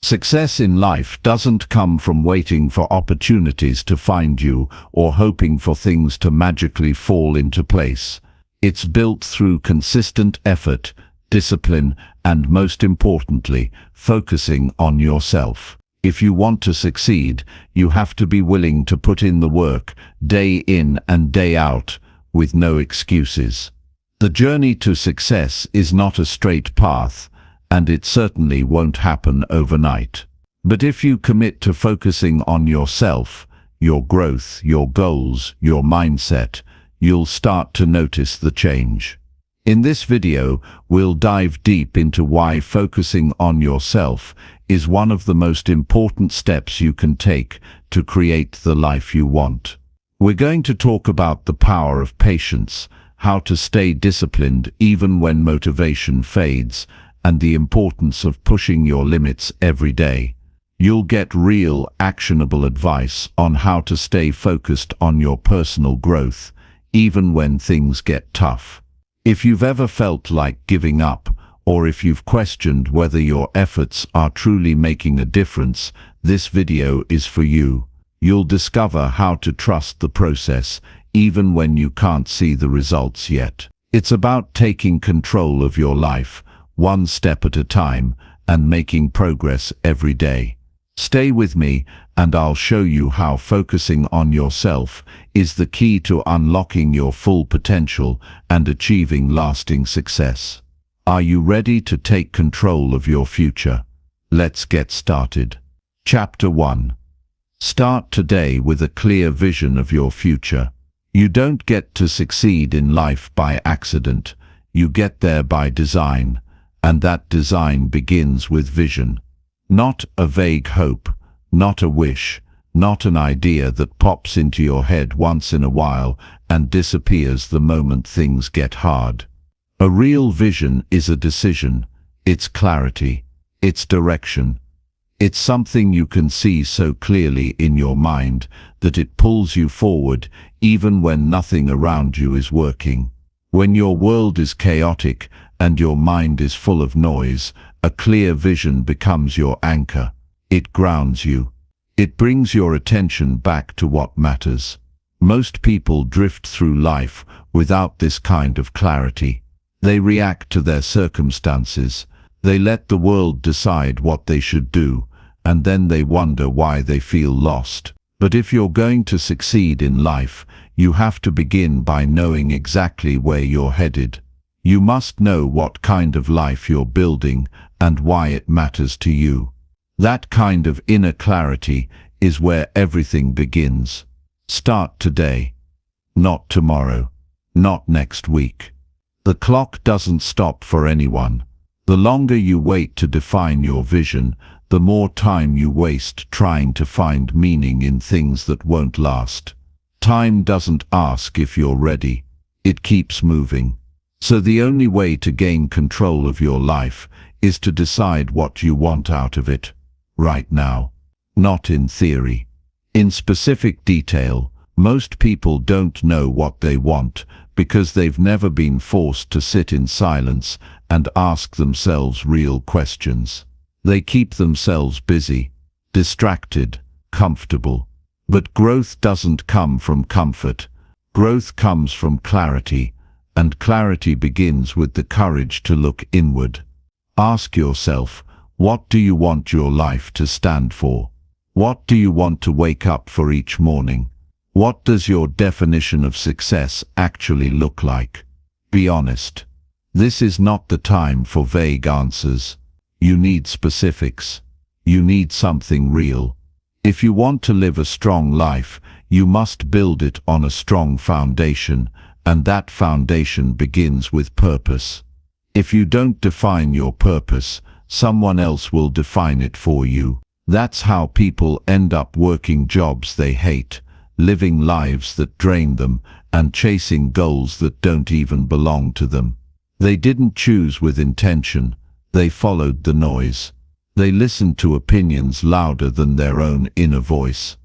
Success in life doesn't come from waiting for opportunities to find you or hoping for things to magically fall into place. It's built through consistent effort, discipline, and most importantly, focusing on yourself. If you want to succeed, you have to be willing to put in the work, day in and day out, with no excuses. The journey to success is not a straight path, and it certainly won't happen overnight. But if you commit to focusing on yourself, your growth, your goals, your mindset, you'll start to notice the change. In this video, we'll dive deep into why focusing on yourself is one of the most important steps you can take to create the life you want. We're going to talk about the power of patience, how to stay disciplined even when motivation fades, and the importance of pushing your limits every day. You'll get real, actionable advice on how to stay focused on your personal growth, even when things get tough. If you've ever felt like giving up, or if you've questioned whether your efforts are truly making a difference, this video is for you. You'll discover how to trust the process, even when you can't see the results yet. It's about taking control of your life, one step at a time, and making progress every day. Stay with me, and I'll show you how focusing on yourself is the key to unlocking your full potential and achieving lasting success. Are you ready to take control of your future? Let's get started. Chapter 1. Start today with a clear vision of your future. You don't get to succeed in life by accident. You get there by design. And that design begins with vision. Not a vague hope, not a wish, not an idea that pops into your head once in a while and disappears the moment things get hard. A real vision is a decision, it's clarity, it's direction. It's something you can see so clearly in your mind that it pulls you forward even when nothing around you is working. When your world is chaotic and your mind is full of noise, a clear vision becomes your anchor. It grounds you. It brings your attention back to what matters. Most people drift through life without this kind of clarity. They react to their circumstances. They let the world decide what they should do, and then they wonder why they feel lost. But if you're going to succeed in life, you have to begin by knowing exactly where you're headed. You must know what kind of life you're building and why it matters to you. That kind of inner clarity is where everything begins. Start today. Not tomorrow. Not next week. The clock doesn't stop for anyone. The longer you wait to define your vision, the more time you waste trying to find meaning in things that won't last. Time doesn't ask if you're ready. It keeps moving. So the only way to gain control of your life is to decide what you want out of it, right now. Not in theory. In specific detail. Most people don't know what they want because they've never been forced to sit in silence and ask themselves real questions. They keep themselves busy, distracted, comfortable. But growth doesn't come from comfort. Growth comes from clarity, and clarity begins with the courage to look inward. Ask yourself, what do you want your life to stand for? What do you want to wake up for each morning? What does your definition of success actually look like? Be honest. This is not the time for vague answers. You need specifics. You need something real. If you want to live a strong life, you must build it on a strong foundation, and that foundation begins with purpose. If you don't define your purpose, someone else will define it for you. That's how people end up working jobs they hate, living lives that drain them, and chasing goals that don't even belong to them. They didn't choose with intention. They followed the noise. They listened to opinions louder than their own inner voice.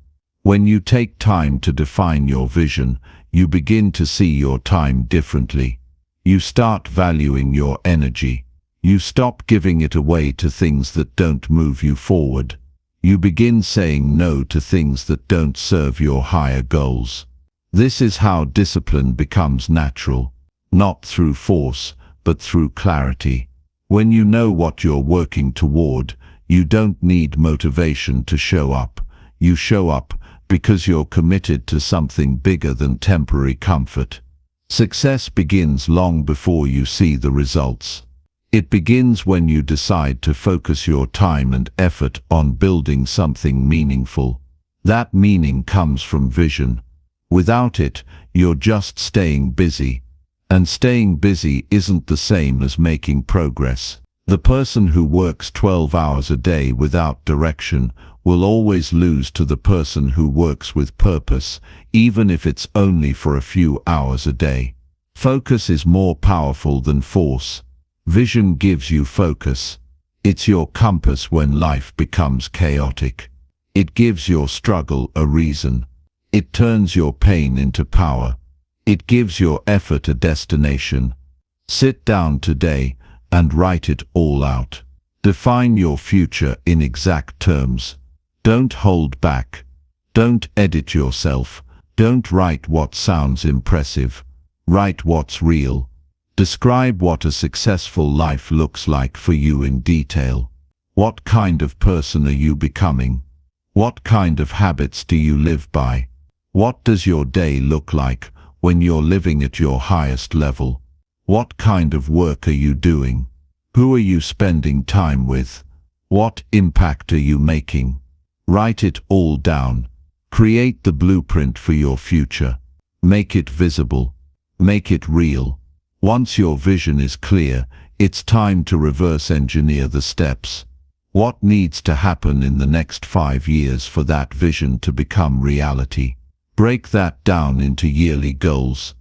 When you take time to define your vision, you begin to see your time differently. You start valuing your energy. You stop giving it away to things that don't move you forward. You begin saying no to things that don't serve your higher goals. This is how discipline becomes natural, not through force, but through clarity. When you know what you're working toward, you don't need motivation to show up. You show up because you're committed to something bigger than temporary comfort. Success begins long before you see the results. It begins when you decide to focus your time and effort on building something meaningful. That meaning comes from vision. Without it, you're just staying busy. And staying busy isn't the same as making progress. The person who works 12 hours a day without direction will always lose to the person who works with purpose, even if it's only for a few hours a day. Focus is more powerful than force. Vision gives you focus. It's your compass when life becomes chaotic. It gives your struggle a reason. It turns your pain into power. It gives your effort a destination. Sit down today and write it all out. Define your future in exact terms. Don't hold back. Don't edit yourself. Don't write what sounds impressive. Write what's real. Describe what a successful life looks like for you in detail. What kind of person are you becoming? What kind of habits do you live by? What does your day look like when you're living at your highest level? What kind of work are you doing? Who are you spending time with? What impact are you making? Write it all down. Create the blueprint for your future. Make it visible. Make it real. Once your vision is clear, it's time to reverse engineer the steps. What needs to happen in the next 5 years for that vision to become reality? Break that down into yearly goals,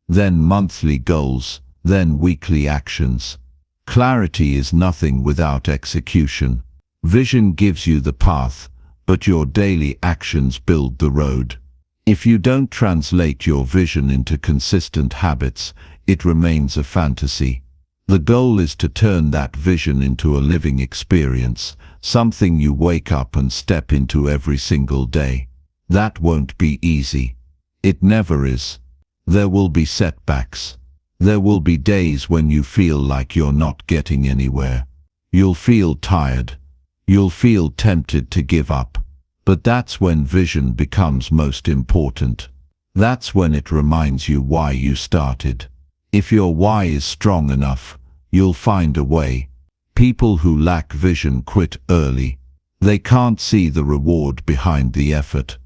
then monthly goals, then weekly actions. Clarity is nothing without execution. Vision gives you the path, but your daily actions build the road. If you don't translate your vision into consistent habits, it remains a fantasy. The goal is to turn that vision into a living experience, something you wake up and step into every single day. That won't be easy. It never is. There will be setbacks. There will be days when you feel like you're not getting anywhere. You'll feel tired. You'll feel tempted to give up. But that's when vision becomes most important. That's when it reminds you why you started. If your why is strong enough, you'll find a way. People who lack vision quit early. They can't see the reward behind the effort.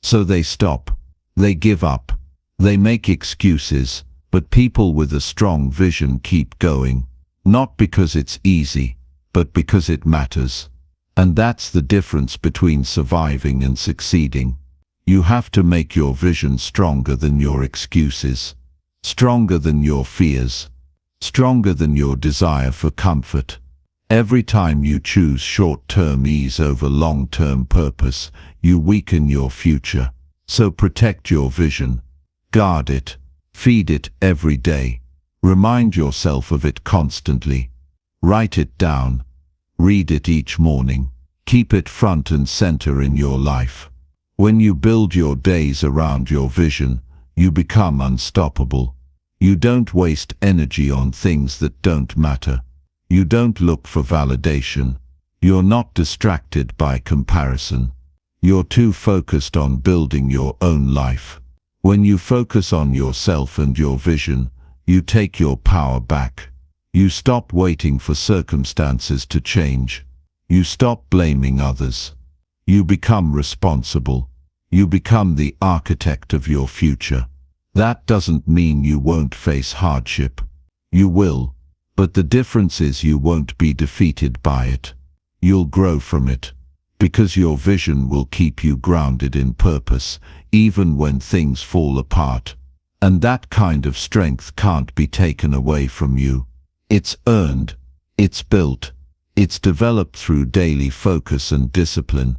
So they stop. They give up. They make excuses. But people with a strong vision keep going. Not because it's easy, but because it matters. And that's the difference between surviving and succeeding. You have to make your vision stronger than your excuses, stronger than your fears, stronger than your desire for comfort. Every time you choose short-term ease over long-term purpose, you weaken your future. So protect your vision. Guard it. Feed it every day. Remind yourself of it constantly. Write it down. Read it each morning. Keep it front and center in your life. When you build your days around your vision, you become unstoppable. You don't waste energy on things that don't matter. You don't look for validation. You're not distracted by comparison. You're too focused on building your own life. When you focus on yourself and your vision, you take your power back. You stop waiting for circumstances to change. You stop blaming others. You become responsible. You become the architect of your future. That doesn't mean you won't face hardship. You will, but the difference is you won't be defeated by it. You'll grow from it, because your vision will keep you grounded in purpose, even when things fall apart. And that kind of strength can't be taken away from you. It's earned, it's built, it's developed through daily focus and discipline.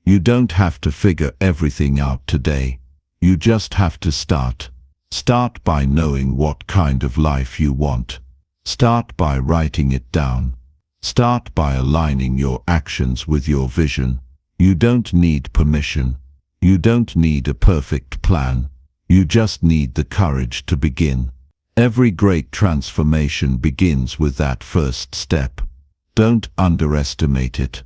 You don't have to figure everything out today. You just have to start. Start by knowing what kind of life you want. Start by writing it down. Start by aligning your actions with your vision. You don't need permission. You don't need a perfect plan. You just need the courage to begin. Every great transformation begins with that first step. Don't underestimate it.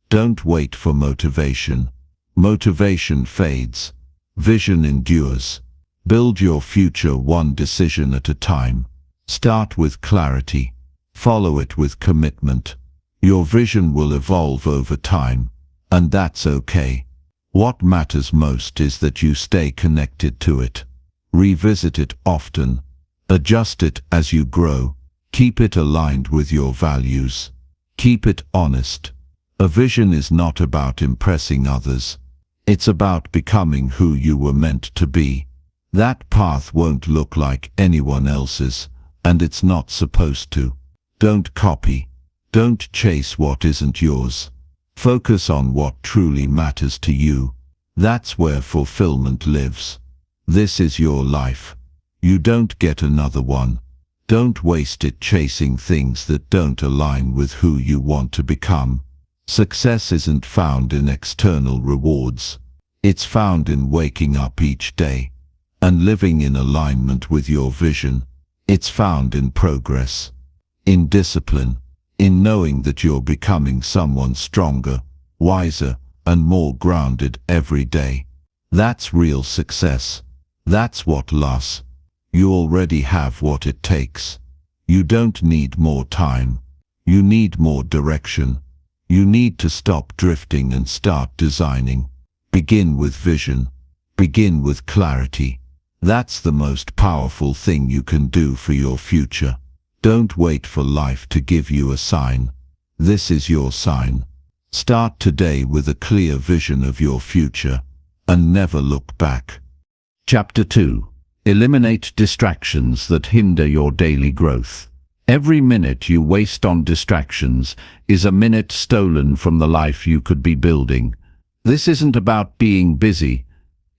Don't wait for motivation. Motivation fades. Vision endures. Build your future one decision at a time. Start with clarity. Follow it with commitment. Your vision will evolve over time, and that's okay. What matters most is that you stay connected to it. Revisit it often. Adjust it as you grow. Keep it aligned with your values. Keep it honest. A vision is not about impressing others. It's about becoming who you were meant to be. That path won't look like anyone else's, and it's not supposed to. Don't copy. Don't chase what isn't yours. Focus on what truly matters to you. That's where fulfillment lives. This is your life. You don't get another one. Don't waste it chasing things that don't align with who you want to become. Success isn't found in external rewards. It's found in waking up each day and living in alignment with your vision. It's found in progress, in discipline, in knowing that you're becoming someone stronger, wiser, and more grounded every day. That's real success. That's what lasts. You already have what it takes. You don't need more time. You need more direction. You need to stop drifting and start designing. Begin with vision. Begin with clarity. That's the most powerful thing you can do for your future. Don't wait for life to give you a sign. This is your sign. Start today with a clear vision of your future and never look back. Chapter 2. Eliminate distractions that hinder your daily growth. Every minute you waste on distractions is a minute stolen from the life you could be building. This isn't about being busy.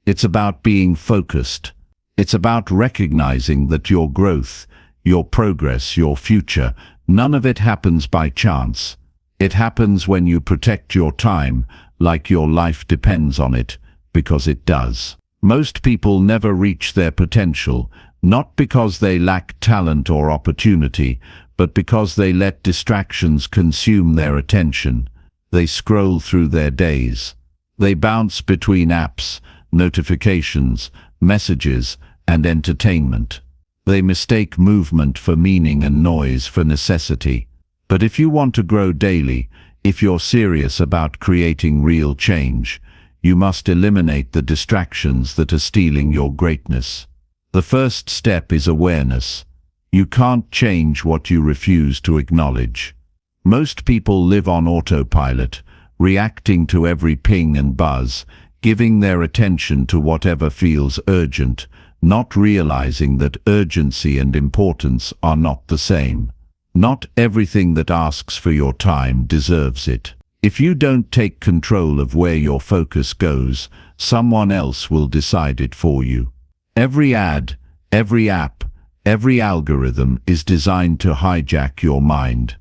It's about being focused. It's about recognizing that your growth, your progress, your future, none of it happens by chance. It happens when you protect your time like your life depends on it, because it does. Most people never reach their potential, not because they lack talent or opportunity, but because they let distractions consume their attention. They scroll through their days. They bounce between apps, notifications, messages, and entertainment. They mistake movement for meaning and noise for necessity. But if you want to grow daily, if you're serious about creating real change, you must eliminate the distractions that are stealing your greatness. The first step is awareness. You can't change what you refuse to acknowledge. Most people live on autopilot, reacting to every ping and buzz, giving their attention to whatever feels urgent, not realizing that urgency and importance are not the same. Not everything that asks for your time deserves it. If you don't take control of where your focus goes, someone else will decide it for you. Every ad, every app, every algorithm is designed to hijack your mind.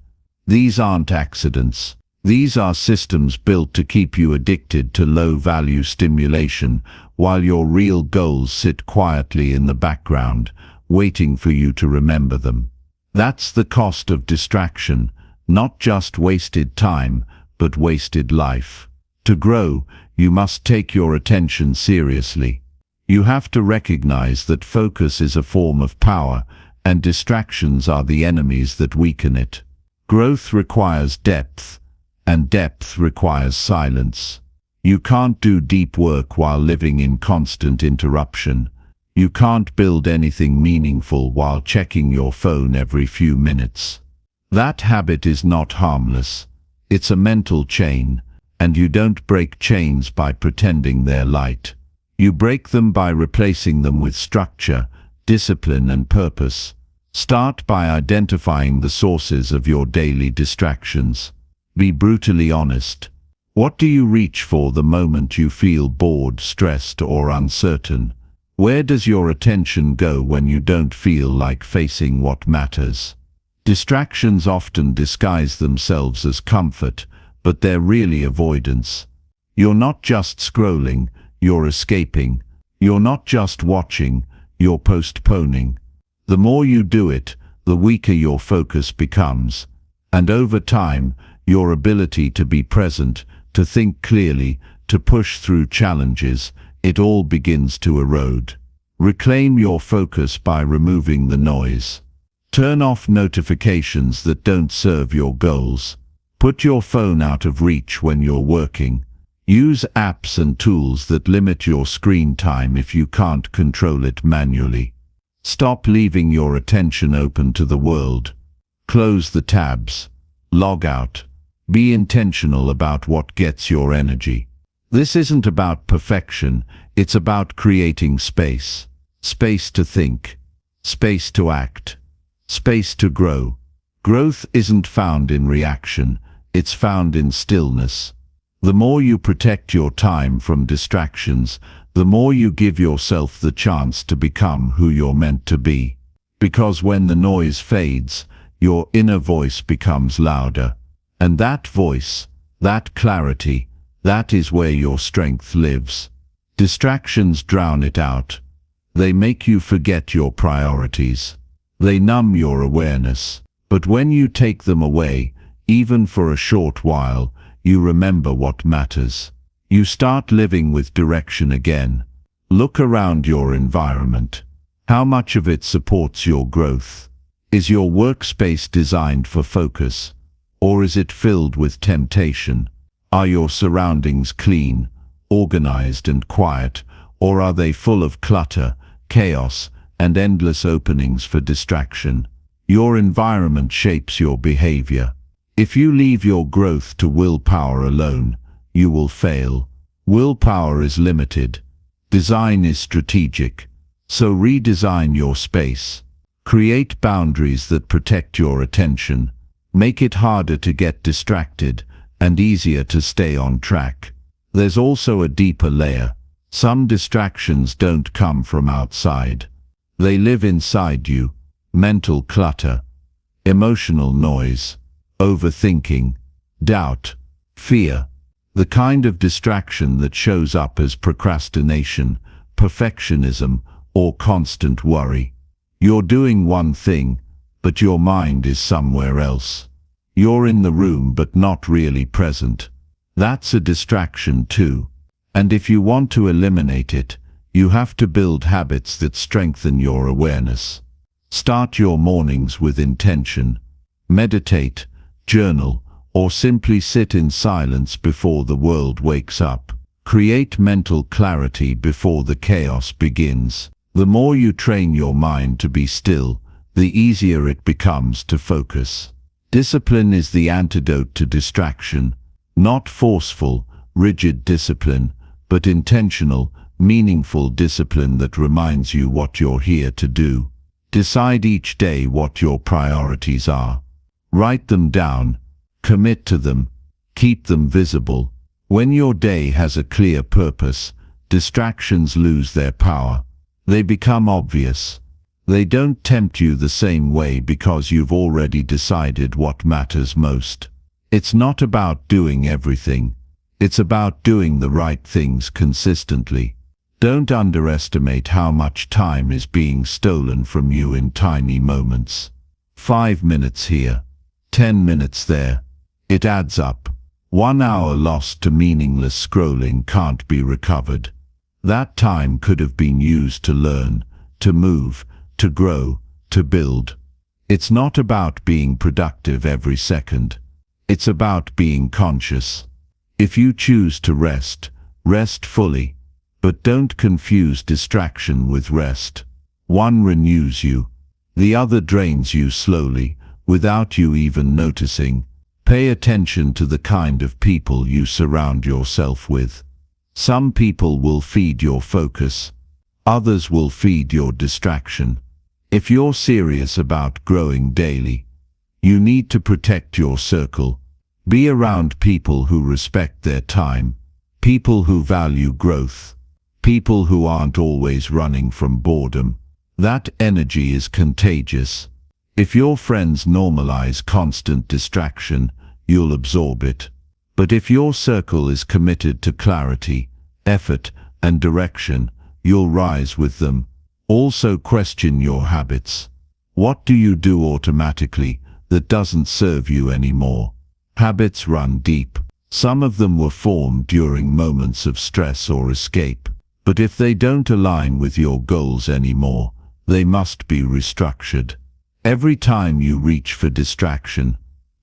These aren't accidents. These are systems built to keep you addicted to low-value stimulation, while your real goals sit quietly in the background, waiting for you to remember them. That's the cost of distraction, not just wasted time, but wasted life. To grow, you must take your attention seriously. You have to recognize that focus is a form of power, and distractions are the enemies that weaken it. Growth requires depth, and depth requires silence. You can't do deep work while living in constant interruption. You can't build anything meaningful while checking your phone every few minutes. That habit is not harmless. It's a mental chain, and you don't break chains by pretending they're light. You break them by replacing them with structure, discipline, and purpose. Start by identifying the sources of your daily distractions. Be brutally honest. What do you reach for the moment you feel bored, stressed, or uncertain? Where does your attention go when you don't feel like facing what matters? Distractions often disguise themselves as comfort, but they're really avoidance. You're not just scrolling, you're escaping. You're not just watching, you're postponing. The more you do it, the weaker your focus becomes. And over time, your ability to be present, to think clearly, to push through challenges, it all begins to erode. Reclaim your focus by removing the noise. Turn off notifications that don't serve your goals. Put your phone out of reach when you're working. Use apps and tools that limit your screen time if you can't control it manually. Stop leaving your attention open to the world. Close the tabs. Log out. Be intentional about what gets your energy. This isn't about perfection, it's about creating space. Space to think. Space to act. Space to grow. Growth isn't found in reaction, it's found in stillness. The more you protect your time from distractions, the more you give yourself the chance to become who you're meant to be. Because when the noise fades, your inner voice becomes louder. And that voice, that clarity, that is where your strength lives. Distractions drown it out. They make you forget your priorities. They numb your awareness. But when you take them away, even for a short while, you remember what matters. You start living with direction again. Look around your environment. How much of it supports your growth? Is your workspace designed for focus? Or is it filled with temptation? Are your surroundings clean, organized and quiet, or are they full of clutter, chaos, and endless openings for distraction? Your environment shapes your behavior. If you leave your growth to willpower alone, you will fail. Willpower is limited. Design is strategic. So redesign your space. Create boundaries that protect your attention. Make it harder to get distracted and easier to stay on track. There's also a deeper layer. Some distractions don't come from outside. They live inside you. Mental clutter, emotional noise, overthinking, doubt, fear. The kind of distraction that shows up as procrastination, perfectionism, or constant worry. You're doing one thing, but your mind is somewhere else. You're in the room but not really present. That's a distraction too. And if you want to eliminate it, you have to build habits that strengthen your awareness. Start your mornings with intention. Meditate, journal, or simply sit in silence before the world wakes up. Create mental clarity before the chaos begins. The more you train your mind to be still, the easier it becomes to focus. Discipline is the antidote to distraction. Not forceful, rigid discipline, but intentional, meaningful discipline that reminds you what you're here to do. Decide each day what your priorities are. Write them down. Commit to them. Keep them visible. When your day has a clear purpose, distractions lose their power. They become obvious. They don't tempt you the same way because you've already decided what matters most. It's not about doing everything. It's about doing the right things consistently. Don't underestimate how much time is being stolen from you in tiny moments. 5 minutes here, 10 minutes there. It adds up. 1 hour lost to meaningless scrolling can't be recovered. That time could have been used to learn, to move, to grow, to build. It's not about being productive every second. It's about being conscious. If you choose to rest, rest fully. But don't confuse distraction with rest. One renews you. The other drains you slowly, without you even noticing. Pay attention to the kind of people you surround yourself with. Some people will feed your focus. Others will feed your distraction. If you're serious about growing daily, you need to protect your circle. Be around people who respect their time, people who value growth, people who aren't always running from boredom. That energy is contagious. If your friends normalize constant distraction, you'll absorb it. But if your circle is committed to clarity, effort, and direction, you'll rise with them. Also question your habits. What do you do automatically that doesn't serve you anymore? Habits run deep. Some of them were formed during moments of stress or escape. But if they don't align with your goals anymore, they must be restructured. Every time you reach for distraction,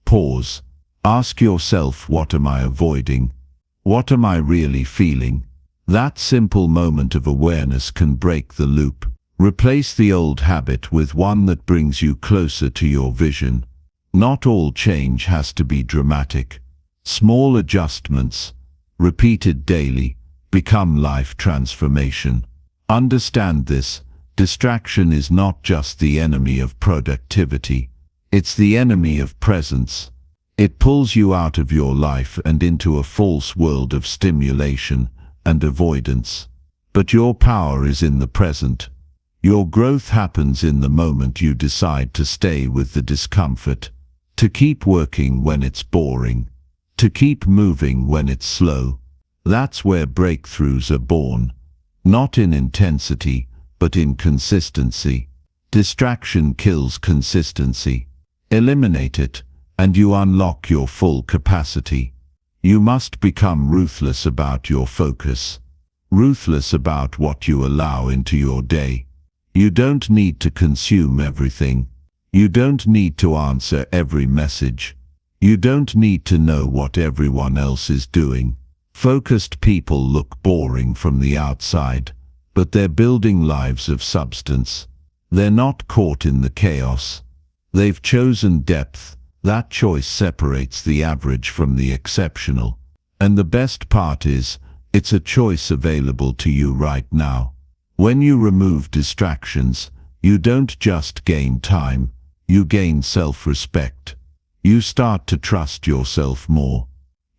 pause. Ask yourself, what am I avoiding? What am I really feeling? That simple moment of awareness can break the loop. Replace the old habit with one that brings you closer to your vision. Not all change has to be dramatic. Small adjustments, repeated daily, become life transformation. Understand this. Distraction is not just the enemy of productivity. It's the enemy of presence. It pulls you out of your life and into a false world of stimulation and avoidance. But your power is in the present. Your growth happens in the moment you decide to stay with the discomfort, to keep working when it's boring, to keep moving when it's slow. That's where breakthroughs are born, not in intensity, but in consistency. Distraction kills consistency. Eliminate it, and you unlock your full capacity. You must become ruthless about your focus, ruthless about what you allow into your day. You don't need to consume everything. You don't need to answer every message. You don't need to know what everyone else is doing. Focused people look boring from the outside, but they're building lives of substance. They're not caught in the chaos. They've chosen depth. That choice separates the average from the exceptional. And the best part is, it's a choice available to you right now. When you remove distractions, you don't just gain time, you gain self-respect. You start to trust yourself more.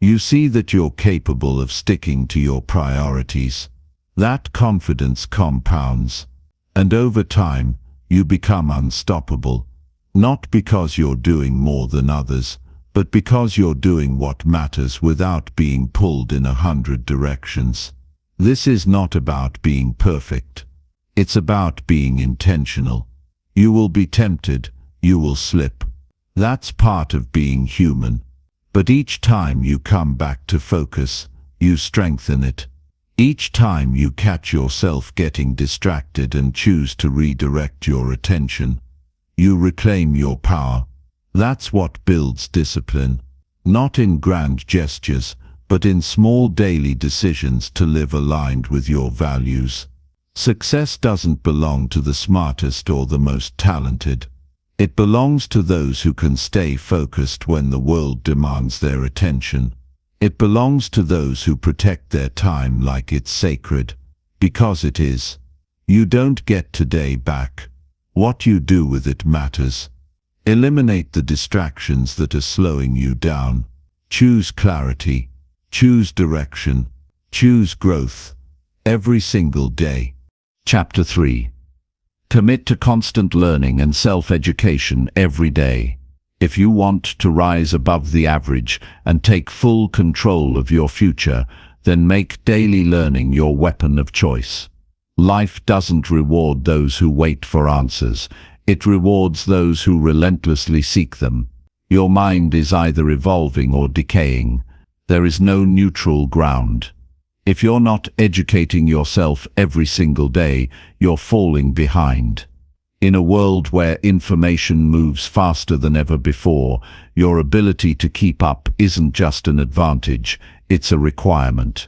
You see that you're capable of sticking to your priorities. That confidence compounds, and over time, you become unstoppable. Not because you're doing more than others, but because you're doing what matters without being pulled in 100 directions. This is not about being perfect. It's about being intentional. You will be tempted, you will slip. That's part of being human. But each time you come back to focus, you strengthen it. Each time you catch yourself getting distracted and choose to redirect your attention, you reclaim your power. That's what builds discipline. Not in grand gestures, but in small daily decisions to live aligned with your values. Success doesn't belong to the smartest or the most talented. It belongs to those who can stay focused when the world demands their attention. It belongs to those who protect their time like it's sacred, because it is. You don't get today back. What you do with it matters. Eliminate the distractions that are slowing you down. Choose clarity. Choose direction. Choose growth. Every single day. Chapter 3. Commit to constant learning and self-education every day. If you want to rise above the average and take full control of your future, then make daily learning your weapon of choice. Life doesn't reward those who wait for answers. It rewards those who relentlessly seek them. Your mind is either evolving or decaying. There is no neutral ground. If you're not educating yourself every single day, you're falling behind. In a world where information moves faster than ever before, your ability to keep up isn't just an advantage, it's a requirement.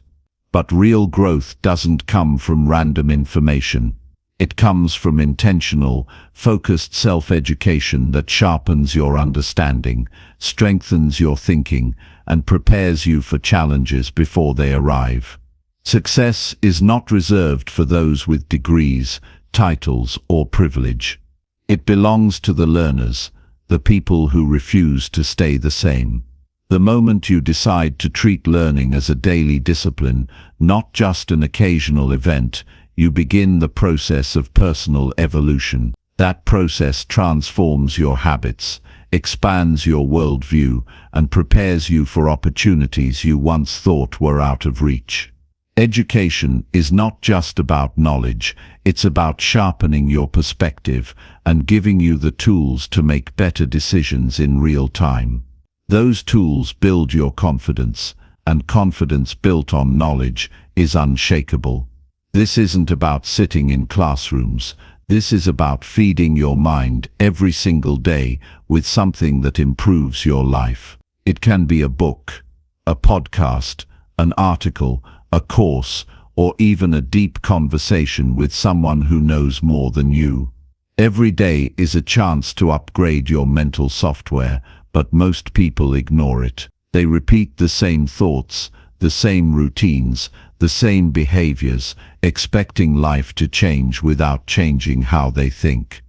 But real growth doesn't come from random information. It comes from intentional, focused self-education that sharpens your understanding, strengthens your thinking, and prepares you for challenges before they arrive. Success is not reserved for those with degrees, titles, or privilege. It belongs to the learners, the people who refuse to stay the same. The moment you decide to treat learning as a daily discipline, not just an occasional event, you begin the process of personal evolution. That process transforms your habits, expands your worldview, and prepares you for opportunities you once thought were out of reach. Education is not just about knowledge, it's about sharpening your perspective and giving you the tools to make better decisions in real time. Those tools build your confidence, and confidence built on knowledge is unshakable. This isn't about sitting in classrooms. This is about feeding your mind every single day with something that improves your life. It can be a book, a podcast, an article, a course, or even a deep conversation with someone who knows more than you. Every day is a chance to upgrade your mental software, but most people ignore it. They repeat the same thoughts, the same routines, the same behaviors, expecting life to change without changing how they think.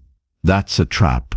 That's a trap.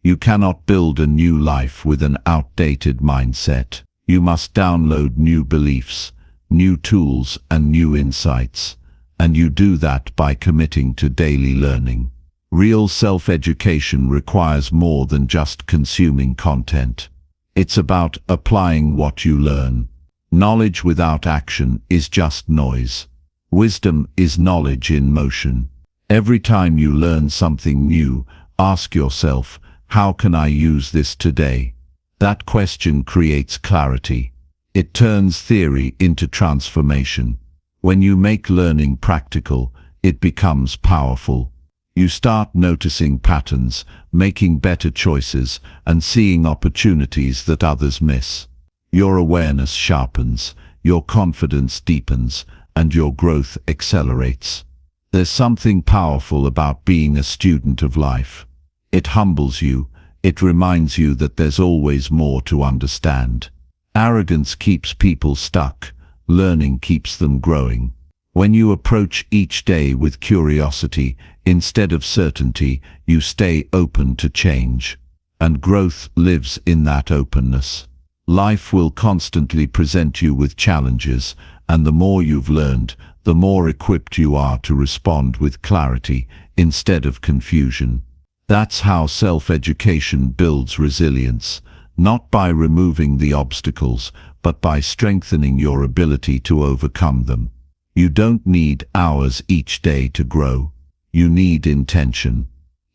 You cannot build a new life with an outdated mindset. You must download new beliefs, new tools, and new insights. And you do that by committing to daily learning. Real self-education requires more than just consuming content. It's about applying what you learn. Knowledge without action is just noise. Wisdom is knowledge in motion. Every time you learn something new, ask yourself, how can I use this today? That question creates clarity. It turns theory into transformation. When you make learning practical, it becomes powerful. You start noticing patterns, making better choices, and seeing opportunities that others miss. Your awareness sharpens, your confidence deepens, and your growth accelerates. There's something powerful about being a student of life. It humbles you. It reminds you that there's always more to understand. Arrogance keeps people stuck. Learning keeps them growing. When you approach each day with curiosity instead of certainty, you stay open to change. And growth lives in that openness. Life will constantly present you with challenges, and the more you've learned, the more equipped you are to respond with clarity instead of confusion. That's how self-education builds resilience, not by removing the obstacles, but by strengthening your ability to overcome them. You don't need hours each day to grow. You need intention.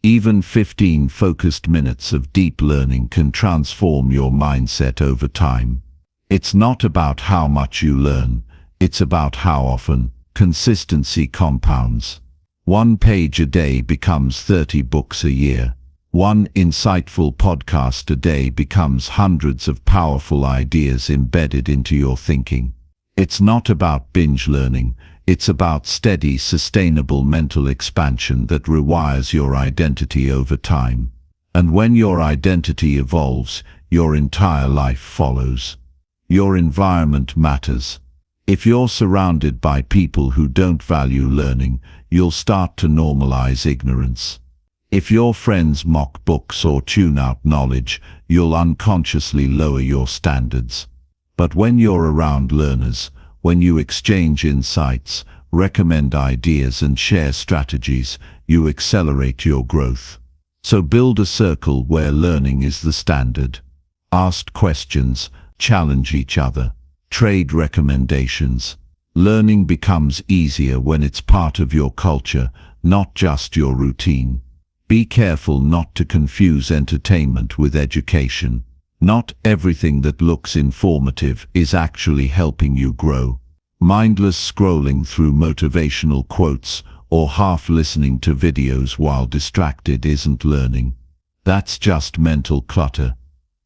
Even 15 focused minutes of deep learning can transform your mindset over time. It's not about how much you learn, it's about how often. Consistency compounds. 1 page a day becomes 30 books a year. 1 insightful podcast a day becomes hundreds of powerful ideas embedded into your thinking. It's not about binge learning, it's about steady, sustainable mental expansion that rewires your identity over time. And when your identity evolves, your entire life follows. Your environment matters. If you're surrounded by people who don't value learning, you'll start to normalize ignorance. If your friends mock books or tune out knowledge, you'll unconsciously lower your standards. But when you're around learners, when you exchange insights, recommend ideas and share strategies, you accelerate your growth. So build a circle where learning is the standard. Ask questions, challenge each other, trade recommendations. Learning becomes easier when it's part of your culture, not just your routine. Be careful not to confuse entertainment with education. Not everything that looks informative is actually helping you grow. Mindless scrolling through motivational quotes or half listening to videos while distracted isn't learning. That's just mental clutter,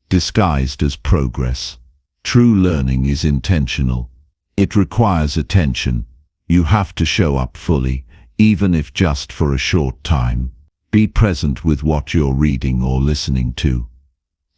disguised as progress. True learning is intentional. It requires attention. You have to show up fully, even if just for a short time. Be present with what you're reading or listening to.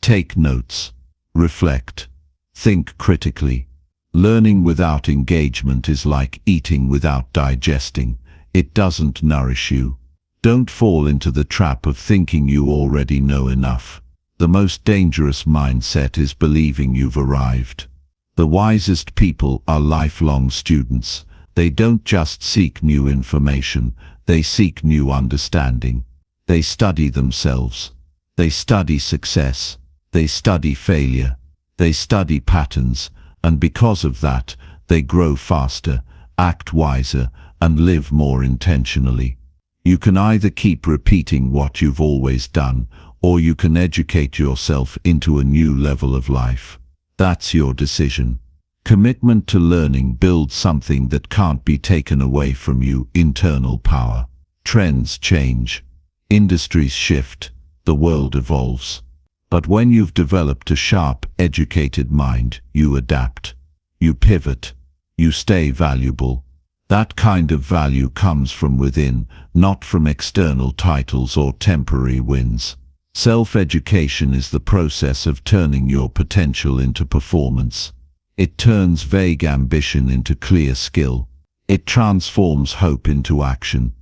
Take notes. Reflect. Think critically. Learning without engagement is like eating without digesting. It doesn't nourish you. Don't fall into the trap of thinking you already know enough. The most dangerous mindset is believing you've arrived. The wisest people are lifelong students. They don't just seek new information, they seek new understanding. They study themselves. They study success. They study failure. They study patterns, and because of that, they grow faster, act wiser, and live more intentionally. You can either keep repeating what you've always done, or you can educate yourself into a new level of life. That's your decision. Commitment to learning builds something that can't be taken away from you: internal power. Trends change. Industries shift. The world evolves. But when you've developed a sharp, educated mind, you adapt. You pivot. You stay valuable. That kind of value comes from within, not from external titles or temporary wins. Self-education is the process of turning your potential into performance. It turns vague ambition into clear skill. It transforms hope into action.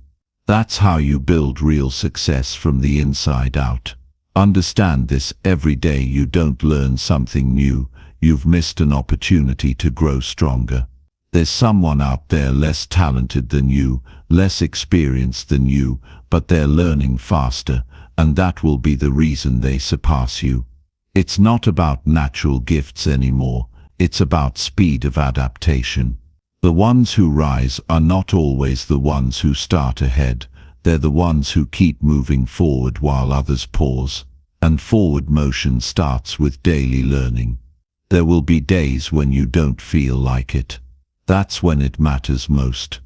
That's how you build real success from the inside out. Understand this: every day you don't learn something new, you've missed an opportunity to grow stronger. There's someone out there less talented than you, less experienced than you, but they're learning faster, and that will be the reason they surpass you. It's not about natural gifts anymore, it's about speed of adaptation. The ones who rise are not always the ones who start ahead. They're the ones who keep moving forward while others pause. And forward motion starts with daily learning. There will be days when you don't feel like it. That's when it matters most.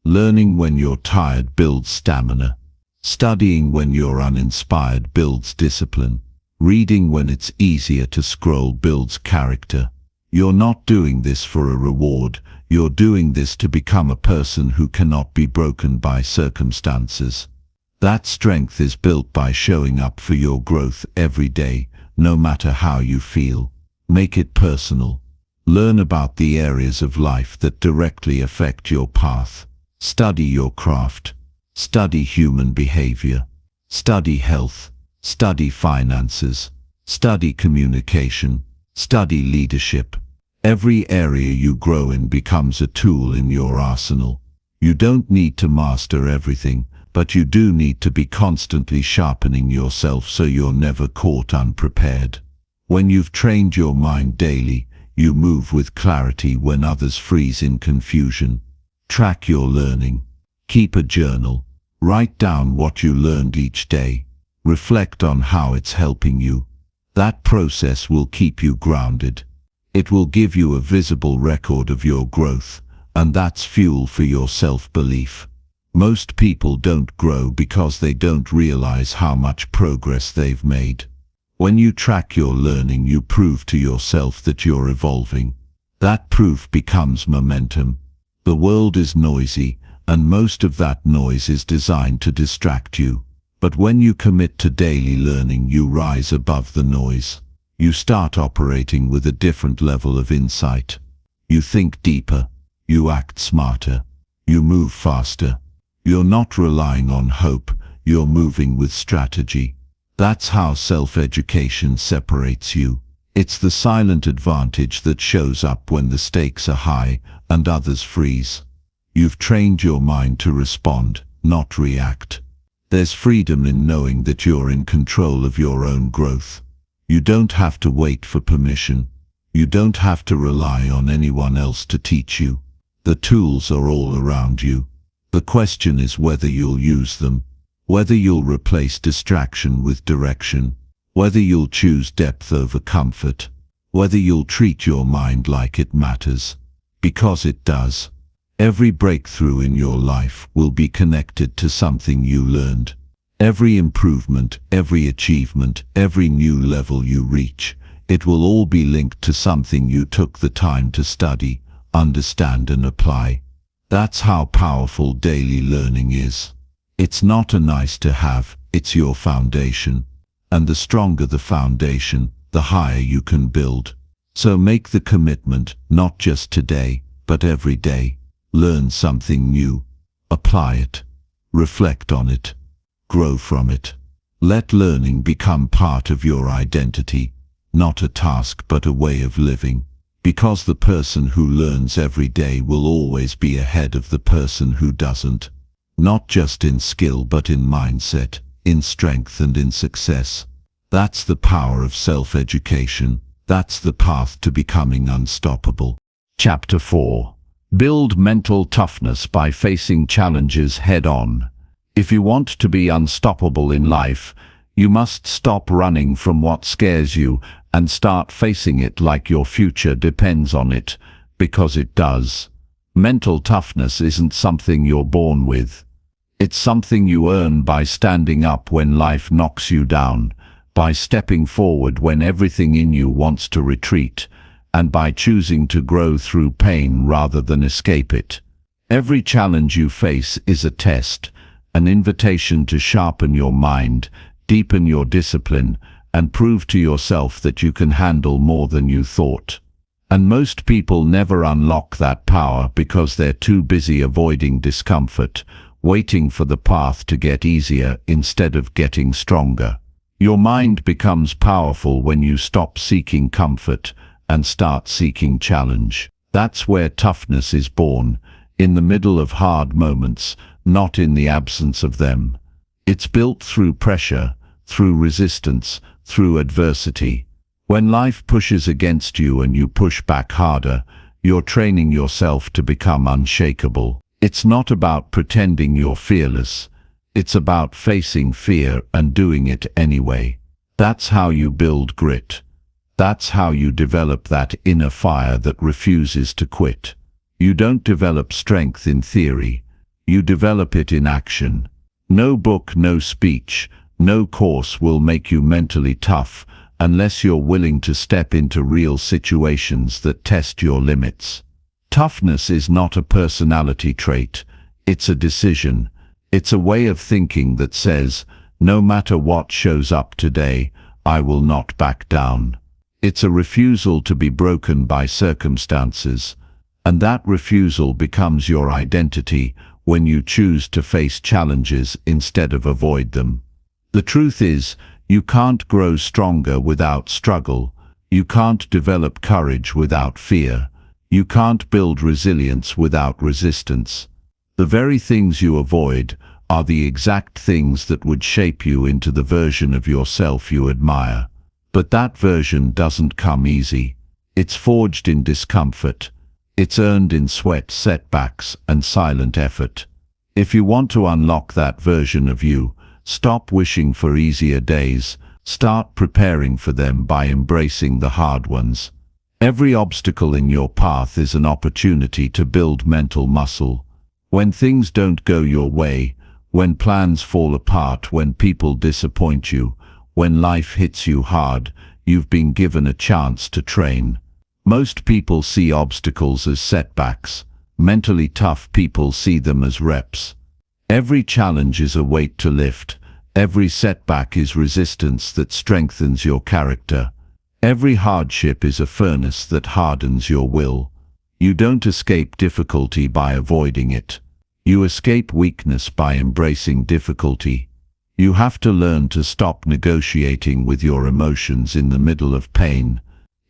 Learning when you're tired builds stamina. Studying when you're uninspired builds discipline. Reading when it's easier to scroll builds character. You're not doing this for a reward. You're doing this to become a person who cannot be broken by circumstances. That strength is built by showing up for your growth every day, no matter how you feel. Make it personal. Learn about the areas of life that directly affect your path. Study your craft. Study human behavior. Study health. Study finances. Study communication. Study leadership. Every area you grow in becomes a tool in your arsenal. You don't need to master everything, but you do need to be constantly sharpening yourself so you're never caught unprepared. When you've trained your mind daily, you move with clarity when others freeze in confusion. Track your learning. Keep a journal. Write down what you learned each day. Reflect on how it's helping you. That process will keep you grounded. It will give you a visible record of your growth, and that's fuel for your self-belief. Most people don't grow because they don't realize how much progress they've made. When you track your learning, you prove to yourself that you're evolving. That proof becomes momentum. The world is noisy, and most of that noise is designed to distract you. But when you commit to daily learning, you rise above the noise. You start operating with a different level of insight. You think deeper. You act smarter. You move faster. You're not relying on hope. You're moving with strategy. That's how self-education separates you. It's the silent advantage that shows up when the stakes are high and others freeze. You've trained your mind to respond, not react. There's freedom in knowing that you're in control of your own growth. You don't have to wait for permission. You don't have to rely on anyone else to teach you. The tools are all around you. The question is whether you'll use them, whether you'll replace distraction with direction, whether you'll choose depth over comfort, whether you'll treat your mind like it matters. Because it does. Every breakthrough in your life will be connected to something you learned. Every improvement, every achievement, every new level you reach, it will all be linked to something you took the time to study, understand and apply. That's how powerful daily learning is. It's not a nice to have, it's your foundation. And the stronger the foundation, the higher you can build. So make the commitment, not just today, but every day. Learn something new. Apply it. Reflect on it. Grow from it. Let learning become part of your identity, not a task but a way of living. Because the person who learns every day will always be ahead of the person who doesn't. Not just in skill but in mindset, in strength and in success. That's the power of self-education. That's the path to becoming unstoppable. Chapter 4. Build mental toughness by facing challenges head-on. If you want to be unstoppable in life, you must stop running from what scares you and start facing it like your future depends on it, because it does. Mental toughness isn't something you're born with. It's something you earn by standing up when life knocks you down, by stepping forward when everything in you wants to retreat, and by choosing to grow through pain rather than escape it. Every challenge you face is a test, an invitation to sharpen your mind, deepen your discipline, and prove to yourself that you can handle more than you thought. And most people never unlock that power because they're too busy avoiding discomfort, waiting for the path to get easier instead of getting stronger. Your mind becomes powerful when you stop seeking comfort and start seeking challenge. That's where toughness is born, in the middle of hard moments, not in the absence of them. It's built through pressure, through resistance, through adversity. When life pushes against you and you push back harder, you're training yourself to become unshakable. It's not about pretending you're fearless. It's about facing fear and doing it anyway. That's how you build grit. That's how you develop that inner fire that refuses to quit. You don't develop strength in theory. You develop it in action. No book, no speech, no course will make you mentally tough unless you're willing to step into real situations that test your limits. Toughness is not a personality trait. It's a decision. It's a way of thinking that says, no matter what shows up today, I will not back down. It's a refusal to be broken by circumstances, and that refusal becomes your identity when you choose to face challenges instead of avoid them. The truth is, you can't grow stronger without struggle. You can't develop courage without fear. You can't build resilience without resistance. The very things you avoid are the exact things that would shape you into the version of yourself you admire. But that version doesn't come easy. It's forged in discomfort. It's earned in sweat, setbacks, and silent effort. If you want to unlock that version of you, stop wishing for easier days. Start preparing for them by embracing the hard ones. Every obstacle in your path is an opportunity to build mental muscle. When things don't go your way, when plans fall apart, when people disappoint you, when life hits you hard, you've been given a chance to train. Most people see obstacles as setbacks. Mentally tough people see them as reps. Every challenge is a weight to lift. Every setback is resistance that strengthens your character. Every hardship is a furnace that hardens your will. You don't escape difficulty by avoiding it. You escape weakness by embracing difficulty. You have to learn to stop negotiating with your emotions in the middle of pain.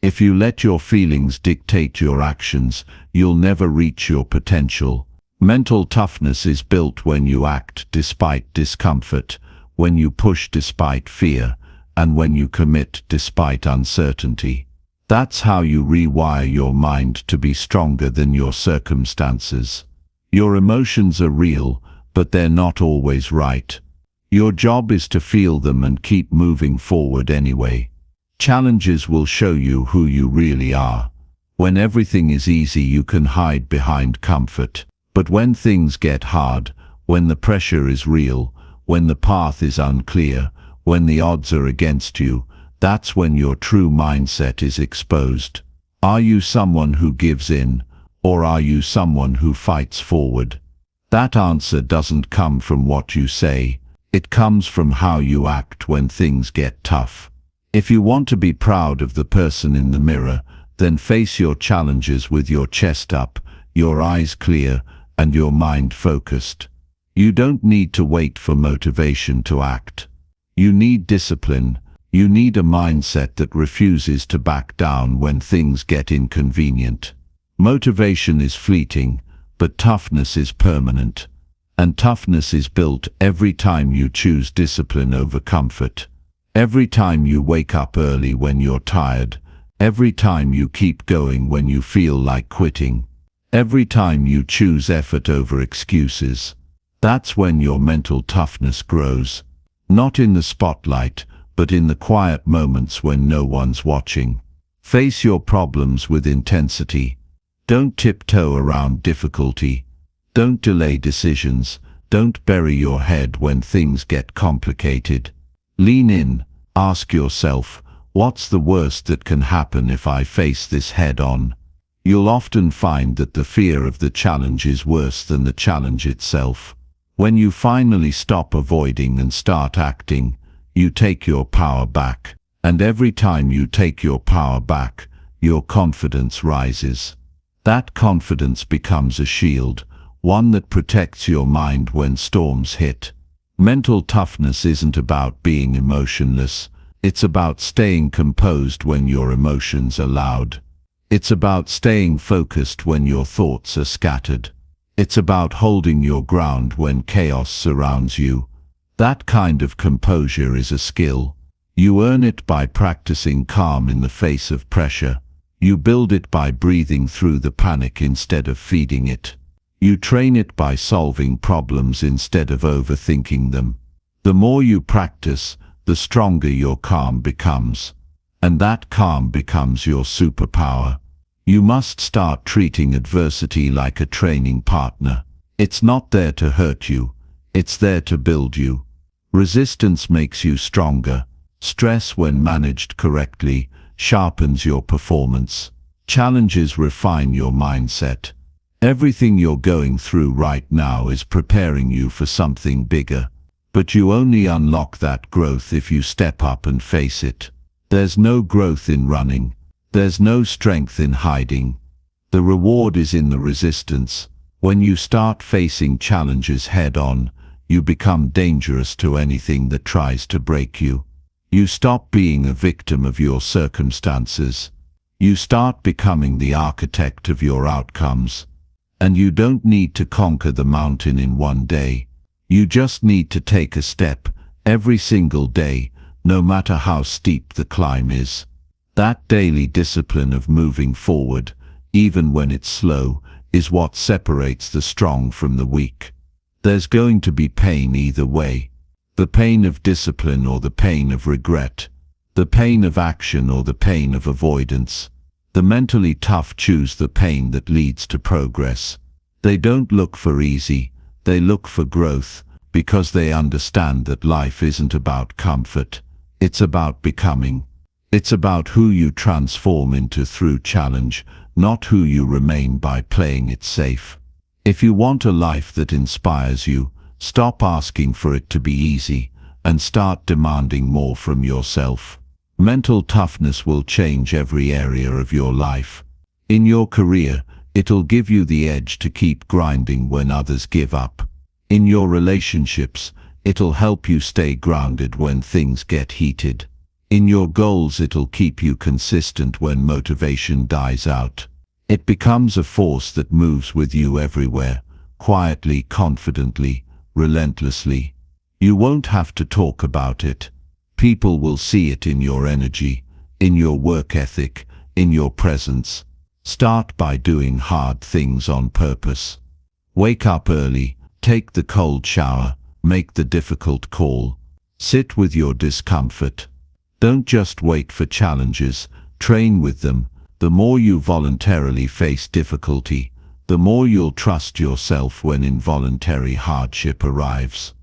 If you let your feelings dictate your actions, you'll never reach your potential. Mental toughness is built when you act despite discomfort, when you push despite fear, and when you commit despite uncertainty. That's how you rewire your mind to be stronger than your circumstances. Your emotions are real, but they're not always right. Your job is to feel them and keep moving forward anyway. Challenges will show you who you really are. When everything is easy, you can hide behind comfort. But when things get hard, when the pressure is real, when the path is unclear, when the odds are against you, that's when your true mindset is exposed. Are you someone who gives in, or are you someone who fights forward? That answer doesn't come from what you say. It comes from how you act when things get tough. If you want to be proud of the person in the mirror, then face your challenges with your chest up, your eyes clear, and your mind focused. You don't need to wait for motivation to act. You need discipline. You need a mindset that refuses to back down when things get inconvenient. Motivation is fleeting, but toughness is permanent. And toughness is built every time you choose discipline over comfort. Every time you wake up early when you're tired. Every time you keep going when you feel like quitting. Every time you choose effort over excuses. That's when your mental toughness grows. Not in the spotlight, but in the quiet moments when no one's watching. Face your problems with intensity. Don't tiptoe around difficulty. Don't delay decisions. Don't bury your head when things get complicated. Lean in. Ask yourself, what's the worst that can happen if I face this head on? You'll often find that the fear of the challenge is worse than the challenge itself. When you finally stop avoiding and start acting, you take your power back. And every time you take your power back, your confidence rises. That confidence becomes a shield, one that protects your mind when storms hit. Mental toughness isn't about being emotionless. It's about staying composed when your emotions are loud. It's about staying focused when your thoughts are scattered. It's about holding your ground when chaos surrounds you. That kind of composure is a skill. You earn it by practicing calm in the face of pressure. You build it by breathing through the panic instead of feeding it. You train it by solving problems instead of overthinking them. The more you practice, the stronger your calm becomes. And that calm becomes your superpower. You must start treating adversity like a training partner. It's not there to hurt you. It's there to build you. Resistance makes you stronger. Stress, when managed correctly, sharpens your performance. Challenges refine your mindset. Everything you're going through right now is preparing you for something bigger. But you only unlock that growth if you step up and face it. There's no growth in running. There's no strength in hiding. The reward is in the resistance. When you start facing challenges head-on, you become dangerous to anything that tries to break you. You stop being a victim of your circumstances. You start becoming the architect of your outcomes. And you don't need to conquer the mountain in one day. You just need to take a step every single day, no matter how steep the climb is. That daily discipline of moving forward, even when it's slow, is what separates the strong from the weak. There's going to be pain either way. The pain of discipline or the pain of regret. The pain of action or the pain of avoidance. The mentally tough choose the pain that leads to progress. They don't look for easy, they look for growth, because they understand that life isn't about comfort. It's about becoming. It's about who you transform into through challenge, not who you remain by playing it safe. If you want a life that inspires you, stop asking for it to be easy, and start demanding more from yourself. Mental toughness will change every area of your life. In your career, it'll give you the edge to keep grinding when others give up. In your relationships, it'll help you stay grounded when things get heated. In your goals, it'll keep you consistent when motivation dies out. It becomes a force that moves with you everywhere, quietly, confidently, relentlessly. You won't have to talk about it. People will see it in your energy, in your work ethic, in your presence. Start by doing hard things on purpose. Wake up early, take the cold shower, make the difficult call. Sit with your discomfort. Don't just wait for challenges, train with them. The more you voluntarily face difficulty, the more you'll trust yourself when involuntary hardship arrives.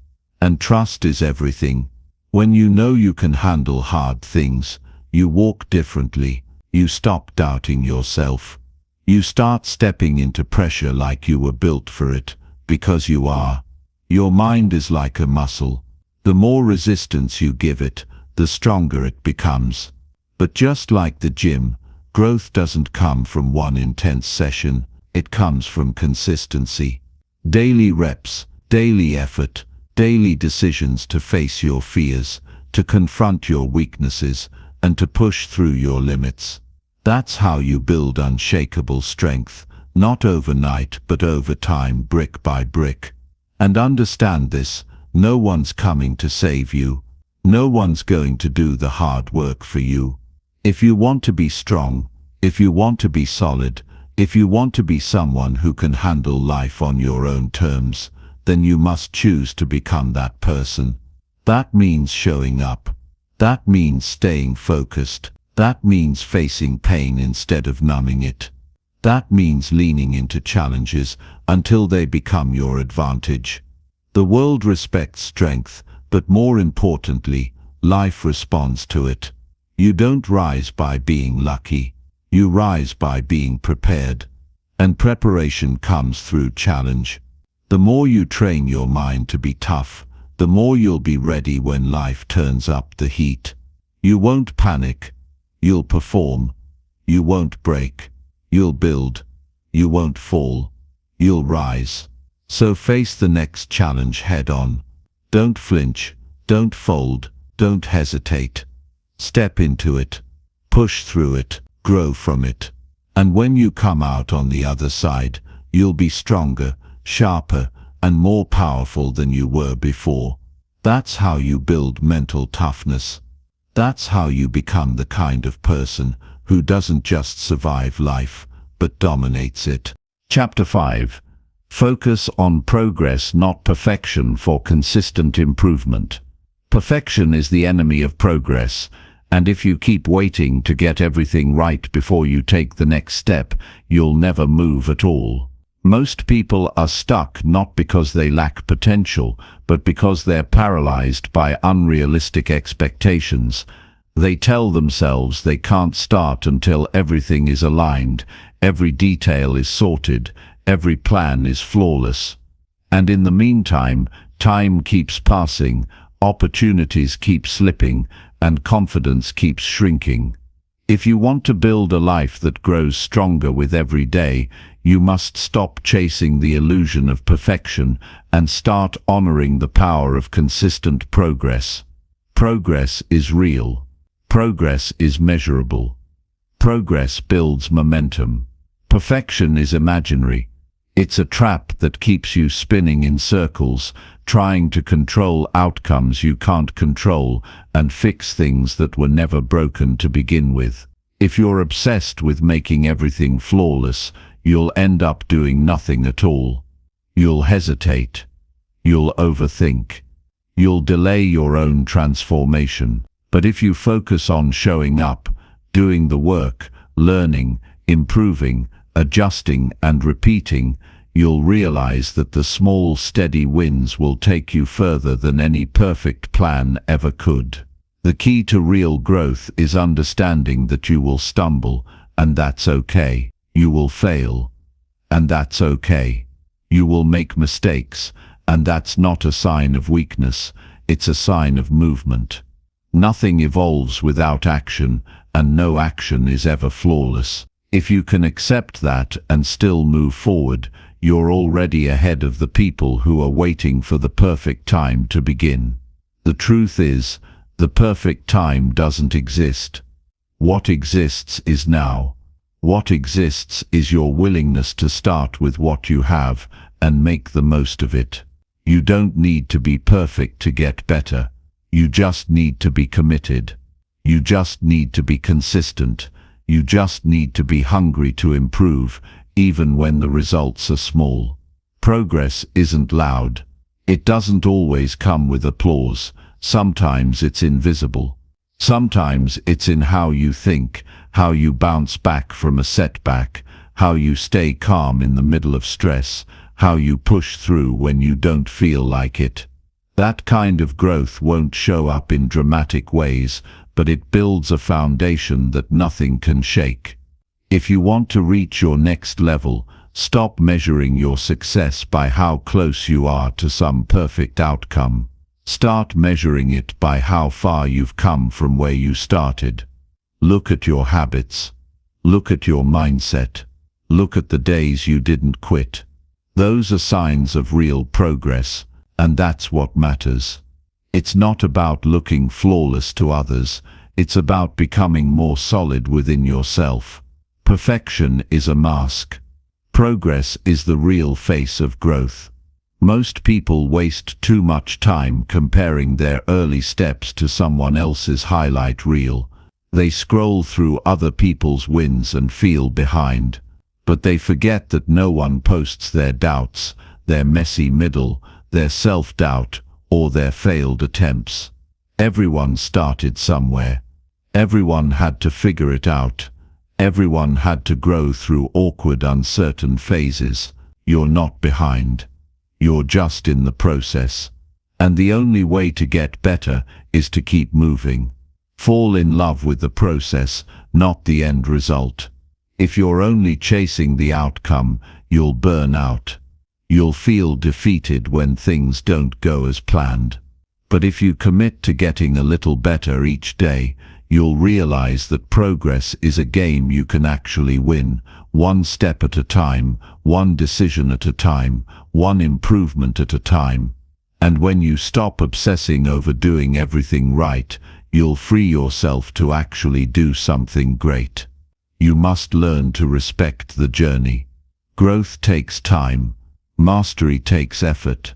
And trust is everything. When you know you can handle hard things, you walk differently. You stop doubting yourself. You start stepping into pressure like you were built for it, because you are. Your mind is like a muscle. The more resistance you give it, the stronger it becomes. But just like the gym, growth doesn't come from one intense session, it comes from consistency. Daily reps, daily effort, daily decisions to face your fears, to confront your weaknesses, and to push through your limits. That's how you build unshakable strength, not overnight but over time, brick by brick. And understand this, no one's coming to save you. No one's going to do the hard work for you. If you want to be strong, if you want to be solid, if you want to be someone who can handle life on your own terms, then you must choose to become that person. That means showing up. That means staying focused. That means facing pain instead of numbing it. That means leaning into challenges until they become your advantage. The world respects strength, but more importantly, life responds to it. You don't rise by being lucky. You rise by being prepared. And preparation comes through challenge. The more you train your mind to be tough, the more you'll be ready when life turns up the heat. You won't panic. You'll perform. You won't break. You'll build. You won't fall. You'll rise. So face the next challenge head on. Don't flinch. Don't fold. Don't hesitate. Step into it. Push through it. Grow from it. And when you come out on the other side, you'll be stronger, sharper, and more powerful than you were before. That's how you build mental toughness. That's how you become the kind of person who doesn't just survive life, but dominates it. Chapter 5. Focus on progress, not perfection, for consistent improvement. Perfection is the enemy of progress, and if you keep waiting to get everything right before you take the next step, you'll never move at all. Most people are stuck not because they lack potential, but because they're paralyzed by unrealistic expectations. They tell themselves they can't start until everything is aligned, every detail is sorted, every plan is flawless. And in the meantime, time keeps passing, opportunities keep slipping, and confidence keeps shrinking. If you want to build a life that grows stronger with every day, you must stop chasing the illusion of perfection and start honoring the power of consistent progress. Progress is real. Progress is measurable. Progress builds momentum. Perfection is imaginary. It's a trap that keeps you spinning in circles, trying to control outcomes you can't control and fix things that were never broken to begin with. If you're obsessed with making everything flawless, you'll end up doing nothing at all. You'll hesitate. You'll overthink. You'll delay your own transformation. But if you focus on showing up, doing the work, learning, improving, adjusting and repeating, you'll realize that the small, steady wins will take you further than any perfect plan ever could. The key to real growth is understanding that you will stumble, and that's okay. You will fail, and that's okay. You will make mistakes, and that's not a sign of weakness, it's a sign of movement. Nothing evolves without action, and no action is ever flawless. If you can accept that and still move forward, you're already ahead of the people who are waiting for the perfect time to begin. The truth is, the perfect time doesn't exist. What exists is now. What exists is your willingness to start with what you have and make the most of it. You don't need to be perfect to get better. You just need to be committed. You just need to be consistent. You just need to be hungry to improve, even when the results are small. Progress isn't loud. It doesn't always come with applause. Sometimes it's invisible. Sometimes it's in how you think, how you bounce back from a setback, how you stay calm in the middle of stress, how you push through when you don't feel like it. That kind of growth won't show up in dramatic ways, but it builds a foundation that nothing can shake. If you want to reach your next level, stop measuring your success by how close you are to some perfect outcome. Start measuring it by how far you've come from where you started. Look at your habits. Look at your mindset. Look at the days you didn't quit. Those are signs of real progress, and that's what matters. It's not about looking flawless to others. It's about becoming more solid within yourself. Perfection is a mask. Progress is the real face of growth. Most people waste too much time comparing their early steps to someone else's highlight reel. They scroll through other people's wins and feel behind. But they forget that no one posts their doubts, their messy middle, their self-doubt, or their failed attempts. Everyone started somewhere. Everyone had to figure it out. Everyone had to grow through awkward, uncertain phases. You're not behind. You're just in the process. And the only way to get better is to keep moving. Fall in love with the process, not the end result. If you're only chasing the outcome, you'll burn out. You'll feel defeated when things don't go as planned. But if you commit to getting a little better each day, you'll realize that progress is a game you can actually win, one step at a time, one decision at a time, one improvement at a time. And when you stop obsessing over doing everything right, you'll free yourself to actually do something great. You must learn to respect the journey. Growth takes time. Mastery takes effort.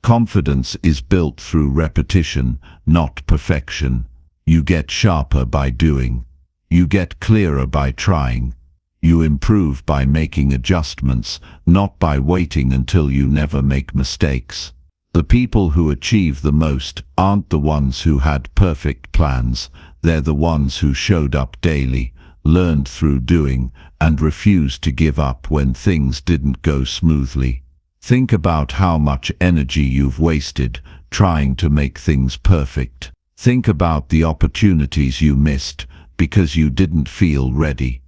Confidence is built through repetition, not perfection. You get sharper by doing. You get clearer by trying. You improve by making adjustments, not by waiting until you never make mistakes. The people who achieve the most aren't the ones who had perfect plans. They're the ones who showed up daily, learned through doing, and refused to give up when things didn't go smoothly. Think about how much energy you've wasted trying to make things perfect. Think about the opportunities you missed because you didn't feel ready.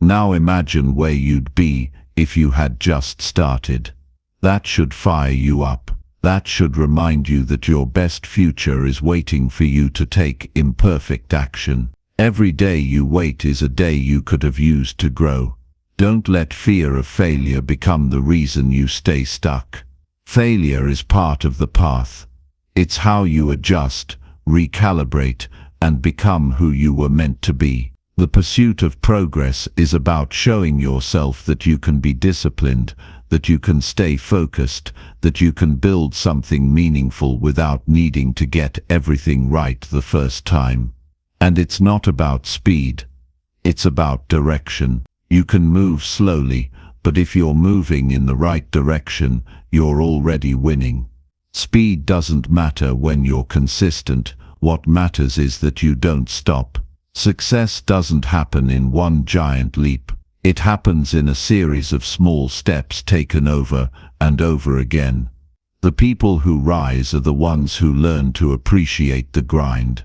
Now imagine where you'd be if you had just started. That should fire you up. That should remind you that your best future is waiting for you to take imperfect action. Every day you wait is a day you could have used to grow. Don't let fear of failure become the reason you stay stuck. Failure is part of the path. It's how you adjust, recalibrate, and become who you were meant to be. The pursuit of progress is about showing yourself that you can be disciplined, that you can stay focused, that you can build something meaningful without needing to get everything right the first time. And it's not about speed. It's about direction. You can move slowly, but if you're moving in the right direction, you're already winning. Speed doesn't matter when you're consistent. What matters is that you don't stop. Success doesn't happen in one giant leap. It happens in a series of small steps taken over and over again. The people who rise are the ones who learn to appreciate the grind.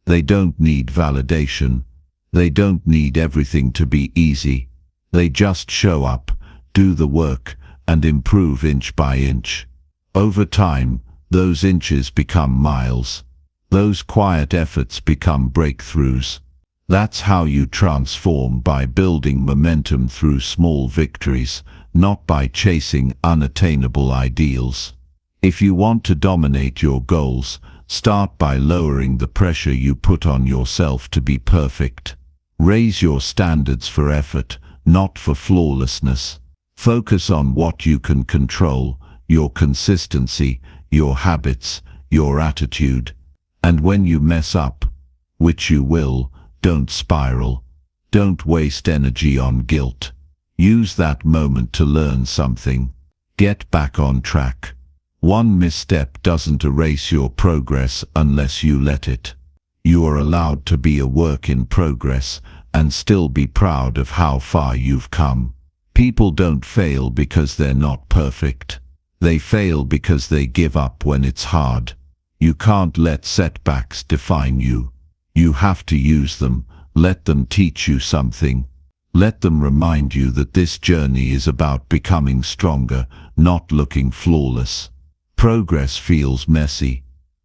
They don't need validation. They don't need everything to be easy. They just show up, do the work, and improve inch by inch. Over time, those inches become miles. Those quiet efforts become breakthroughs. That's how you transform, by building momentum through small victories, not by chasing unattainable ideals. If you want to dominate your goals, start by lowering the pressure you put on yourself to be perfect. Raise your standards for effort, not for flawlessness. Focus on what you can control, your consistency, your habits, your attitude. And when you mess up, which you will, don't spiral. Don't waste energy on guilt. Use that moment to learn something. Get back on track. One misstep doesn't erase your progress unless you let it. You are allowed to be a work in progress and still be proud of how far you've come. People don't fail because they're not perfect. They fail because they give up when it's hard. You can't let setbacks define you. You have to use them. Let them teach you something. Let them remind you that this journey is about becoming stronger, not looking flawless. Progress feels messy.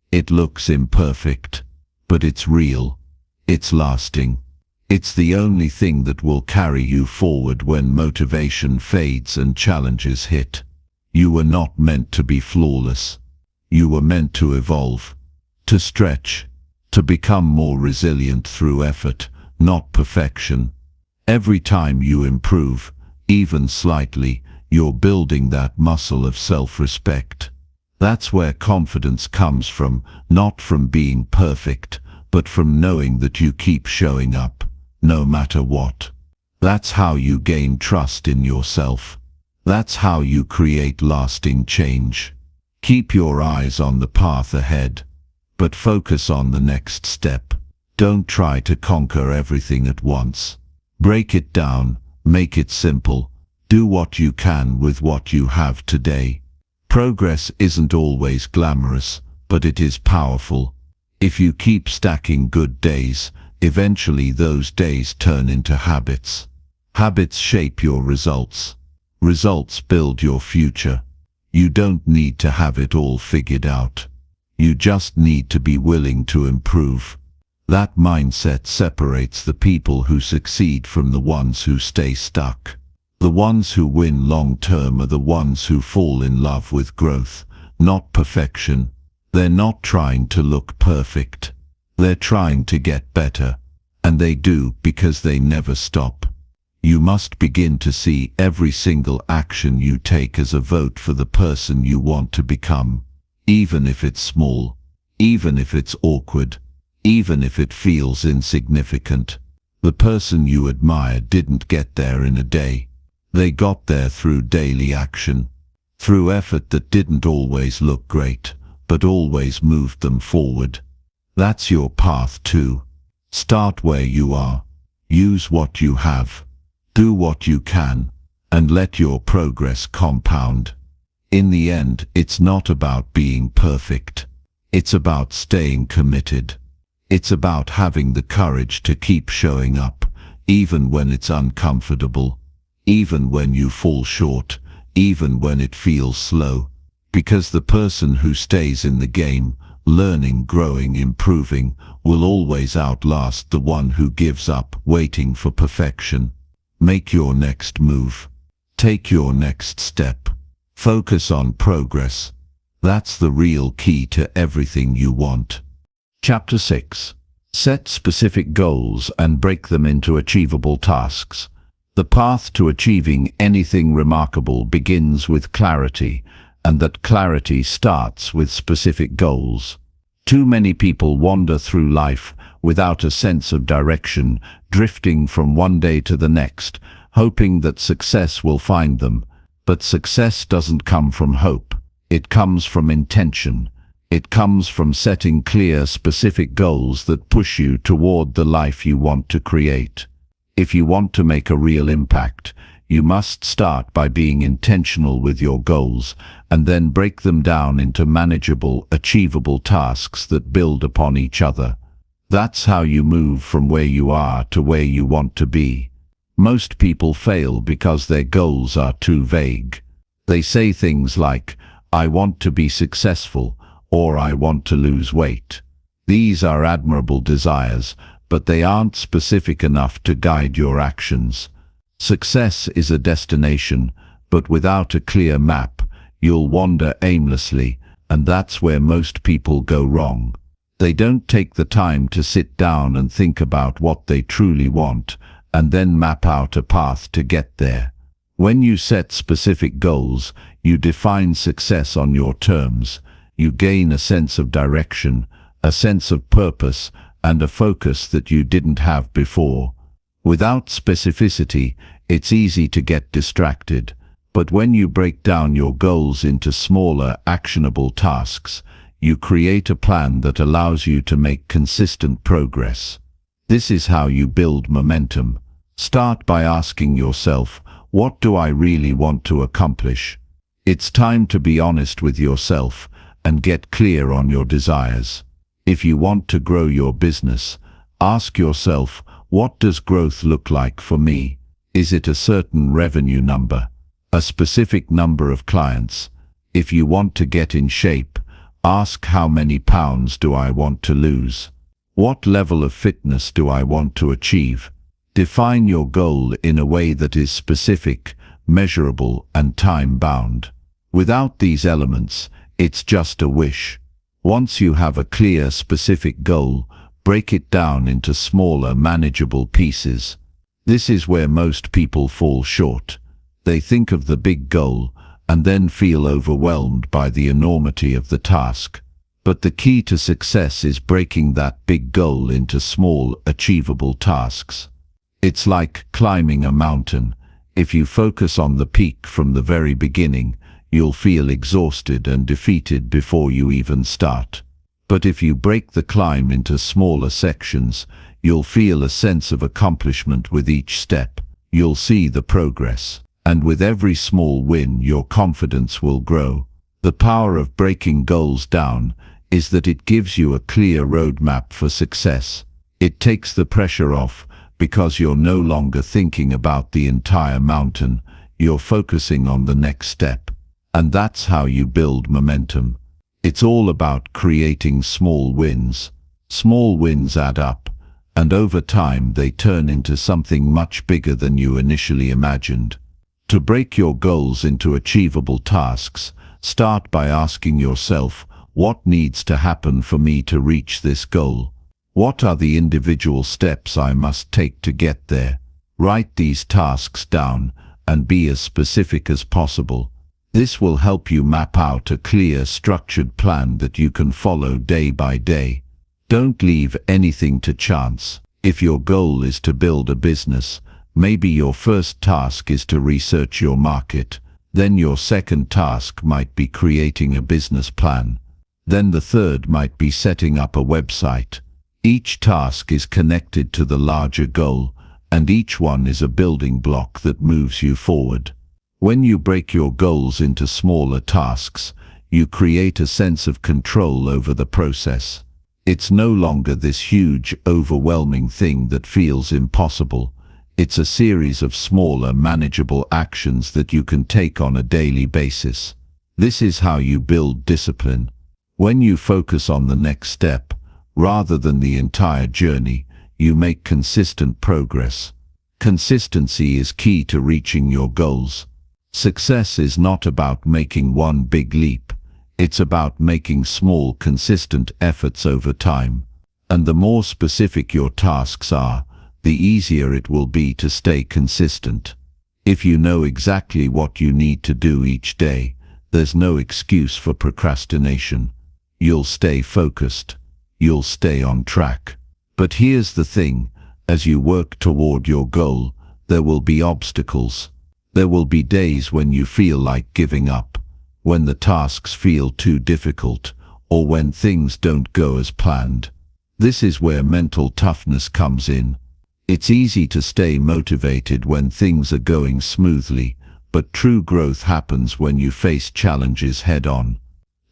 It looks imperfect. But it's real. It's lasting. It's the only thing that will carry you forward when motivation fades and challenges hit. You were not meant to be flawless. You were meant to evolve, to stretch, to become more resilient through effort, not perfection. Every time you improve, even slightly, you're building that muscle of self-respect. That's where confidence comes from, not from being perfect, but from knowing that you keep showing up, no matter what. That's how you gain trust in yourself. That's how you create lasting change. Keep your eyes on the path ahead, but focus on the next step. Don't try to conquer everything at once. Break it down, make it simple. Do what you can with what you have today. Progress isn't always glamorous, but it is powerful. If you keep stacking good days, eventually those days turn into habits. Habits shape your results. Results build your future. You don't need to have it all figured out. You just need to be willing to improve. That mindset separates the people who succeed from the ones who stay stuck. The ones who win long-term are the ones who fall in love with growth, not perfection. They're not trying to look perfect. They're trying to get better. And they do because they never stop. You must begin to see every single action you take as a vote for the person you want to become. Even if it's small, even if it's awkward, even if it feels insignificant. The person you admire didn't get there in a day. They got there through daily action, through effort that didn't always look great, but always moved them forward. That's your path too. Start where you are. Use what you have. Do what you can, and let your progress compound. In the end, it's not about being perfect. It's about staying committed. It's about having the courage to keep showing up, even when it's uncomfortable. Even when you fall short, even when it feels slow. Because the person who stays in the game, learning, growing, improving, will always outlast the one who gives up, waiting for perfection. Make your next move. Take your next step. Focus on progress. That's the real key to everything you want. Chapter 6. Set specific goals and break them into achievable tasks. The path to achieving anything remarkable begins with clarity, and that clarity starts with specific goals. Too many people wander through life without a sense of direction, drifting from one day to the next, hoping that success will find them. But success doesn't come from hope. It comes from intention. It comes from setting clear, specific goals that push you toward the life you want to create. If you want to make a real impact, you must start by being intentional with your goals and then break them down into manageable, achievable tasks that build upon each other. That's how you move from where you are to where you want to be. Most people fail because their goals are too vague. They say things like, "I want to be successful," or "I want to lose weight." These are admirable desires, but they aren't specific enough to guide your actions. Success is a destination, but without a clear map, you'll wander aimlessly, and that's where most people go wrong. They don't take the time to sit down and think about what they truly want, and then map out a path to get there. When you set specific goals, you define success on your terms. You gain a sense of direction, a sense of purpose, and a focus that you didn't have before. Without specificity, it's easy to get distracted. But when you break down your goals into smaller, actionable tasks, you create a plan that allows you to make consistent progress. This is how you build momentum. Start by asking yourself, what do I really want to accomplish? It's time to be honest with yourself and get clear on your desires. If you want to grow your business, ask yourself, what does growth look like for me? Is it a certain revenue number? A specific number of clients? If you want to get in shape, ask, how many pounds do I want to lose? What level of fitness do I want to achieve? Define your goal in a way that is specific, measurable, and time-bound. Without these elements, it's just a wish. Once you have a clear, specific goal, break it down into smaller, manageable pieces. This is where most people fall short. They think of the big goal, and then feel overwhelmed by the enormity of the task. But the key to success is breaking that big goal into small, achievable tasks. It's like climbing a mountain. If you focus on the peak from the very beginning, you'll feel exhausted and defeated before you even start. But if you break the climb into smaller sections, you'll feel a sense of accomplishment with each step. You'll see the progress. And with every small win, your confidence will grow. The power of breaking goals down is that it gives you a clear roadmap for success. It takes the pressure off because you're no longer thinking about the entire mountain. You're focusing on the next step. And that's how you build momentum. It's all about creating small wins. Small wins add up, and over time they turn into something much bigger than you initially imagined. To break your goals into achievable tasks, start by asking yourself, what needs to happen for me to reach this goal? What are the individual steps I must take to get there? Write these tasks down and be as specific as possible. This will help you map out a clear, structured plan that you can follow day by day. Don't leave anything to chance. If your goal is to build a business, maybe your first task is to research your market. Then your second task might be creating a business plan. Then the third might be setting up a website. Each task is connected to the larger goal, and each one is a building block that moves you forward. When you break your goals into smaller tasks, you create a sense of control over the process. It's no longer this huge, overwhelming thing that feels impossible. It's a series of smaller, manageable actions that you can take on a daily basis. This is how you build discipline. When you focus on the next step, rather than the entire journey, you make consistent progress. Consistency is key to reaching your goals. Success is not about making one big leap. It's about making small, consistent efforts over time. And the more specific your tasks are, the easier it will be to stay consistent. If you know exactly what you need to do each day, there's no excuse for procrastination. You'll stay focused. You'll stay on track. But here's the thing, as you work toward your goal, there will be obstacles. There will be days when you feel like giving up, when the tasks feel too difficult, or when things don't go as planned. This is where mental toughness comes in. It's easy to stay motivated when things are going smoothly, but true growth happens when you face challenges head-on.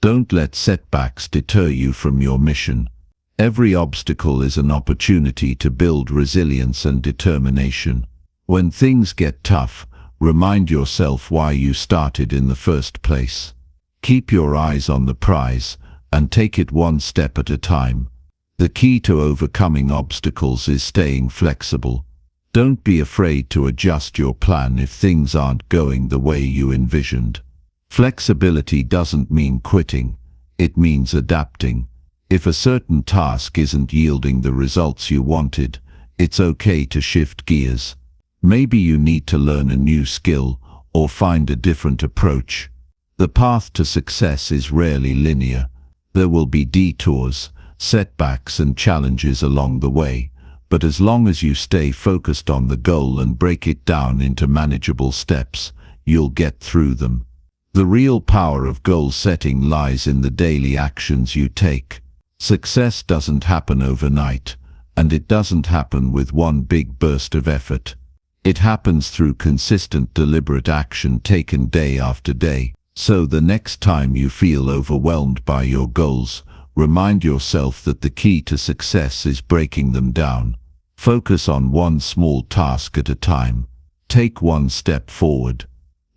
Don't let setbacks deter you from your mission. Every obstacle is an opportunity to build resilience and determination. When things get tough, remind yourself why you started in the first place. Keep your eyes on the prize and take it one step at a time. The key to overcoming obstacles is staying flexible. Don't be afraid to adjust your plan if things aren't going the way you envisioned. Flexibility doesn't mean quitting. It means adapting. If a certain task isn't yielding the results you wanted, it's okay to shift gears. Maybe you need to learn a new skill or find a different approach. The path to success is rarely linear. There will be detours, setbacks and challenges along the way, but as long as you stay focused on the goal and break it down into manageable steps, you'll get through them. The real power of goal setting lies in the daily actions you take. Success doesn't happen overnight, and it doesn't happen with one big burst of effort. It happens through consistent, deliberate action taken day after day. So the next time you feel overwhelmed by your goals, remind yourself that the key to success is breaking them down. Focus on one small task at a time. Take one step forward,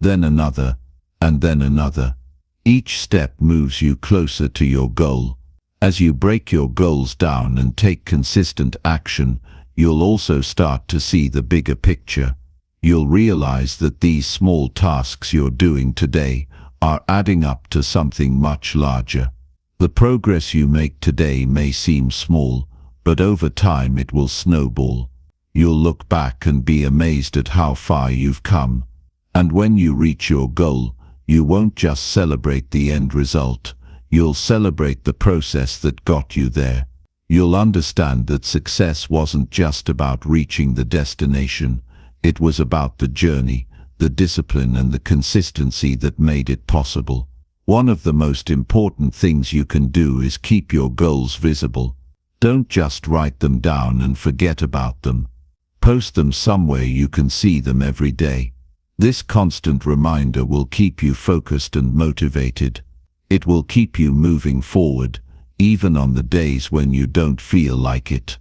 then another, and then another. Each step moves you closer to your goal. As you break your goals down and take consistent action, you'll also start to see the bigger picture. You'll realize that these small tasks you're doing today are adding up to something much larger. The progress you make today may seem small, but over time it will snowball. You'll look back and be amazed at how far you've come. And when you reach your goal, You won't just celebrate the end result. You'll celebrate the process that got you there. You'll understand that success wasn't just about reaching the destination. It was about the journey, the discipline and the consistency that made it possible. One of the most important things you can do is keep your goals visible. Don't just write them down and forget about them. Post them somewhere you can see them every day. This constant reminder will keep you focused and motivated. It will keep you moving forward, even on the days when you don't feel like it.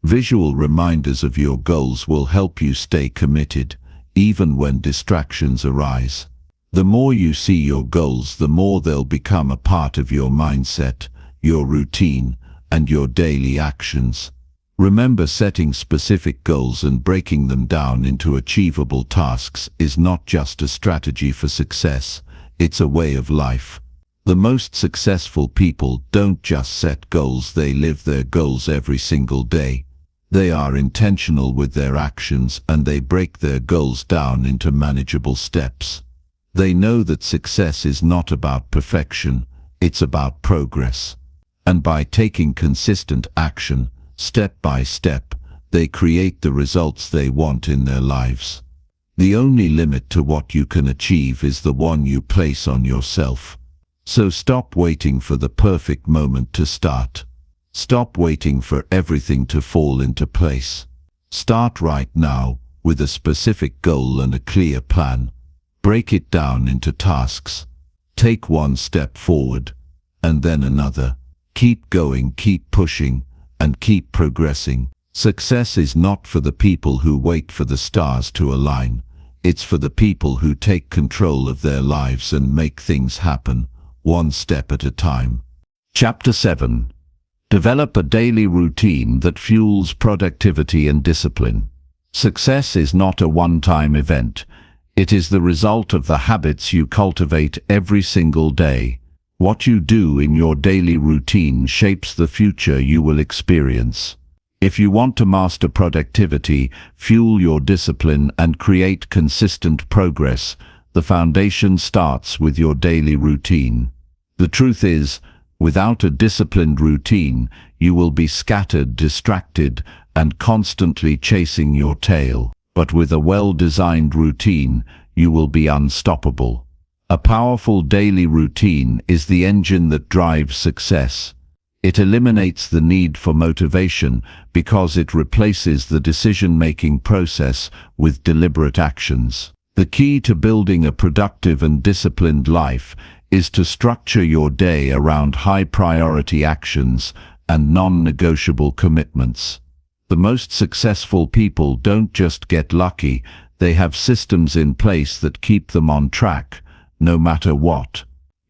Visual reminders of your goals will help you stay committed, even when distractions arise. The more you see your goals, the more they'll become a part of your mindset, your routine, and your daily actions. Remember, setting specific goals and breaking them down into achievable tasks is not just a strategy for success, it's a way of life. The most successful people don't just set goals, they live their goals every single day. They are intentional with their actions and they break their goals down into manageable steps. They know that success is not about perfection, it's about progress. And by taking consistent action, step by step, they create the results they want in their lives. The only limit to what you can achieve is the one you place on yourself. So stop waiting for the perfect moment to start. Stop waiting for everything to fall into place. Start right now with a specific goal and a clear plan. Break it down into tasks. Take one step forward, and then another. Keep going, keep pushing, and keep progressing. Success is not for the people who wait for the stars to align. It's for the people who take control of their lives and make things happen, one step at a time. Chapter 7. Develop a daily routine that fuels productivity and discipline. Success is not a one-time event. It is the result of the habits you cultivate every single day. What you do in your daily routine shapes the future you will experience. If you want to master productivity, fuel your discipline, and create consistent progress, the foundation starts with your daily routine. The truth is, without a disciplined routine, you will be scattered, distracted, and constantly chasing your tail. But with a well-designed routine, you will be unstoppable. A powerful daily routine is the engine that drives success. It eliminates the need for motivation because it replaces the decision-making process with deliberate actions. The key to building a productive and disciplined life is to structure your day around high-priority actions and non-negotiable commitments. The most successful people don't just get lucky, they have systems in place that keep them on track, no matter what.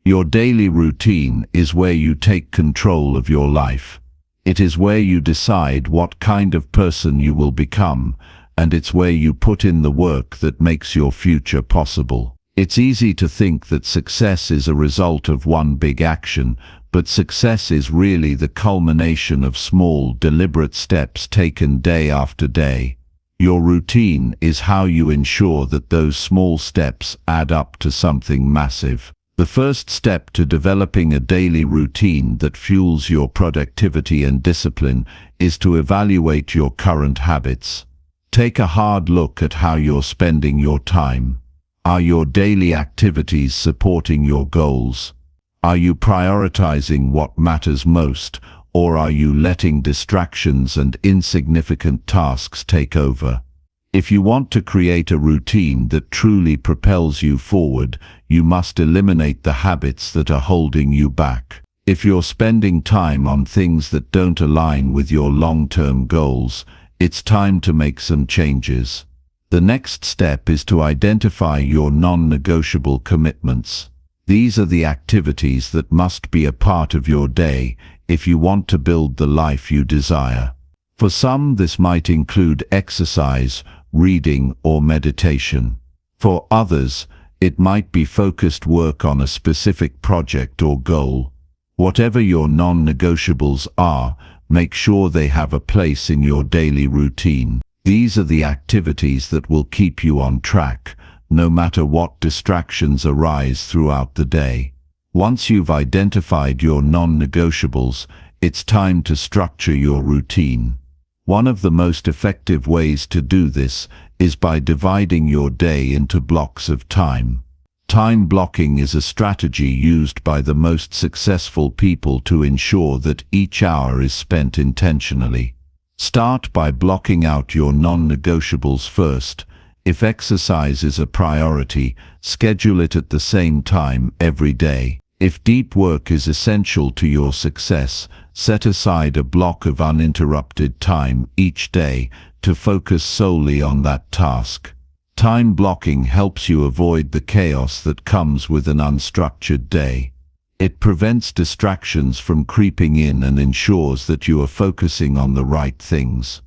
Your daily routine is where you take control of your life. It is where you decide what kind of person you will become, and it's where you put in the work that makes your future possible. It's easy to think that success is a result of one big action, but success is really the culmination of small, deliberate steps taken day after day. Your routine is how you ensure that those small steps add up to something massive. The first step to developing a daily routine that fuels your productivity and discipline is to evaluate your current habits. Take a hard look at how you're spending your time. Are your daily activities supporting your goals? Are you prioritizing what matters most, or are you letting distractions and insignificant tasks take over? If you want to create a routine that truly propels you forward, you must eliminate the habits that are holding you back. If you're spending time on things that don't align with your long-term goals, it's time to make some changes. The next step is to identify your non-negotiable commitments. These are the activities that must be a part of your day if you want to build the life you desire. For some, this might include exercise, reading, or meditation. For others, it might be focused work on a specific project or goal. Whatever your non-negotiables are, make sure they have a place in your daily routine. These are the activities that will keep you on track, no matter what distractions arise throughout the day. Once you've identified your non-negotiables, it's time to structure your routine. One of the most effective ways to do this is by dividing your day into blocks of time. Time blocking is a strategy used by the most successful people to ensure that each hour is spent intentionally. Start by blocking out your non-negotiables first. If exercise is a priority, schedule it at the same time every day. If deep work is essential to your success, set aside a block of uninterrupted time each day to focus solely on that task. Time blocking helps you avoid the chaos that comes with an unstructured day. It prevents distractions from creeping in and ensures that you are focusing on the right things.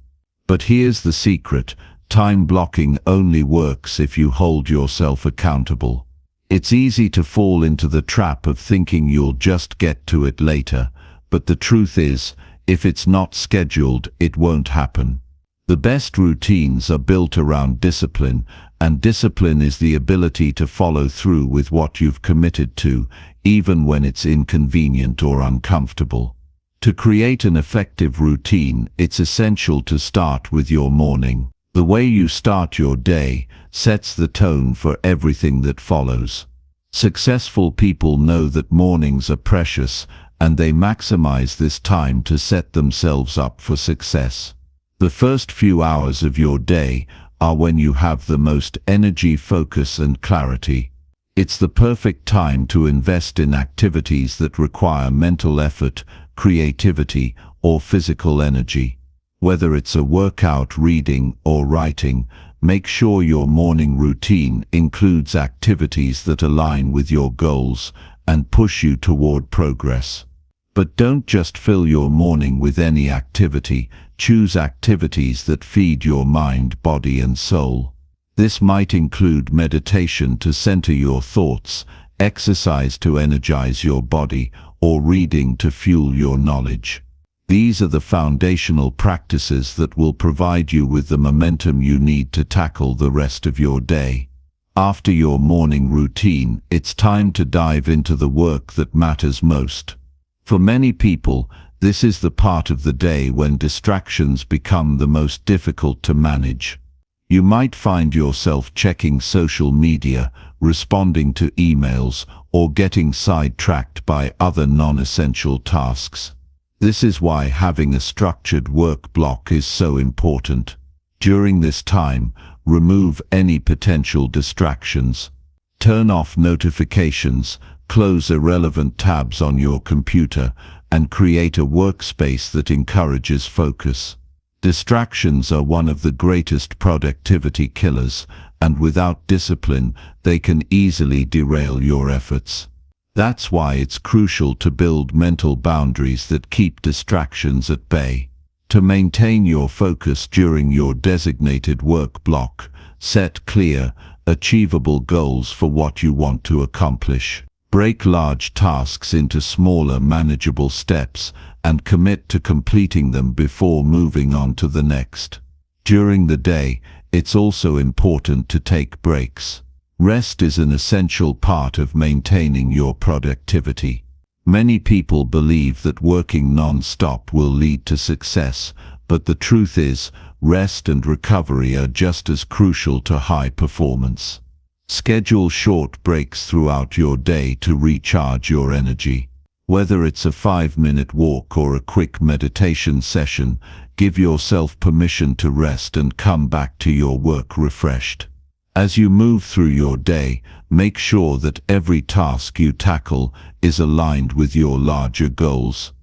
But here's the secret: time blocking only works if you hold yourself accountable. It's easy to fall into the trap of thinking you'll just get to it later, but the truth is, if it's not scheduled, it won't happen. The best routines are built around discipline, and discipline is the ability to follow through with what you've committed to, even when it's inconvenient or uncomfortable. To create an effective routine, it's essential to start with your morning. The way you start your day sets the tone for everything that follows. Successful people know that mornings are precious, and they maximize this time to set themselves up for success. The first few hours of your day are when you have the most energy, focus, and clarity. It's the perfect time to invest in activities that require mental effort, creativity, or physical energy. Whether it's a workout, reading, or writing, make sure your morning routine includes activities that align with your goals and push you toward progress. But don't just fill your morning with any activity. Choose activities that feed your mind, body, and soul. This might include meditation to center your thoughts, exercise to energize your body, or reading to fuel your knowledge. These are the foundational practices that will provide you with the momentum you need to tackle the rest of your day. After your morning routine, it's time to dive into the work that matters most. For many people, this is the part of the day when distractions become the most difficult to manage. You might find yourself checking social media, responding to emails, or getting sidetracked by other non-essential tasks. This is why having a structured work block is so important. During this time, remove any potential distractions. Turn off notifications, close irrelevant tabs on your computer, and create a workspace that encourages focus. Distractions are one of the greatest productivity killers, and without discipline, they can easily derail your efforts. That's why it's crucial to build mental boundaries that keep distractions at bay. To maintain your focus during your designated work block, set clear, achievable goals for what you want to accomplish. Break large tasks into smaller, manageable steps and commit to completing them before moving on to the next. During the day, it's also important to take breaks. Rest is an essential part of maintaining your productivity. Many people believe that working non-stop will lead to success, but the truth is, rest and recovery are just as crucial to high performance. Schedule short breaks throughout your day to recharge your energy. Whether it's a 5-minute walk or a quick meditation session, give yourself permission to rest and come back to your work refreshed. As you move through your day, make sure that every task you tackle is aligned with your larger goals.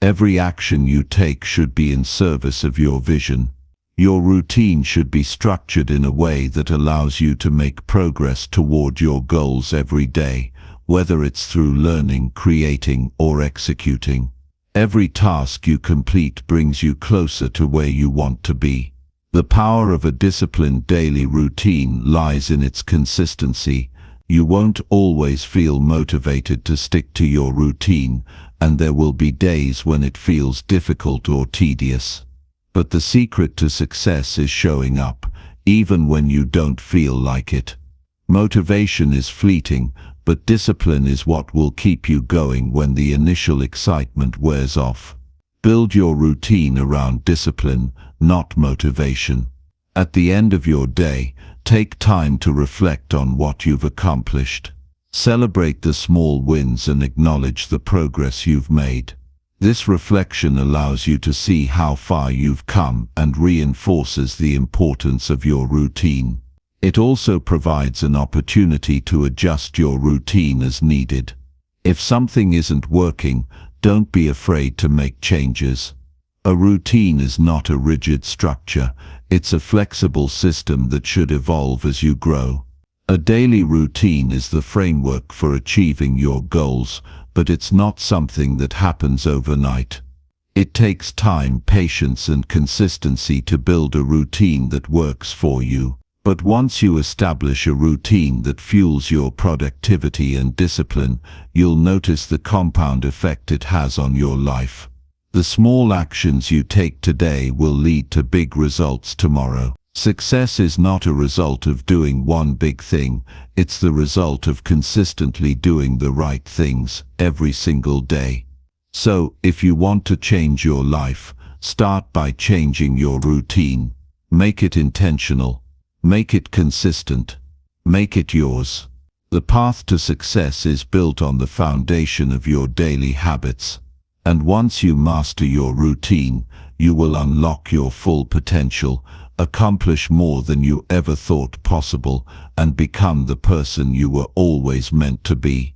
Every action you take should be in service of your vision. Your routine should be structured in a way that allows you to make progress toward your goals every day, whether it's through learning, creating, or executing. Every task you complete brings you closer to where you want to be. The power of a disciplined daily routine lies in its consistency. You won't always feel motivated to stick to your routine, and there will be days when it feels difficult or tedious. But the secret to success is showing up, even when you don't feel like it. Motivation is fleeting, but discipline is what will keep you going when the initial excitement wears off. Build your routine around discipline, not motivation. At the end of your day, take time to reflect on what you've accomplished. Celebrate the small wins and acknowledge the progress you've made. This reflection allows you to see how far you've come and reinforces the importance of your routine. It also provides an opportunity to adjust your routine as needed. If something isn't working, don't be afraid to make changes. A routine is not a rigid structure, it's a flexible system that should evolve as you grow. A daily routine is the framework for achieving your goals, but it's not something that happens overnight. It takes time, patience, and consistency to build a routine that works for you. But once you establish a routine that fuels your productivity and discipline, you'll notice the compound effect it has on your life. The small actions you take today will lead to big results tomorrow. Success is not a result of doing one big thing, it's the result of consistently doing the right things every single day. So, if you want to change your life, start by changing your routine. Make it intentional. Make it consistent. Make it yours. The path to success is built on the foundation of your daily habits. And once you master your routine, you will unlock your full potential, accomplish more than you ever thought possible, and become the person you were always meant to be.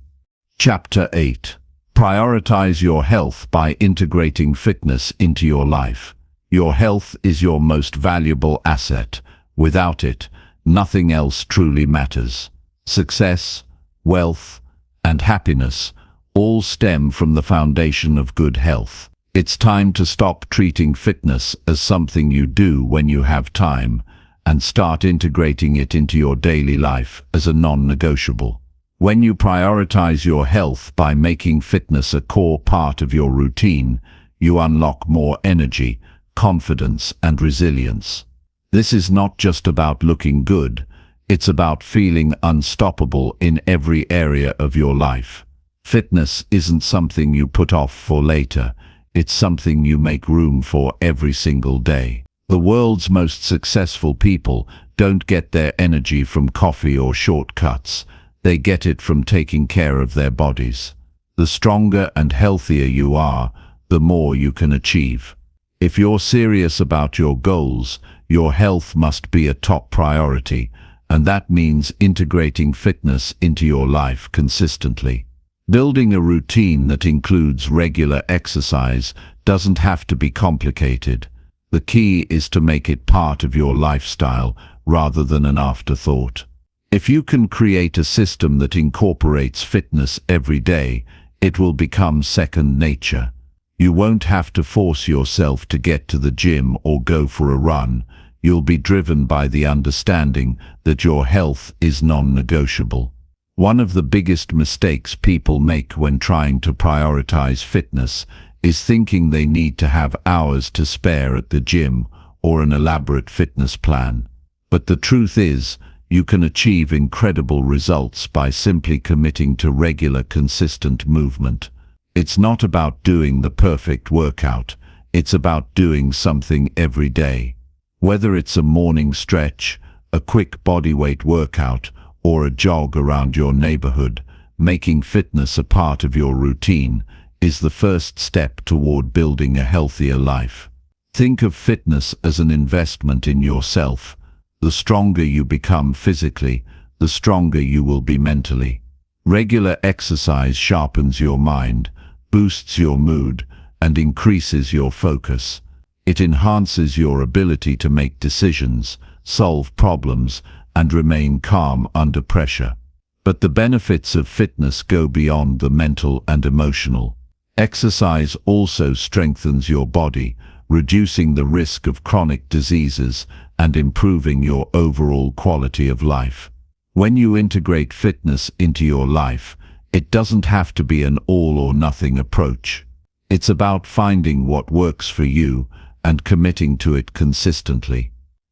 Chapter 8. Prioritize your health by integrating fitness into your life. Your health is your most valuable asset. Without it, nothing else truly matters. Success, wealth, and happiness all stem from the foundation of good health. It's time to stop treating fitness as something you do when you have time and start integrating it into your daily life as a non-negotiable. When you prioritize your health by making fitness a core part of your routine, you unlock more energy, confidence, and resilience. This is not just about looking good, it's about feeling unstoppable in every area of your life. Fitness isn't something you put off for later, it's something you make room for every single day. The world's most successful people don't get their energy from coffee or shortcuts, they get it from taking care of their bodies. The stronger and healthier you are, the more you can achieve. If you're serious about your goals, your health must be a top priority, and that means integrating fitness into your life consistently. Building a routine that includes regular exercise doesn't have to be complicated. The key is to make it part of your lifestyle rather than an afterthought. If you can create a system that incorporates fitness every day, it will become second nature. You won't have to force yourself to get to the gym or go for a run. You'll be driven by the understanding that your health is non-negotiable. One of the biggest mistakes people make when trying to prioritize fitness is thinking they need to have hours to spare at the gym or an elaborate fitness plan. But the truth is, you can achieve incredible results by simply committing to regular, consistent movement. It's not about doing the perfect workout, it's about doing something every day. Whether it's a morning stretch, a quick bodyweight workout, or a jog around your neighborhood, making fitness a part of your routine is the first step toward building a healthier life. Think of fitness as an investment in yourself. The stronger you become physically, the stronger you will be mentally. Regular exercise sharpens your mind, boosts your mood, and increases your focus. It enhances your ability to make decisions, solve problems, and remain calm under pressure. But the benefits of fitness go beyond the mental and emotional. Exercise also strengthens your body, reducing the risk of chronic diseases and improving your overall quality of life. When you integrate fitness into your life, it doesn't have to be an all-or-nothing approach. It's about finding what works for you and committing to it consistently.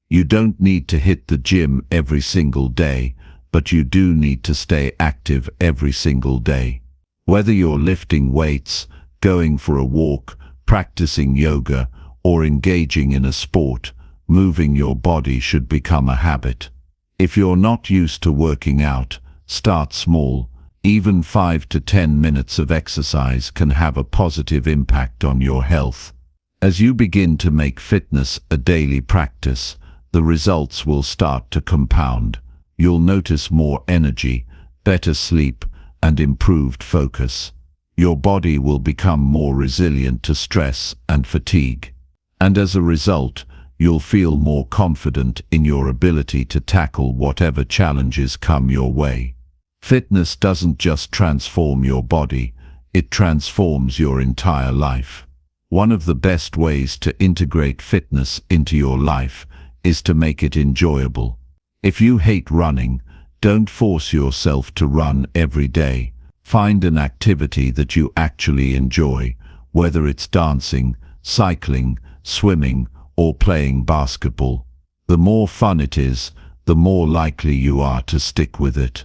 You don't need to hit the gym every single day, but you do need to stay active every single day. Whether you're lifting weights, going for a walk, practicing yoga, or engaging in a sport, moving your body should become a habit. If you're not used to working out, start small. Even 5 to 10 minutes of exercise can have a positive impact on your health. As you begin to make fitness a daily practice, the results will start to compound. You'll notice more energy, better sleep, and improved focus. Your body will become more resilient to stress and fatigue. And as a result, you'll feel more confident in your ability to tackle whatever challenges come your way. Fitness doesn't just transform your body, it transforms your entire life. One of the best ways to integrate fitness into your life is to make it enjoyable. If you hate running, don't force yourself to run every day. Find an activity that you actually enjoy, whether it's dancing, cycling, swimming, or playing basketball. The more fun it is, the more likely you are to stick with it.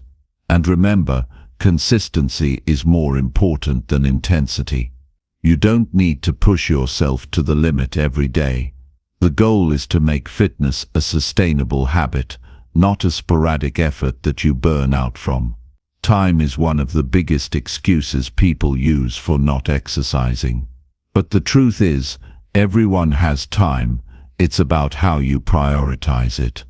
And remember, consistency is more important than intensity. You don't need to push yourself to the limit every day. The goal is to make fitness a sustainable habit, not a sporadic effort that you burn out from. Time is one of the biggest excuses people use for not exercising. But the truth is, everyone has time. It's about how you prioritize it.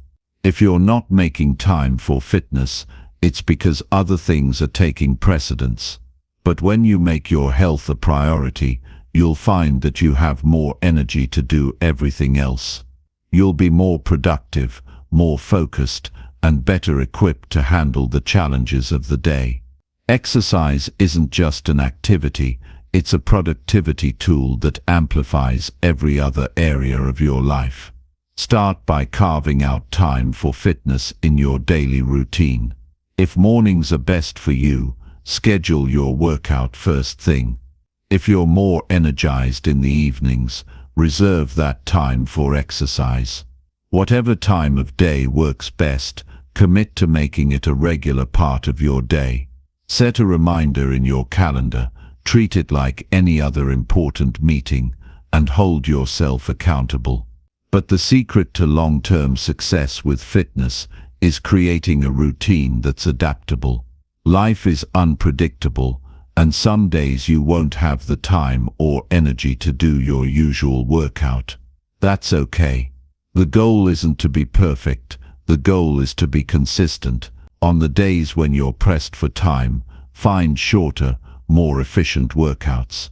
If you're not making time for fitness, it's because other things are taking precedence. But when you make your health a priority, you'll find that you have more energy to do everything else. You'll be more productive, more focused, and better equipped to handle the challenges of the day. Exercise isn't just an activity, it's a productivity tool that amplifies every other area of your life. Start by carving out time for fitness in your daily routine. If mornings are best for you, schedule your workout first thing. If you're more energized in the evenings, reserve that time for exercise. Whatever time of day works best, commit to making it a regular part of your day. Set a reminder in your calendar, treat it like any other important meeting, and hold yourself accountable. But the secret to long-term success with fitness is creating a routine that's adaptable. Life is unpredictable, and some days you won't have the time or energy to do your usual workout. That's okay. The goal isn't to be perfect, the goal is to be consistent. On the days when you're pressed for time, find shorter, more efficient workouts.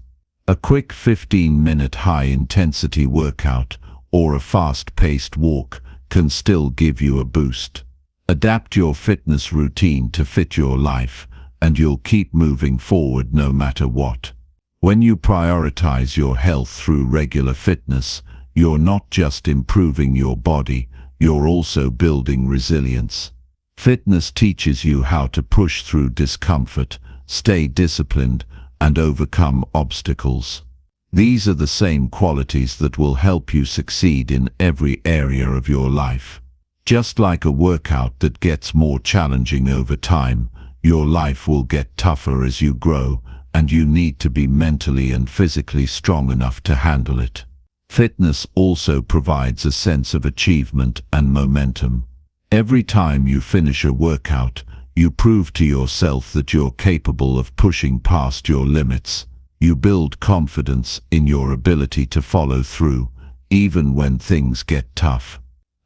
A quick 15-minute high-intensity workout or a fast-paced walk can still give you a boost. Adapt your fitness routine to fit your life, and you'll keep moving forward no matter what. When you prioritize your health through regular fitness, you're not just improving your body, you're also building resilience. Fitness teaches you how to push through discomfort, stay disciplined, and overcome obstacles. These are the same qualities that will help you succeed in every area of your life. Just like a workout that gets more challenging over time, your life will get tougher as you grow, and you need to be mentally and physically strong enough to handle it. Fitness also provides a sense of achievement and momentum. Every time you finish a workout, you prove to yourself that you're capable of pushing past your limits. You build confidence in your ability to follow through, even when things get tough.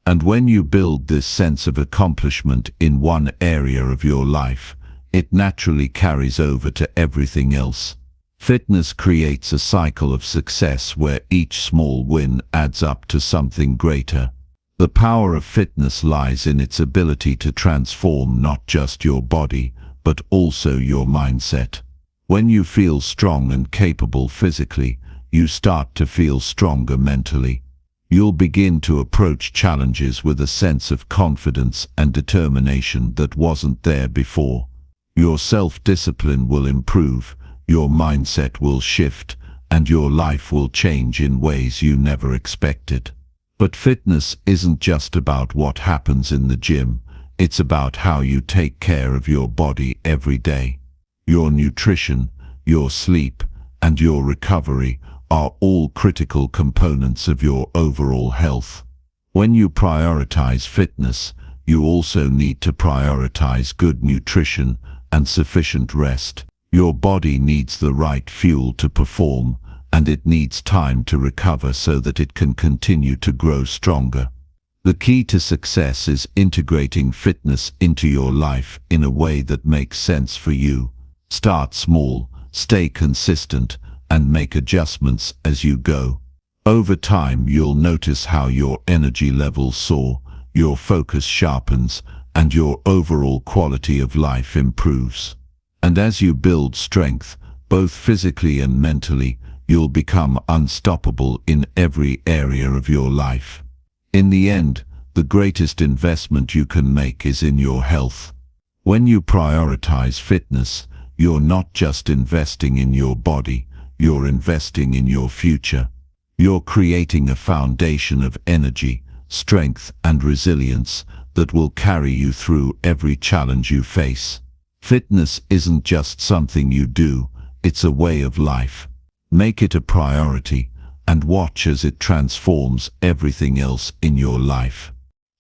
And when you build this sense of accomplishment in one area of your life, it naturally carries over to everything else. Fitness creates a cycle of success where each small win adds up to something greater. The power of fitness lies in its ability to transform not just your body, but also your mindset. When you feel strong and capable physically, you start to feel stronger mentally. You'll begin to approach challenges with a sense of confidence and determination that wasn't there before. Your self-discipline will improve, your mindset will shift, and your life will change in ways you never expected. But fitness isn't just about what happens in the gym, It's about how you take care of your body every day. Your nutrition, your sleep, and your recovery are all critical components of your overall health. When you prioritize fitness, you also need to prioritize good nutrition and sufficient rest. Your body needs the right fuel to perform, and it needs time to recover so that it can continue to grow stronger. The key to success is integrating fitness into your life in a way that makes sense for you. Start small, stay consistent, and make adjustments as you go. Over time, you'll notice how your energy levels soar, your focus sharpens, and your overall quality of life improves. And as you build strength, both physically and mentally, you'll become unstoppable in every area of your life. In the end, the greatest investment you can make is in your health. When you prioritize fitness, you're not just investing in your body, you're investing in your future. You're creating a foundation of energy, strength, and resilience that will carry you through every challenge you face. Fitness isn't just something you do, it's a way of life. Make it a priority and watch as it transforms everything else in your life.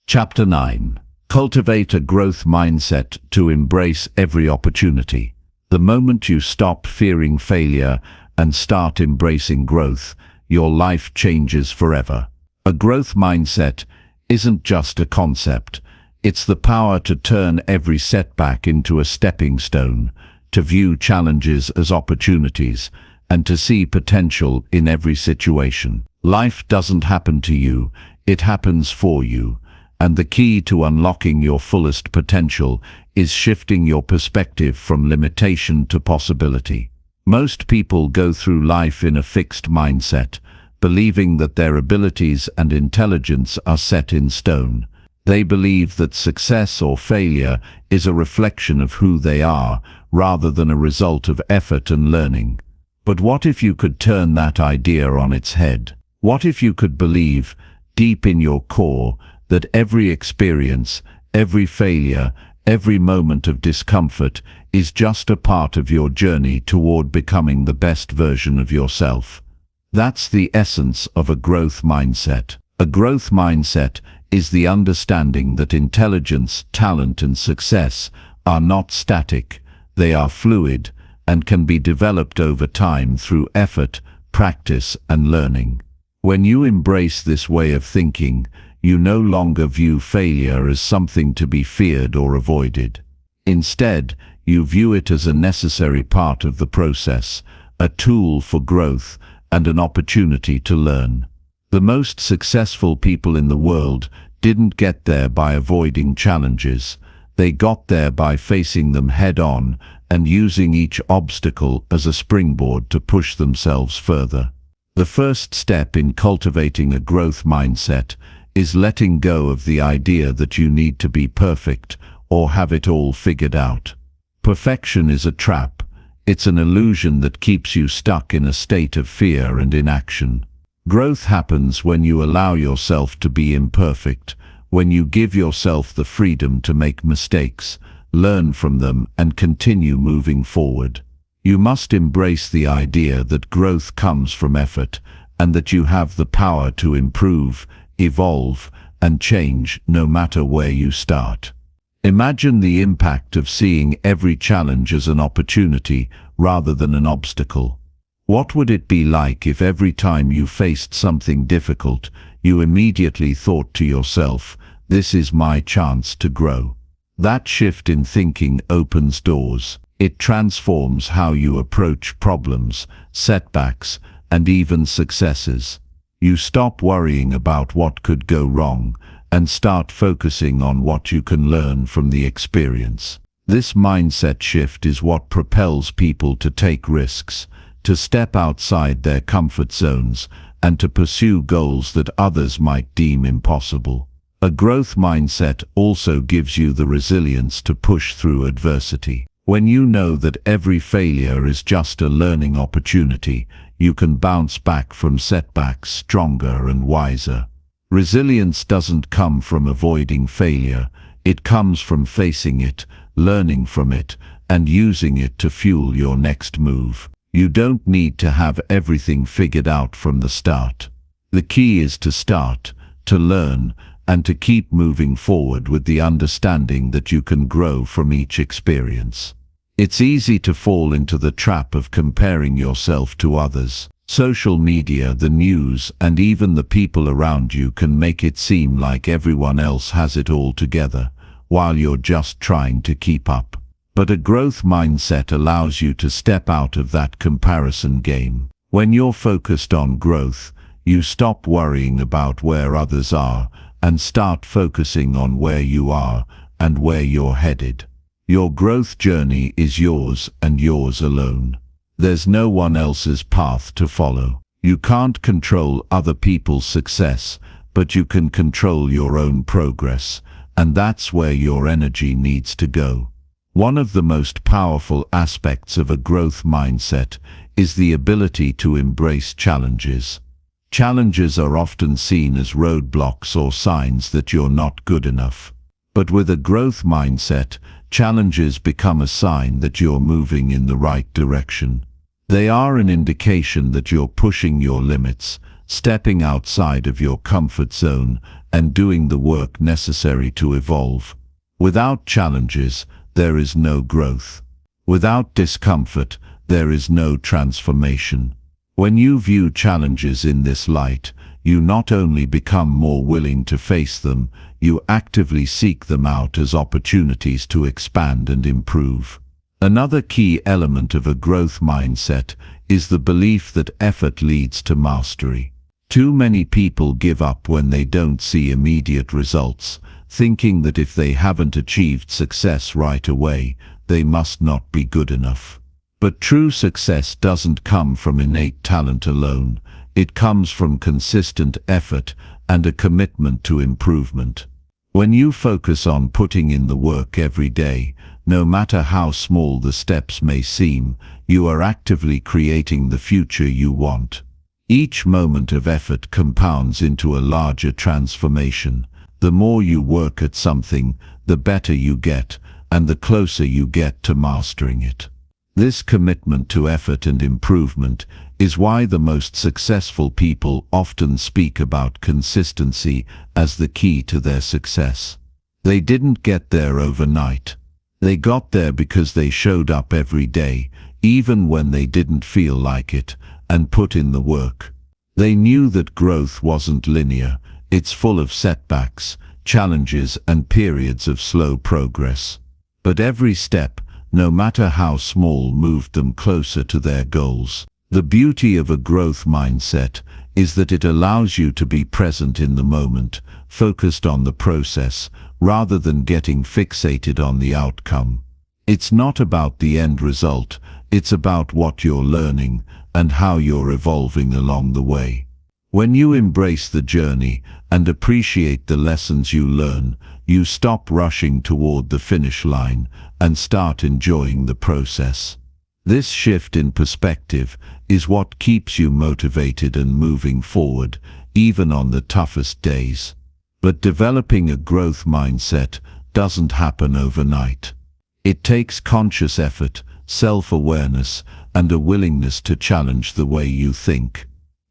Chapter 9. Cultivate a growth mindset to embrace every opportunity. The moment you stop fearing failure and start embracing growth, your life changes forever. A growth mindset isn't just a concept. It's the power to turn every setback into a stepping stone, to view challenges as opportunities, and to see potential in every situation. Life doesn't happen to you, it happens for you, and the key to unlocking your fullest potential is shifting your perspective from limitation to possibility. Most people go through life in a fixed mindset, believing that their abilities and intelligence are set in stone. They believe that success or failure is a reflection of who they are, rather than a result of effort and learning. But what if you could turn that idea on its head? What if you could believe, deep in your core, that every experience, every failure, every moment of discomfort is just a part of your journey toward becoming the best version of yourself? That's the essence of a growth mindset. A growth mindset is the understanding that intelligence, talent, and success are not static. They are fluid and can be developed over time through effort, practice, and learning. When you embrace this way of thinking, you no longer view failure as something to be feared or avoided. Instead, you view it as a necessary part of the process, a tool for growth, and an opportunity to learn. The most successful people in the world didn't get there by avoiding challenges. They got there by facing them head-on and using each obstacle as a springboard to push themselves further. The first step in cultivating a growth mindset is letting go of the idea that you need to be perfect or have it all figured out. Perfection is a trap. It's an illusion that keeps you stuck in a state of fear and inaction. Growth happens when you allow yourself to be imperfect, when you give yourself the freedom to make mistakes, learn from them, and continue moving forward. You must embrace the idea that growth comes from effort, and that you have the power to improve, evolve, and change no matter where you start. Imagine the impact of seeing every challenge as an opportunity rather than an obstacle. What would it be like if every time you faced something difficult, you immediately thought to yourself, "This is my chance to grow"? That shift in thinking opens doors. It transforms how you approach problems, setbacks, and even successes. You stop worrying about what could go wrong and start focusing on what you can learn from the experience. This mindset shift is what propels people to take risks, to step outside their comfort zones, and to pursue goals that others might deem impossible. A growth mindset also gives you the resilience to push through adversity. When you know that every failure is just a learning opportunity, you can bounce back from setbacks stronger and wiser. Resilience doesn't come from avoiding failure, It comes from facing it, learning from it, and using it to fuel your next move. You don't need to have everything figured out from the start. The key is to start, to learn, and to keep moving forward with the understanding that you can grow from each experience. It's easy to fall into the trap of comparing yourself to others. Social media, the news, and even the people around you can make it seem like everyone else has it all together, while you're just trying to keep up. But a growth mindset allows you to step out of that comparison game. When you're focused on growth, you stop worrying about where others are and start focusing on where you are and where you're headed. Your growth journey is yours and yours alone. There's no one else's path to follow. You can't control other people's success, but you can control your own progress, and that's where your energy needs to go. One of the most powerful aspects of a growth mindset is the ability to embrace challenges. Challenges are often seen as roadblocks or signs that you're not good enough. But with a growth mindset, challenges become a sign that you're moving in the right direction. They are an indication that you're pushing your limits, stepping outside of your comfort zone, and doing the work necessary to evolve. Without challenges, there is no growth. Without discomfort, there is no transformation. When you view challenges in this light, you not only become more willing to face them, you actively seek them out as opportunities to expand and improve. Another key element of a growth mindset is the belief that effort leads to mastery. Too many people give up when they don't see immediate results, thinking that if they haven't achieved success right away, they must not be good enough. But true success doesn't come from innate talent alone. It comes from consistent effort and a commitment to improvement. When you focus on putting in the work every day, no matter how small the steps may seem, you are actively creating the future you want. Each moment of effort compounds into a larger transformation. The more you work at something, the better you get, and the closer you get to mastering it. This commitment to effort and improvement is why the most successful people often speak about consistency as the key to their success. They didn't get there overnight. They got there because they showed up every day, even when they didn't feel like it, and put in the work. They knew that growth wasn't linear. It's full of setbacks, challenges, and periods of slow progress. But every step, no matter how small, moved them closer to their goals. The beauty of a growth mindset is that it allows you to be present in the moment, focused on the process, rather than getting fixated on the outcome. It's not about the end result, it's about what you're learning and how you're evolving along the way. When you embrace the journey and appreciate the lessons you learn, you stop rushing toward the finish line and start enjoying the process. This shift in perspective is what keeps you motivated and moving forward, even on the toughest days. But developing a growth mindset doesn't happen overnight. It takes conscious effort, self-awareness, and a willingness to challenge the way you think.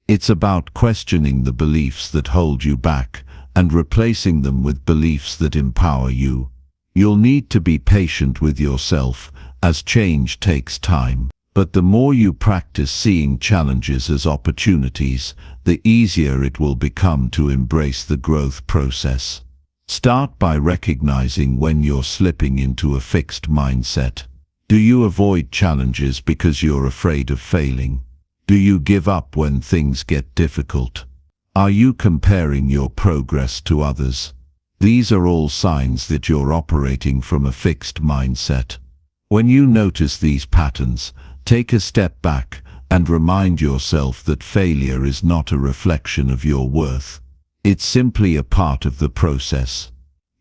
It's about questioning the beliefs that hold you back and replacing them with beliefs that empower you. You'll need to be patient with yourself, as change takes time. But the more you practice seeing challenges as opportunities, the easier it will become to embrace the growth process. Start by recognizing when you're slipping into a fixed mindset. Do you avoid challenges because you're afraid of failing? Do you give up when things get difficult? Are you comparing your progress to others? These are all signs that you're operating from a fixed mindset. When you notice these patterns, take a step back and remind yourself that failure is not a reflection of your worth. It's simply a part of the process.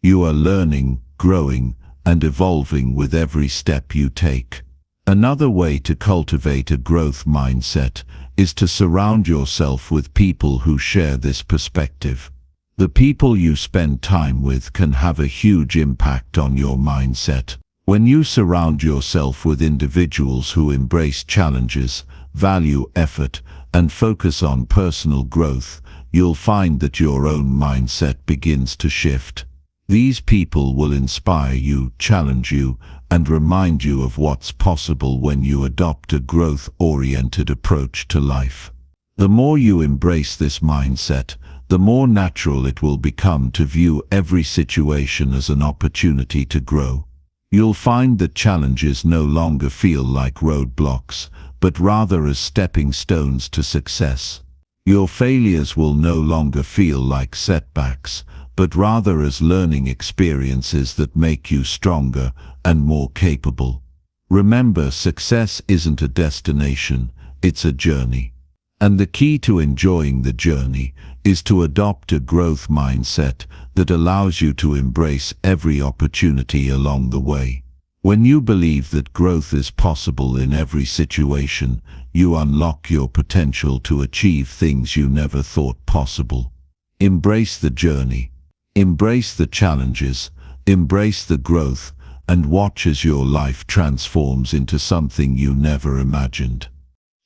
You are learning, growing, and evolving with every step you take. Another way to cultivate a growth mindset is to surround yourself with people who share this perspective. The people you spend time with can have a huge impact on your mindset. When you surround yourself with individuals who embrace challenges, value effort, and focus on personal growth, you'll find that your own mindset begins to shift. These people will inspire you, challenge you, and remind you of what's possible when you adopt a growth-oriented approach to life. The more you embrace this mindset, the more natural it will become to view every situation as an opportunity to grow. You'll find that challenges no longer feel like roadblocks, but rather as stepping stones to success. Your failures will no longer feel like setbacks, but rather as learning experiences that make you stronger and more capable. Remember, success isn't a destination, it's a journey. And the key to enjoying the journey is to adopt a growth mindset that allows you to embrace every opportunity along the way. When you believe that growth is possible in every situation, you unlock your potential to achieve things you never thought possible. Embrace the journey. Embrace the challenges. Embrace the growth, and watch as your life transforms into something you never imagined.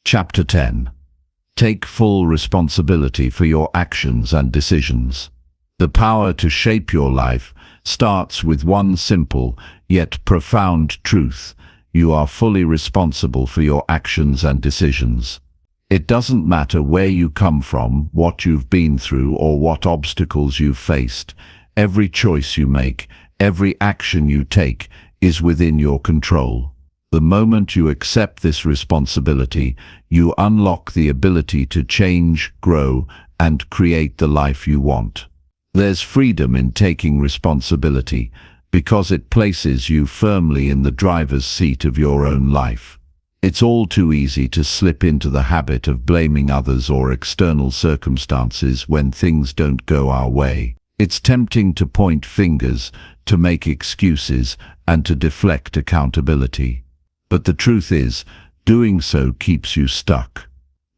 Chapter 10. Take full responsibility for your actions and decisions. The power to shape your life starts with one simple yet profound truth: you are fully responsible for your actions and decisions. It doesn't matter where you come from, what you've been through, or what obstacles you've faced. Every choice you make, every action you take, is within your control. The moment you accept this responsibility, you unlock the ability to change, grow, and create the life you want. There's freedom in taking responsibility, because it places you firmly in the driver's seat of your own life. It's all too easy to slip into the habit of blaming others or external circumstances when things don't go our way. It's tempting to point fingers, to make excuses, and to deflect accountability. But the truth is, doing so keeps you stuck.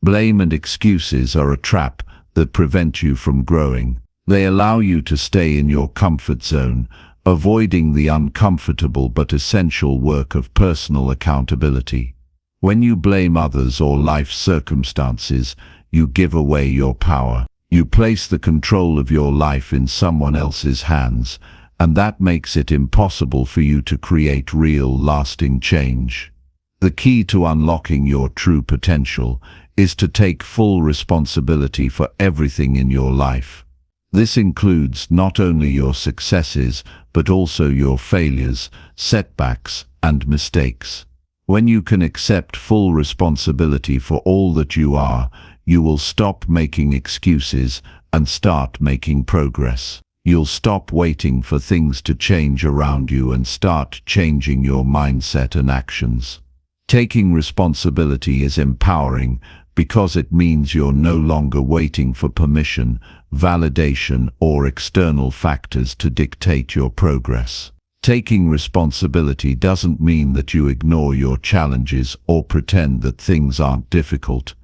Blame and excuses are a trap that prevent you from growing. They allow you to stay in your comfort zone, avoiding the uncomfortable but essential work of personal accountability. When you blame others or life's circumstances, you give away your power. You place the control of your life in someone else's hands, and that makes it impossible for you to create real, lasting change. The key to unlocking your true potential is to take full responsibility for everything in your life. This includes not only your successes, but also your failures, setbacks, and mistakes. When you can accept full responsibility for all that you are, you will stop making excuses and start making progress. You'll stop waiting for things to change around you and start changing your mindset and actions. Taking responsibility is empowering because it means you're no longer waiting for permission, validation, or external factors to dictate your progress. Taking responsibility doesn't mean that you ignore your challenges or pretend that things aren't difficult.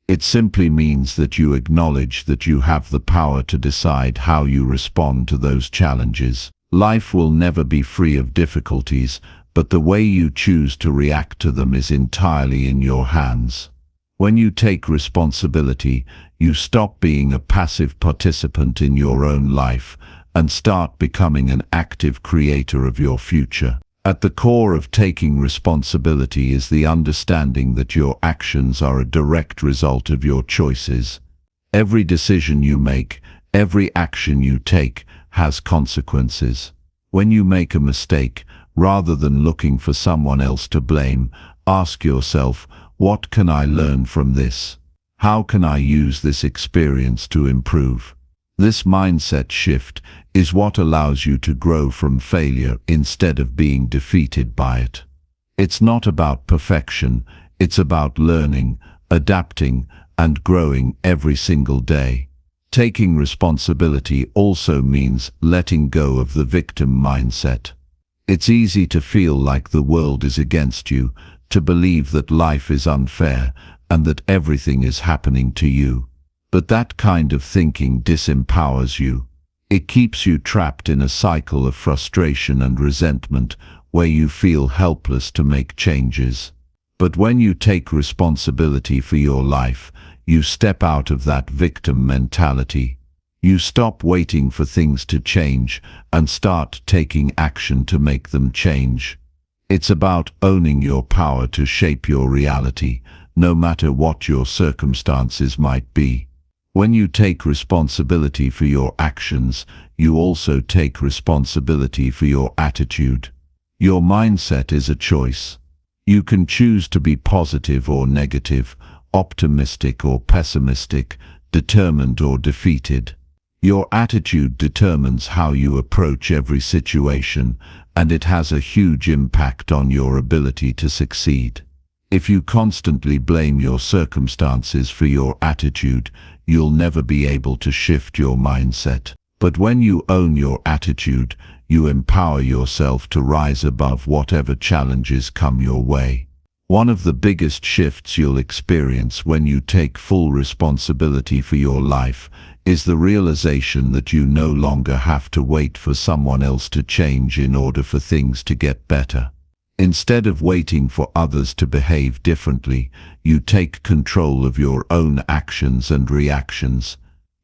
It simply means that you acknowledge that you have the power to decide how you respond to those challenges. Life will never be free of difficulties, but the way you choose to react to them is entirely in your hands. When you take responsibility, you stop being a passive participant in your own life and start becoming an active creator of your future. At the core of taking responsibility is the understanding that your actions are a direct result of your choices. Every decision you make, every action you take, has consequences. When you make a mistake, rather than looking for someone else to blame, ask yourself, what can I learn from this? How can I use this experience to improve? This mindset shift is what allows you to grow from failure instead of being defeated by it. It's not about perfection, it's about learning, adapting, and growing every single day. Taking responsibility also means letting go of the victim mindset. It's easy to feel like the world is against you, to believe that life is unfair and that everything is happening to you. But that kind of thinking disempowers you. It keeps you trapped in a cycle of frustration and resentment where you feel helpless to make changes. But when you take responsibility for your life, you step out of that victim mentality. You stop waiting for things to change and start taking action to make them change. It's about owning your power to shape your reality, no matter what your circumstances might be. When you take responsibility for your actions, you also take responsibility for your attitude. Your mindset is a choice. You can choose to be positive or negative, optimistic or pessimistic, determined or defeated. Your attitude determines how you approach every situation, and it has a huge impact on your ability to succeed. If you constantly blame your circumstances for your attitude, you'll never be able to shift your mindset. But when you own your attitude, you empower yourself to rise above whatever challenges come your way. One of the biggest shifts you'll experience when you take full responsibility for your life is the realization that you no longer have to wait for someone else to change in order for things to get better. Instead of waiting for others to behave differently, you take control of your own actions and reactions.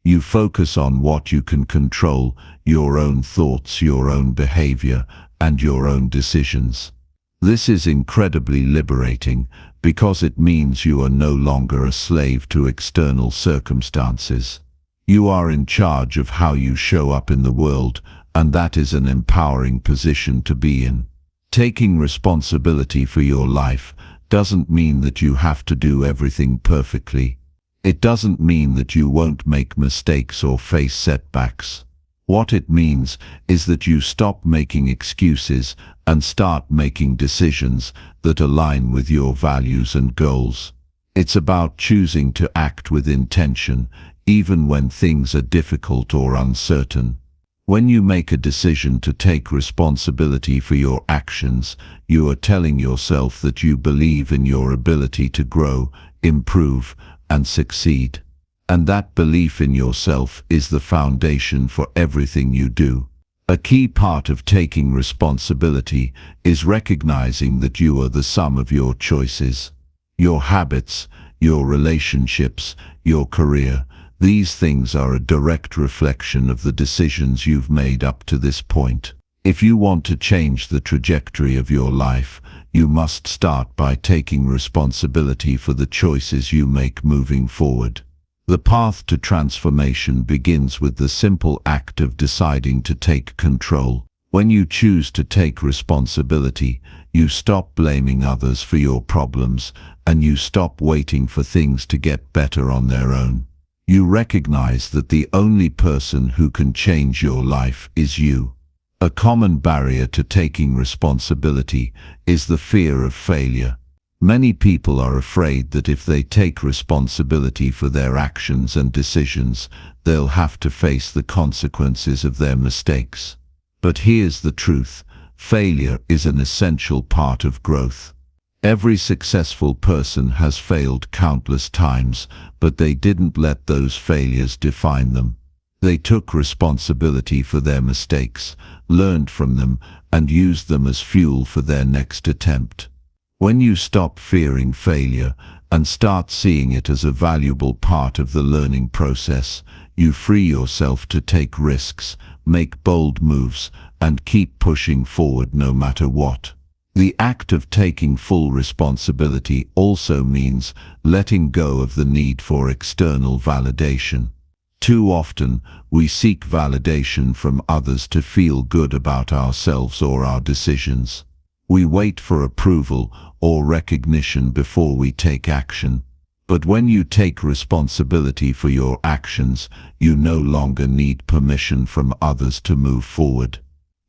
You focus on what you can control, your own thoughts, your own behavior, and your own decisions. This is incredibly liberating because it means you are no longer a slave to external circumstances. You are in charge of how you show up in the world, and that is an empowering position to be in. Taking responsibility for your life doesn't mean that you have to do everything perfectly. It doesn't mean that you won't make mistakes or face setbacks. What it means is that you stop making excuses and start making decisions that align with your values and goals. It's about choosing to act with intention, even when things are difficult or uncertain. When you make a decision to take responsibility for your actions, you are telling yourself that you believe in your ability to grow, improve, and succeed. And that belief in yourself is the foundation for everything you do. A key part of taking responsibility is recognizing that you are the sum of your choices. Your habits, your relationships, your career, these things are a direct reflection of the decisions you've made up to this point. If you want to change the trajectory of your life, you must start by taking responsibility for the choices you make moving forward. The path to transformation begins with the simple act of deciding to take control. When you choose to take responsibility, you stop blaming others for your problems, and you stop waiting for things to get better on their own. You recognize that the only person who can change your life is you. A common barrier to taking responsibility is the fear of failure. Many people are afraid that if they take responsibility for their actions and decisions, they'll have to face the consequences of their mistakes. But here's the truth: failure is an essential part of growth. Every successful person has failed countless times, but they didn't let those failures define them. They took responsibility for their mistakes, learned from them, and used them as fuel for their next attempt. When you stop fearing failure and start seeing it as a valuable part of the learning process, you free yourself to take risks, make bold moves, and keep pushing forward no matter what. The act of taking full responsibility also means letting go of the need for external validation. Too often, we seek validation from others to feel good about ourselves or our decisions. We wait for approval or recognition before we take action. But when you take responsibility for your actions, you no longer need permission from others to move forward.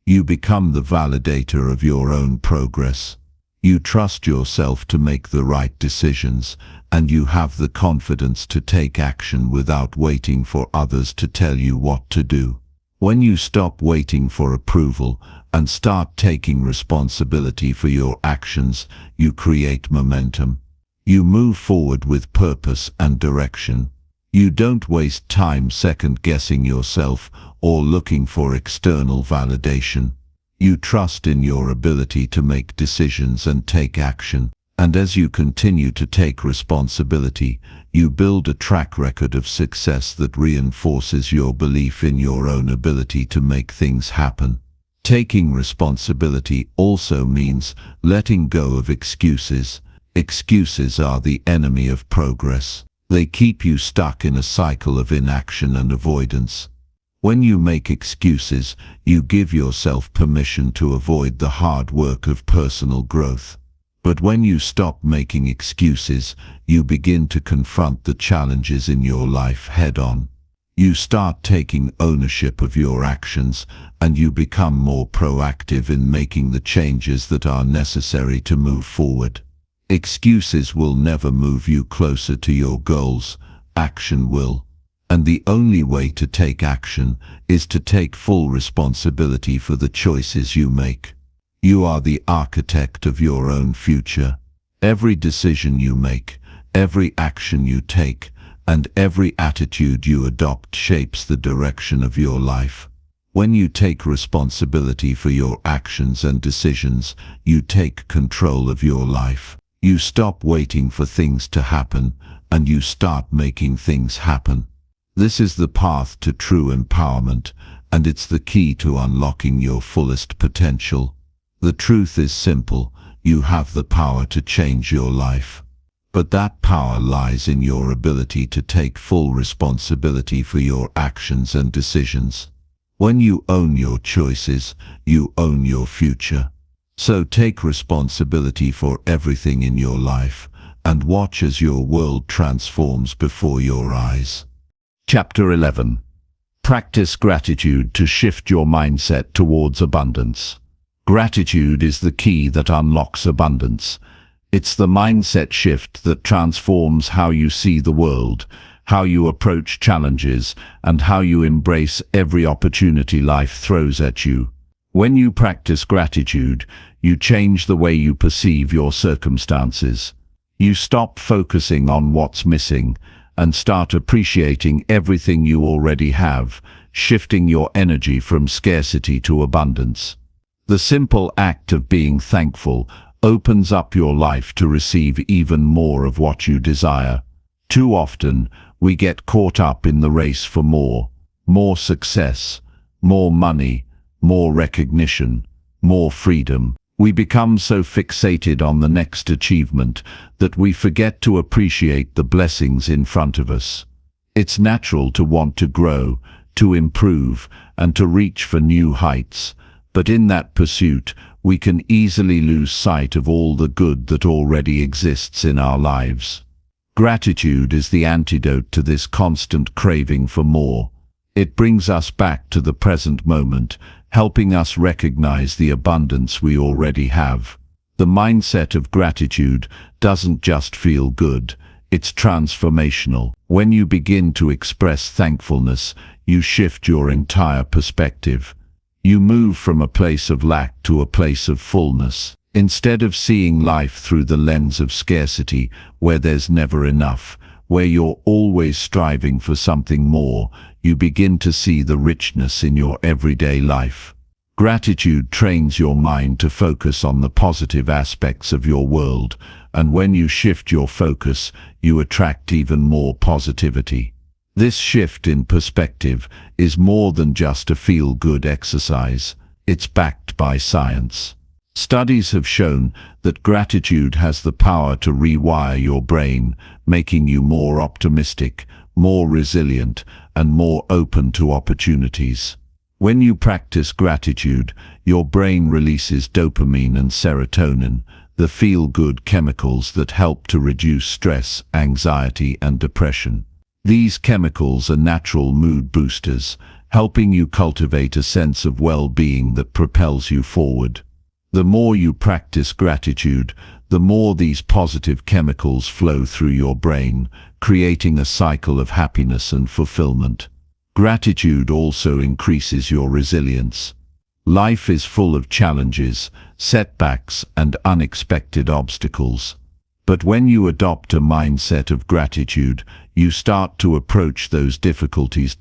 You become the validator of your own progress. You trust yourself to make the right decisions, and you have the confidence to take action without waiting for others to tell you what to do. When you stop waiting for approval and start taking responsibility for your actions, you create momentum. You move forward with purpose and direction. You don't waste time second-guessing yourself or looking for external validation. You trust in your ability to make decisions and take action. And as you continue to take responsibility, you build a track record of success that reinforces your belief in your own ability to make things happen. Taking responsibility also means letting go of excuses. Excuses are the enemy of progress. They keep you stuck in a cycle of inaction and avoidance. When you make excuses, you give yourself permission to avoid the hard work of personal growth. But when you stop making excuses, you begin to confront the challenges in your life head-on. You start taking ownership of your actions, and you become more proactive in making the changes that are necessary to move forward. Excuses will never move you closer to your goals. Action will. And the only way to take action is to take full responsibility for the choices you make. You are the architect of your own future. Every decision you make, every action you take, and every attitude you adopt shapes the direction of your life. When you take responsibility for your actions and decisions, you take control of your life. You stop waiting for things to happen, and you start making things happen. This is the path to true empowerment, and it's the key to unlocking your fullest potential. The truth is simple: you have the power to change your life. But that power lies in your ability to take full responsibility for your actions and decisions. When you own your choices, you own your future. So take responsibility for everything in your life, and watch as your world transforms before your eyes. Chapter 11. Practice gratitude to shift your mindset towards abundance. Gratitude is the key that unlocks abundance. It's the mindset shift that transforms how you see the world, how you approach challenges, and how you embrace every opportunity life throws at you. When you practice gratitude, you change the way you perceive your circumstances. You stop focusing on what's missing and start appreciating everything you already have, shifting your energy from scarcity to abundance. The simple act of being thankful opens up your life to receive even more of what you desire. Too often, we get caught up in the race for more success, more money, more recognition, more freedom. We become so fixated on the next achievement that we forget to appreciate the blessings in front of us. It's natural to want to grow, to improve, and to reach for new heights. But in that pursuit, we can easily lose sight of all the good that already exists in our lives. Gratitude is the antidote to this constant craving for more. It brings us back to the present moment, helping us recognize the abundance we already have. The mindset of gratitude doesn't just feel good, it's transformational. When you begin to express thankfulness, you shift your entire perspective. You move from a place of lack to a place of fullness. Instead of seeing life through the lens of scarcity, where there's never enough, where you're always striving for something more, you begin to see the richness in your everyday life. Gratitude trains your mind to focus on the positive aspects of your world, and when you shift your focus, you attract even more positivity. This shift in perspective is more than just a feel-good exercise. It's backed by science. Studies have shown that gratitude has the power to rewire your brain, making you more optimistic, more resilient, and more open to opportunities. When you practice gratitude, your brain releases dopamine and serotonin, the feel-good chemicals that help to reduce stress, anxiety, and depression. These chemicals are natural mood boosters, helping you cultivate a sense of well-being that propels you forward. The more you practice gratitude, the more these positive chemicals flow through your brain, creating a cycle of happiness and fulfillment. Gratitude also increases your resilience. Life is full of challenges, setbacks, and unexpected obstacles. But when you adopt a mindset of gratitude, you start to approach those difficulties.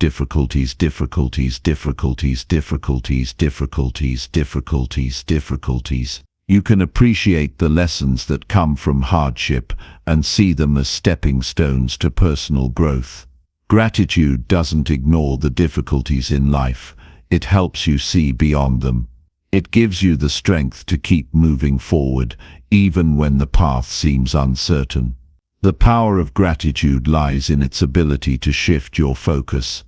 You can appreciate the lessons that come from hardship and see them as stepping stones to personal growth. Gratitude doesn't ignore the difficulties in life. It helps you see beyond them. It gives you the strength to keep moving forward, even when the path seems uncertain. The power of gratitude lies in its ability to shift your focus.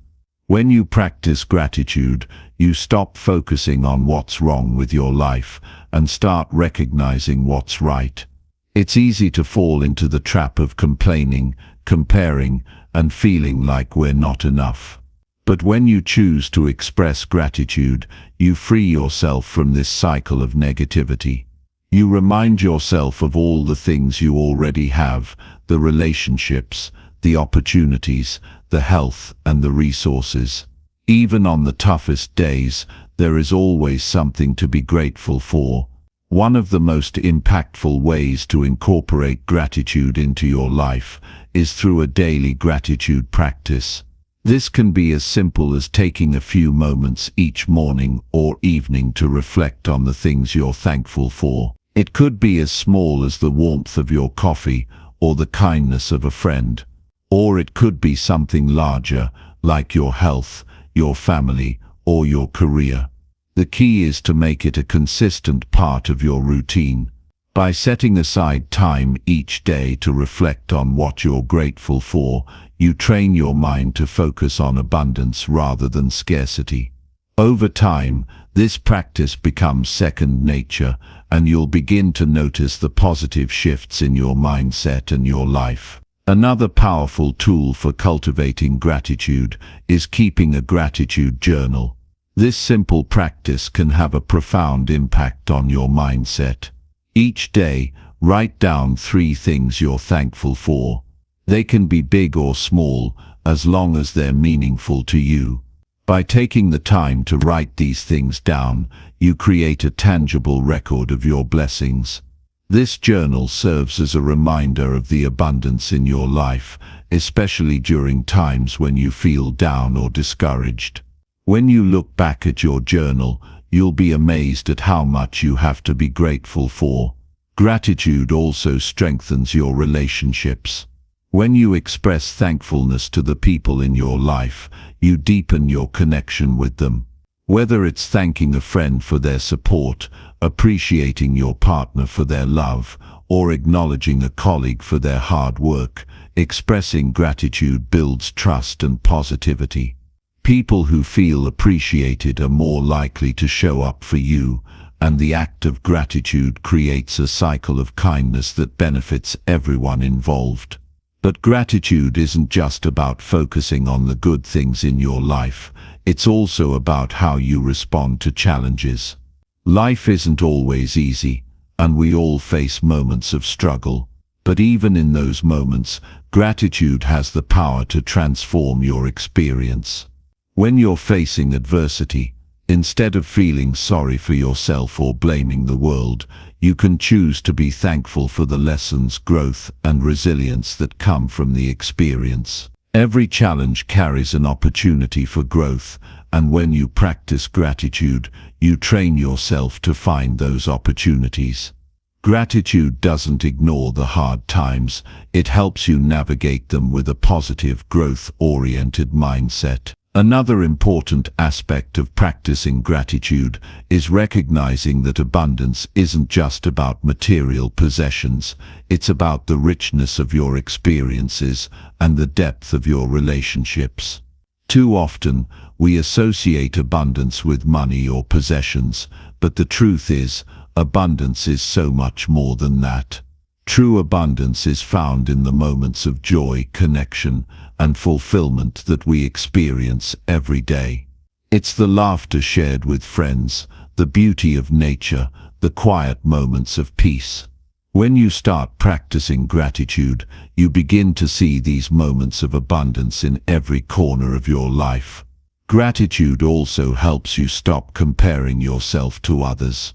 When you practice gratitude, you stop focusing on what's wrong with your life and start recognizing what's right. It's easy to fall into the trap of complaining, comparing, and feeling like we're not enough. But when you choose to express gratitude, you free yourself from this cycle of negativity. You remind yourself of all the things you already have, the relationships, the opportunities, the health, and the resources. Even on the toughest days, there is always something to be grateful for. One of the most impactful ways to incorporate gratitude into your life is through a daily gratitude practice. This can be as simple as taking a few moments each morning or evening to reflect on the things you're thankful for. It could be as small as the warmth of your coffee or the kindness of a friend. Or it could be something larger, like your health, your family, or your career. The key is to make it a consistent part of your routine. By setting aside time each day to reflect on what you're grateful for, you train your mind to focus on abundance rather than scarcity. Over time, this practice becomes second nature, and you'll begin to notice the positive shifts in your mindset and your life. Another powerful tool for cultivating gratitude is keeping a gratitude journal. This simple practice can have a profound impact on your mindset. Each day, write down 3 things you're thankful for. They can be big or small, as long as they're meaningful to you. By taking the time to write these things down, you create a tangible record of your blessings. This journal serves as a reminder of the abundance in your life, especially during times when you feel down or discouraged. When you look back at your journal, you'll be amazed at how much you have to be grateful for. Gratitude also strengthens your relationships. When you express thankfulness to the people in your life, you deepen your connection with them. Whether it's thanking a friend for their support, appreciating your partner for their love, or acknowledging a colleague for their hard work, expressing gratitude builds trust and positivity. People who feel appreciated are more likely to show up for you, and the act of gratitude creates a cycle of kindness that benefits everyone involved. But gratitude isn't just about focusing on the good things in your life, it's also about how you respond to challenges. Life isn't always easy, and we all face moments of struggle. But even in those moments, gratitude has the power to transform your experience. When you're facing adversity, instead of feeling sorry for yourself or blaming the world, you can choose to be thankful for the lessons, growth, and resilience that come from the experience. Every challenge carries an opportunity for growth, and when you practice gratitude, you train yourself to find those opportunities. Gratitude doesn't ignore the hard times, it helps you navigate them with a positive, growth-oriented mindset. Another important aspect of practicing gratitude is recognizing that abundance isn't just about material possessions, it's about the richness of your experiences and the depth of your relationships. Too often, we associate abundance with money or possessions, but the truth is, abundance is so much more than that. True abundance is found in the moments of joy, connection, and fulfillment that we experience every day. It's the laughter shared with friends, the beauty of nature, the quiet moments of peace. When you start practicing gratitude, you begin to see these moments of abundance in every corner of your life. Gratitude also helps you stop comparing yourself to others.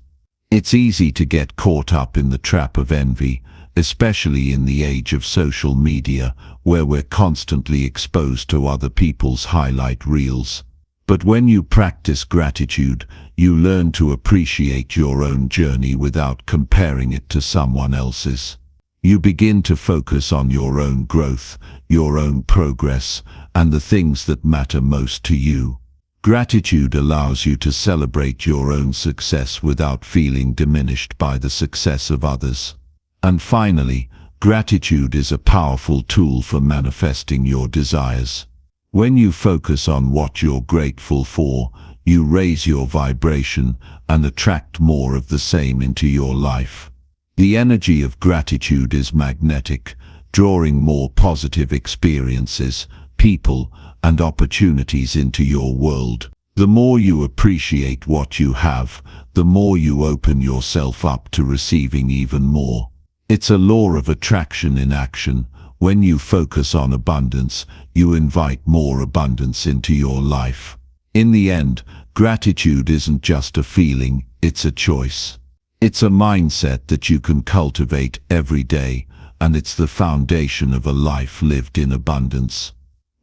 It's easy to get caught up in the trap of envy, especially in the age of social media, where we're constantly exposed to other people's highlight reels. But when you practice gratitude, you learn to appreciate your own journey without comparing it to someone else's. You begin to focus on your own growth, your own progress, and the things that matter most to you. Gratitude allows you to celebrate your own success without feeling diminished by the success of others. And finally, gratitude is a powerful tool for manifesting your desires. When you focus on what you're grateful for, you raise your vibration and attract more of the same into your life. The energy of gratitude is magnetic, drawing more positive experiences, people, and opportunities into your world. The more you appreciate what you have, the more you open yourself up to receiving even more. It's a law of attraction in action. When you focus on abundance, you invite more abundance into your life. In the end, gratitude isn't just a feeling, it's a choice. It's a mindset that you can cultivate every day, and it's the foundation of a life lived in abundance.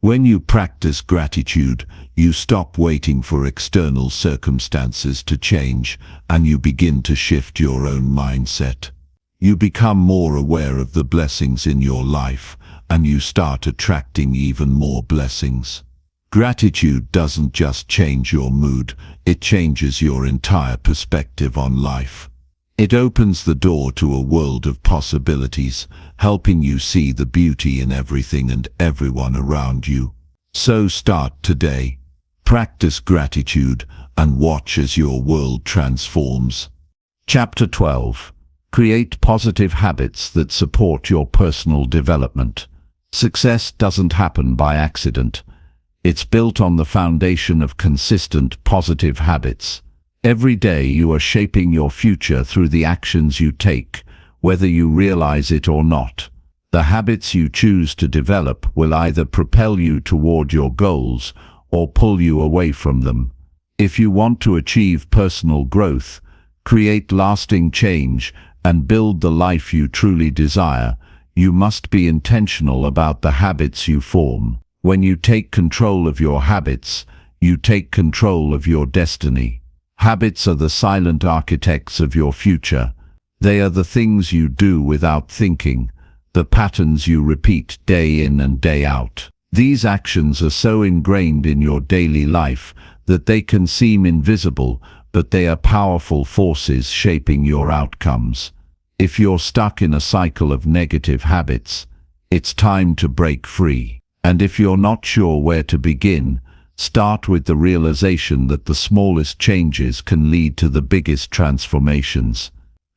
When you practice gratitude, you stop waiting for external circumstances to change, and you begin to shift your own mindset. You become more aware of the blessings in your life, and you start attracting even more blessings. Gratitude doesn't just change your mood, it changes your entire perspective on life. It opens the door to a world of possibilities, helping you see the beauty in everything and everyone around you. So start today. Practice gratitude and watch as your world transforms. Chapter 12. Create positive habits that support your personal development. Success doesn't happen by accident. It's built on the foundation of consistent positive habits. Every day you are shaping your future through the actions you take, whether you realize it or not. The habits you choose to develop will either propel you toward your goals or pull you away from them. If you want to achieve personal growth, create lasting change, and build the life you truly desire, you must be intentional about the habits you form. When you take control of your habits, you take control of your destiny. Habits are the silent architects of your future. They are the things you do without thinking, the patterns you repeat day in and day out. These actions are so ingrained in your daily life that they can seem invisible, but they are powerful forces shaping your outcomes. If you're stuck in a cycle of negative habits, it's time to break free. And if you're not sure where to begin, start with the realization that the smallest changes can lead to the biggest transformations.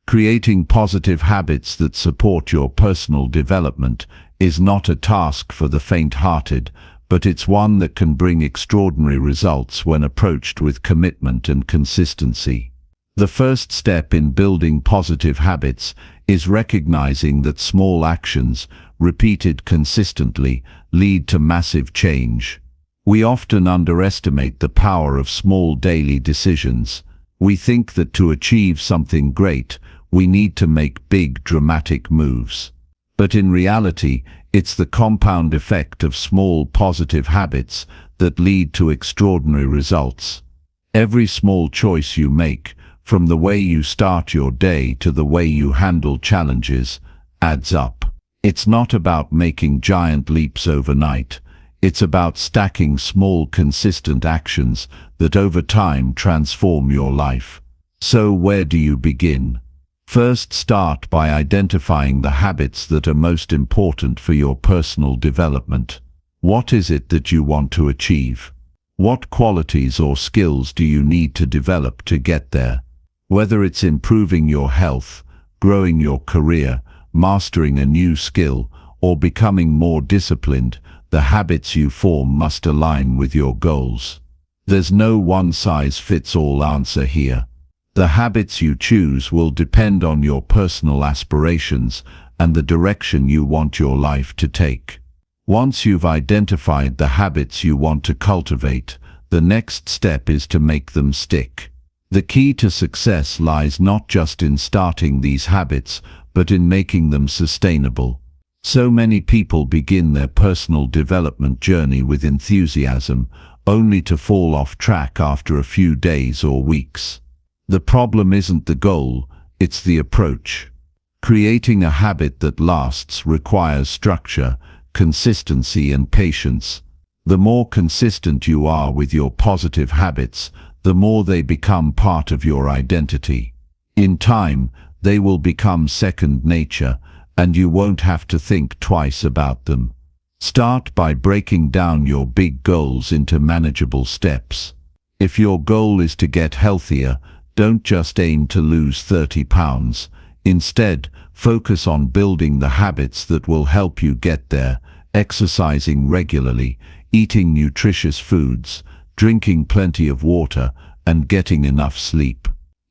Creating positive habits that support your personal development is not a task for the faint-hearted, but it's one that can bring extraordinary results when approached with commitment and consistency. The first step in building positive habits is recognizing that small actions, repeated consistently, lead to massive change. We often underestimate the power of small daily decisions. We think that to achieve something great, we need to make big, dramatic moves. But in reality, it's the compound effect of small positive habits that lead to extraordinary results. Every small choice you make, from the way you start your day to the way you handle challenges, adds up. It's not about making giant leaps overnight. It's about stacking small, consistent actions that over time transform your life. So where do you begin? First, start by identifying the habits that are most important for your personal development. What is it that you want to achieve? What qualities or skills do you need to develop to get there? Whether it's improving your health, growing your career, mastering a new skill, or becoming more disciplined, the habits you form must align with your goals. There's no one-size-fits-all answer here. The habits you choose will depend on your personal aspirations and the direction you want your life to take. Once you've identified the habits you want to cultivate, the next step is to make them stick. The key to success lies not just in starting these habits, but in making them sustainable. So many people begin their personal development journey with enthusiasm, only to fall off track after a few days or weeks. The problem isn't the goal, it's the approach. Creating a habit that lasts requires structure, consistency and patience. The more consistent you are with your positive habits, the more they become part of your identity. In time, they will become second nature, and you won't have to think twice about them. Start by breaking down your big goals into manageable steps. If your goal is to get healthier, don't just aim to lose 30 pounds. Instead, focus on building the habits that will help you get there: exercising regularly, eating nutritious foods, drinking plenty of water, and getting enough sleep.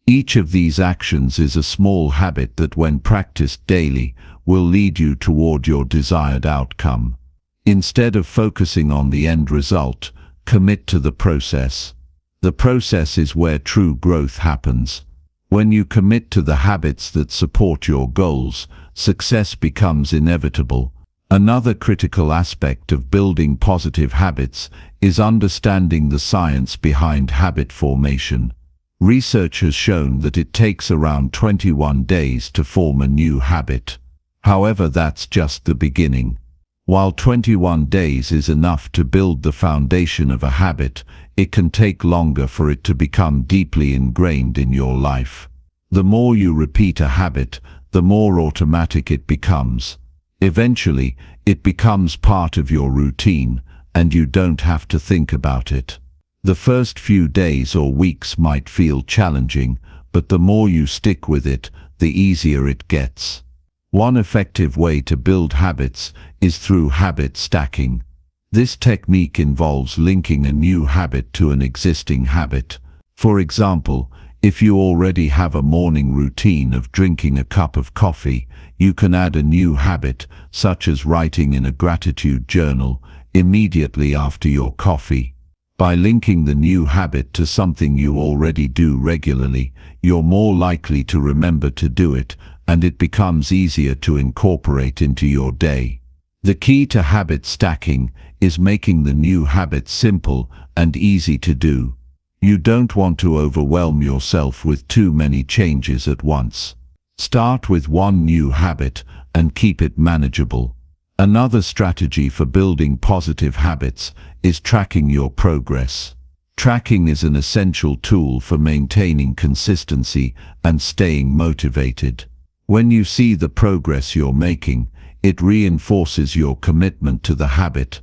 Each of these actions is a small habit that, when practiced daily, will lead you toward your desired outcome. Instead of focusing on the end result, commit to the process. The process is where true growth happens. When you commit to the habits that support your goals, success becomes inevitable. Another critical aspect of building positive habits is understanding the science behind habit formation. Research has shown that it takes around 21 days to form a new habit. However, that's just the beginning. While 21 days is enough to build the foundation of a habit, it can take longer for it to become deeply ingrained in your life. The more you repeat a habit, the more automatic it becomes. Eventually, it becomes part of your routine, and you don't have to think about it. The first few days or weeks might feel challenging, but the more you stick with it, the easier it gets. One effective way to build habits is through habit stacking. This technique involves linking a new habit to an existing habit. For example, if you already have a morning routine of drinking a cup of coffee, you can add a new habit, such as writing in a gratitude journal, immediately after your coffee. By linking the new habit to something you already do regularly, you're more likely to remember to do it, and it becomes easier to incorporate into your day. The key to habit stacking is making the new habit simple and easy to do. You don't want to overwhelm yourself with too many changes at once. Start with one new habit and keep it manageable. Another strategy for building positive habits is tracking your progress. Tracking is an essential tool for maintaining consistency and staying motivated. When you see the progress you're making, it reinforces your commitment to the habit.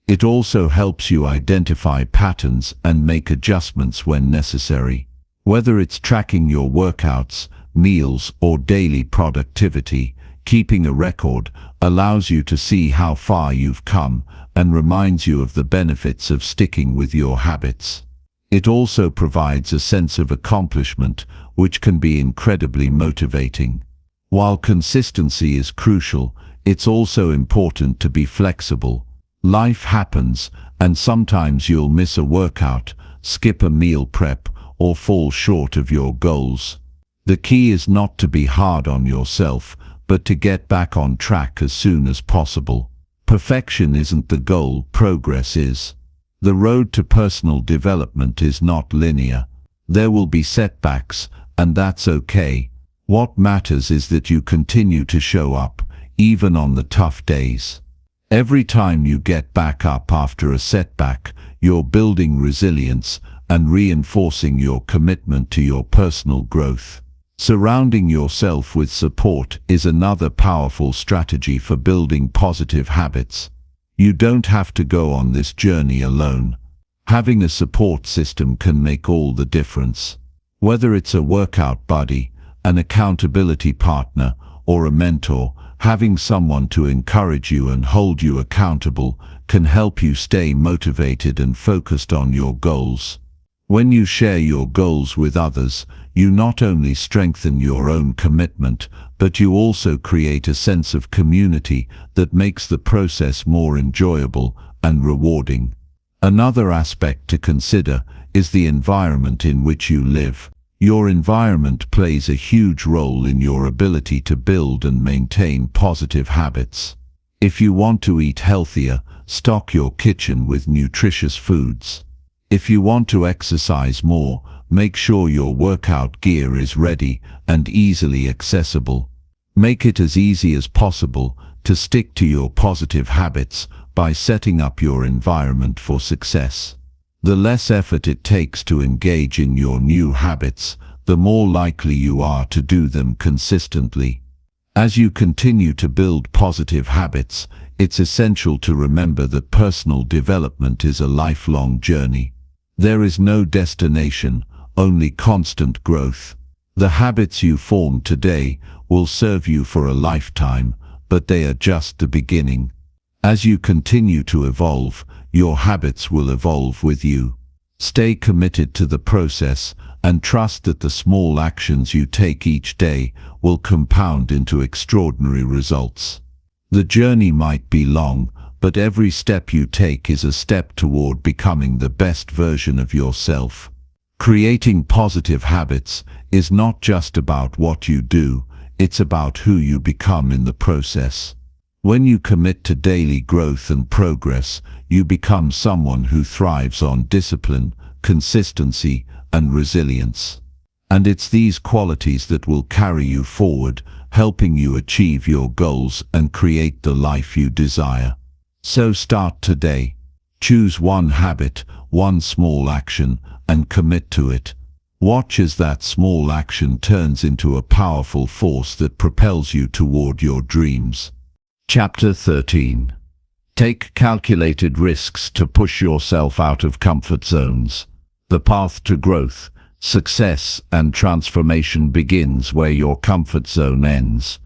It also helps you identify patterns and make adjustments when necessary. Whether it's tracking your workouts, meals, or daily productivity, keeping a record allows you to see how far you've come and reminds you of the benefits of sticking with your habits. It also provides a sense of accomplishment, which can be incredibly motivating. While consistency is crucial, it's also important to be flexible. Life happens, and sometimes you'll miss a workout, skip a meal prep, or fall short of your goals. The key is not to be hard on yourself, but to get back on track as soon as possible. Perfection isn't the goal, progress is. The road to personal development is not linear. There will be setbacks, and that's okay. What matters is that you continue to show up, even on the tough days. Every time you get back up after a setback, you're building resilience and reinforcing your commitment to your personal growth. Surrounding yourself with support is another powerful strategy for building positive habits. You don't have to go on this journey alone. Having a support system can make all the difference. Whether it's a workout buddy, an accountability partner, or a mentor, having someone to encourage you and hold you accountable can help you stay motivated and focused on your goals. When you share your goals with others, you not only strengthen your own commitment, but you also create a sense of community that makes the process more enjoyable and rewarding. Another aspect to consider is the environment in which you live. Your environment plays a huge role in your ability to build and maintain positive habits. If you want to eat healthier, stock your kitchen with nutritious foods. If you want to exercise more, make sure your workout gear is ready and easily accessible. Make it as easy as possible to stick to your positive habits by setting up your environment for success. The less effort it takes to engage in your new habits, the more likely you are to do them consistently. As you continue to build positive habits, it's essential to remember that personal development is a lifelong journey. There is no destination, only constant growth. The habits you form today will serve you for a lifetime, but they are just the beginning. As you continue to evolve, your habits will evolve with you. Stay committed to the process and trust that the small actions you take each day will compound into extraordinary results. The journey might be long, but every step you take is a step toward becoming the best version of yourself. Creating positive habits is not just about what you do, it's about who you become in the process. When you commit to daily growth and progress, you become someone who thrives on discipline, consistency, and resilience. And it's these qualities that will carry you forward, helping you achieve your goals and create the life you desire. So start today. Choose one habit, one small action, and commit to it. Watch as that small action turns into a powerful force that propels you toward your dreams. Chapter 13. Take calculated risks to push yourself out of comfort zones. The path to growth, success, and transformation begins where your comfort zone ends.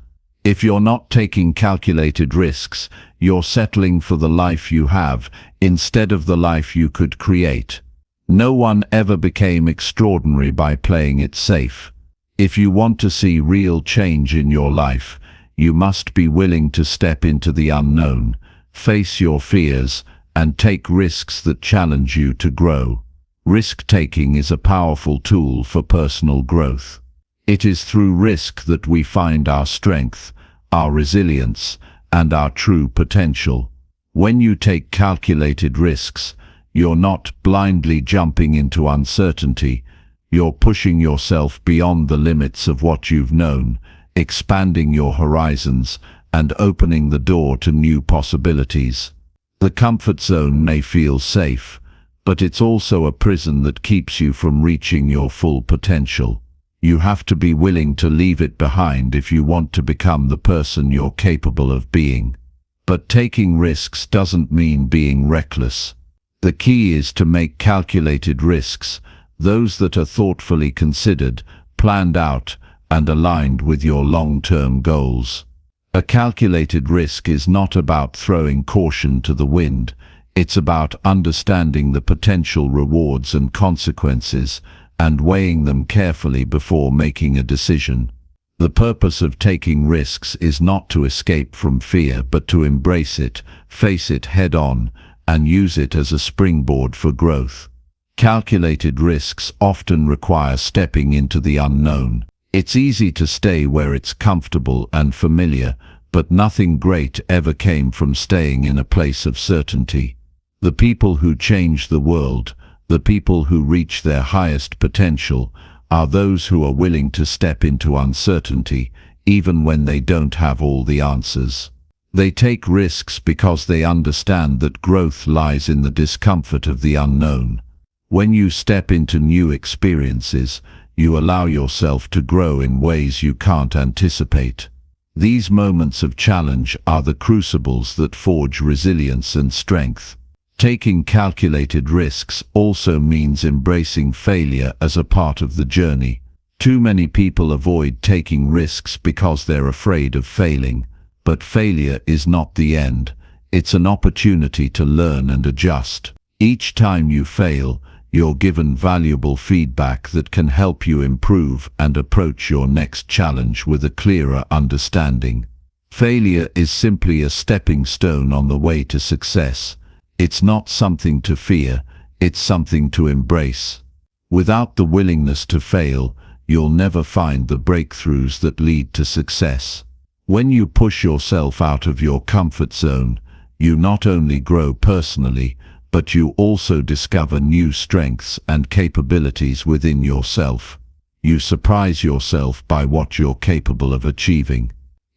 If you're not taking calculated risks, you're settling for the life you have instead of the life you could create. No one ever became extraordinary by playing it safe. If you want to see real change in your life, you must be willing to step into the unknown, face your fears, and take risks that challenge you to grow. Risk-taking is a powerful tool for personal growth. It is through risk that we find our strength, our resilience, and our true potential. When you take calculated risks, you're not blindly jumping into uncertainty. You're pushing yourself beyond the limits of what you've known, expanding your horizons, and opening the door to new possibilities. The comfort zone may feel safe, but it's also a prison that keeps you from reaching your full potential. You have to be willing to leave it behind if you want to become the person you're capable of being. But taking risks doesn't mean being reckless. The key is to make calculated risks, those that are thoughtfully considered, planned out, and aligned with your long-term goals. A calculated risk is not about throwing caution to the wind. It's about understanding the potential rewards and consequences and weighing them carefully before making a decision. The purpose of taking risks is not to escape from fear, but to embrace it, face it head-on, and use it as a springboard for growth. Calculated risks often require stepping into the unknown. It's easy to stay where it's comfortable and familiar, but nothing great ever came from staying in a place of certainty. The people who change the world, the people who reach their highest potential, are those who are willing to step into uncertainty, even when they don't have all the answers. They take risks because they understand that growth lies in the discomfort of the unknown. When you step into new experiences, you allow yourself to grow in ways you can't anticipate. These moments of challenge are the crucibles that forge resilience and strength. Taking calculated risks also means embracing failure as a part of the journey. Too many people avoid taking risks because they're afraid of failing. But failure is not the end. It's an opportunity to learn and adjust. Each time you fail, you're given valuable feedback that can help you improve and approach your next challenge with a clearer understanding. Failure is simply a stepping stone on the way to success. It's not something to fear, it's something to embrace. Without the willingness to fail, you'll never find the breakthroughs that lead to success. When you push yourself out of your comfort zone, you not only grow personally, but you also discover new strengths and capabilities within yourself. You surprise yourself by what you're capable of achieving.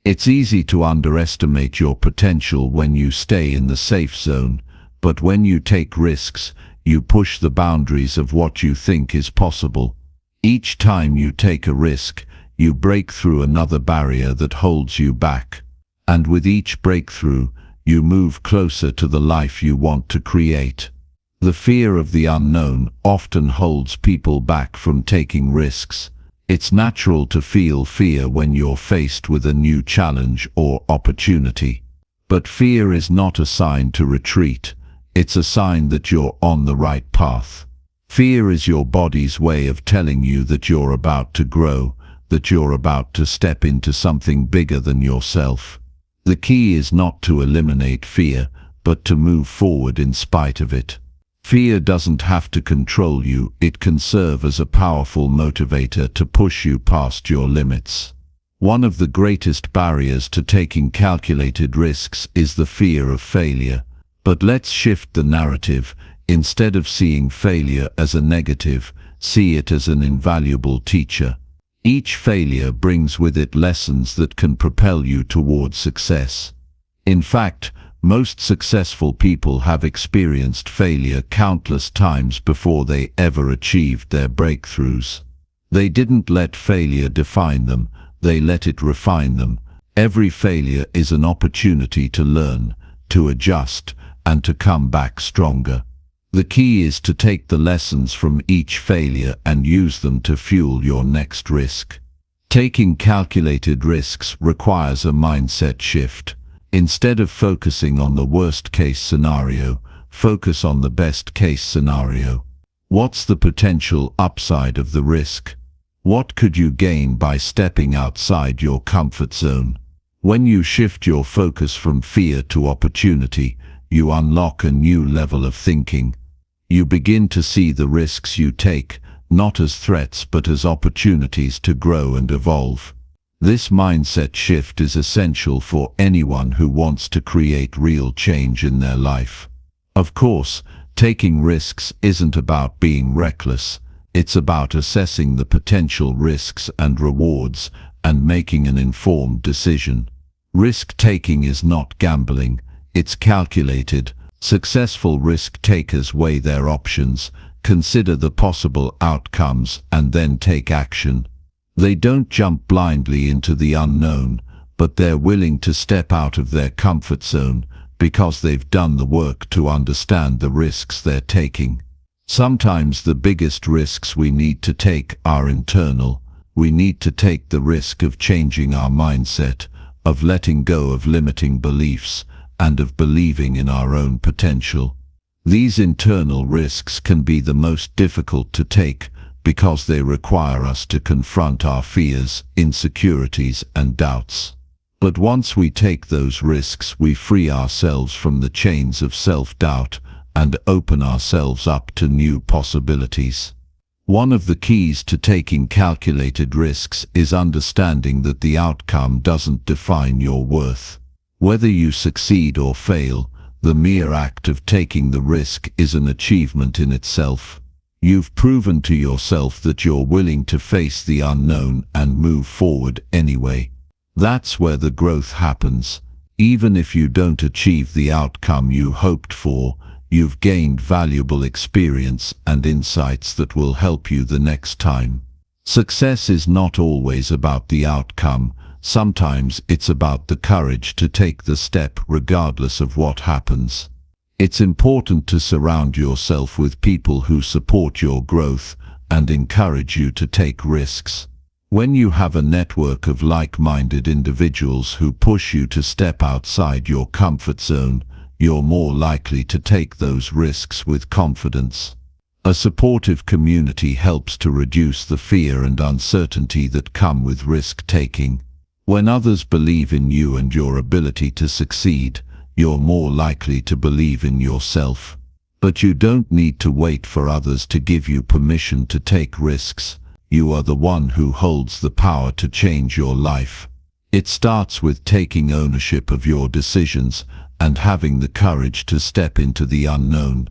It's easy to underestimate your potential when you stay in the safe zone, but when you take risks, you push the boundaries of what you think is possible. Each time you take a risk, you break through another barrier that holds you back. And with each breakthrough, you move closer to the life you want to create. The fear of the unknown often holds people back from taking risks. It's natural to feel fear when you're faced with a new challenge or opportunity. But fear is not a sign to retreat. It's a sign that you're on the right path. Fear is your body's way of telling you that you're about to grow, that you're about to step into something bigger than yourself. The key is not to eliminate fear, but to move forward in spite of it. Fear doesn't have to control you, it can serve as a powerful motivator to push you past your limits. One of the greatest barriers to taking calculated risks is the fear of failure. But let's shift the narrative. Instead of seeing failure as a negative, see it as an invaluable teacher. Each failure brings with it lessons that can propel you towards success. In fact, most successful people have experienced failure countless times before they ever achieved their breakthroughs. They didn't let failure define them, they let it refine them. Every failure is an opportunity to learn, to adjust, and to come back stronger. The key is to take the lessons from each failure and use them to fuel your next risk. Taking calculated risks requires a mindset shift. Instead of focusing on the worst-case scenario, focus on the best-case scenario. What's the potential upside of the risk? What could you gain by stepping outside your comfort zone? When you shift your focus from fear to opportunity, you unlock a new level of thinking. You begin to see the risks you take, not as threats but as opportunities to grow and evolve. This mindset shift is essential for anyone who wants to create real change in their life. Of course, taking risks isn't about being reckless. It's about assessing the potential risks and rewards and making an informed decision. Risk-taking is not gambling. It's calculated. Successful risk-takers weigh their options, consider the possible outcomes, and then take action. They don't jump blindly into the unknown, but they're willing to step out of their comfort zone because they've done the work to understand the risks they're taking. Sometimes the biggest risks we need to take are internal. We need to take the risk of changing our mindset, of letting go of limiting beliefs, and of believing in our own potential. These internal risks can be the most difficult to take because they require us to confront our fears, insecurities, and doubts. But once we take those risks, we free ourselves from the chains of self-doubt and open ourselves up to new possibilities. One of the keys to taking calculated risks is understanding that the outcome doesn't define your worth. Whether you succeed or fail, the mere act of taking the risk is an achievement in itself. You've proven to yourself that you're willing to face the unknown and move forward anyway. That's where the growth happens. Even if you don't achieve the outcome you hoped for, you've gained valuable experience and insights that will help you the next time. Success is not always about the outcome. Sometimes it's about the courage to take the step regardless of what happens. It's important to surround yourself with people who support your growth and encourage you to take risks. When you have a network of like-minded individuals who push you to step outside your comfort zone, you're more likely to take those risks with confidence. A supportive community helps to reduce the fear and uncertainty that come with risk-taking. When others believe in you and your ability to succeed, you're more likely to believe in yourself. But you don't need to wait for others to give you permission to take risks. You are the one who holds the power to change your life. It starts with taking ownership of your decisions and having the courage to step into the unknown.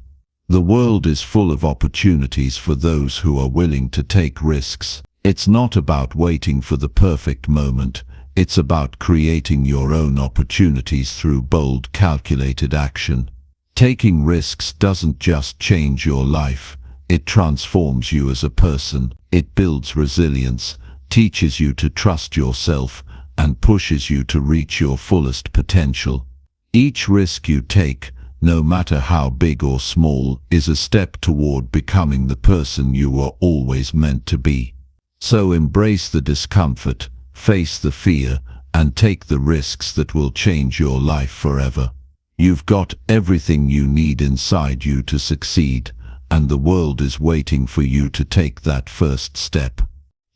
The world is full of opportunities for those who are willing to take risks. It's not about waiting for the perfect moment. It's about creating your own opportunities through bold, calculated action. Taking risks doesn't just change your life. It transforms you as a person. It builds resilience, teaches you to trust yourself, and pushes you to reach your fullest potential. Each risk you take, no matter how big or small, is a step toward becoming the person you were always meant to be. So embrace the discomfort, face the fear, and take the risks that will change your life forever. You've got everything you need inside you to succeed, and the world is waiting for you to take that first step.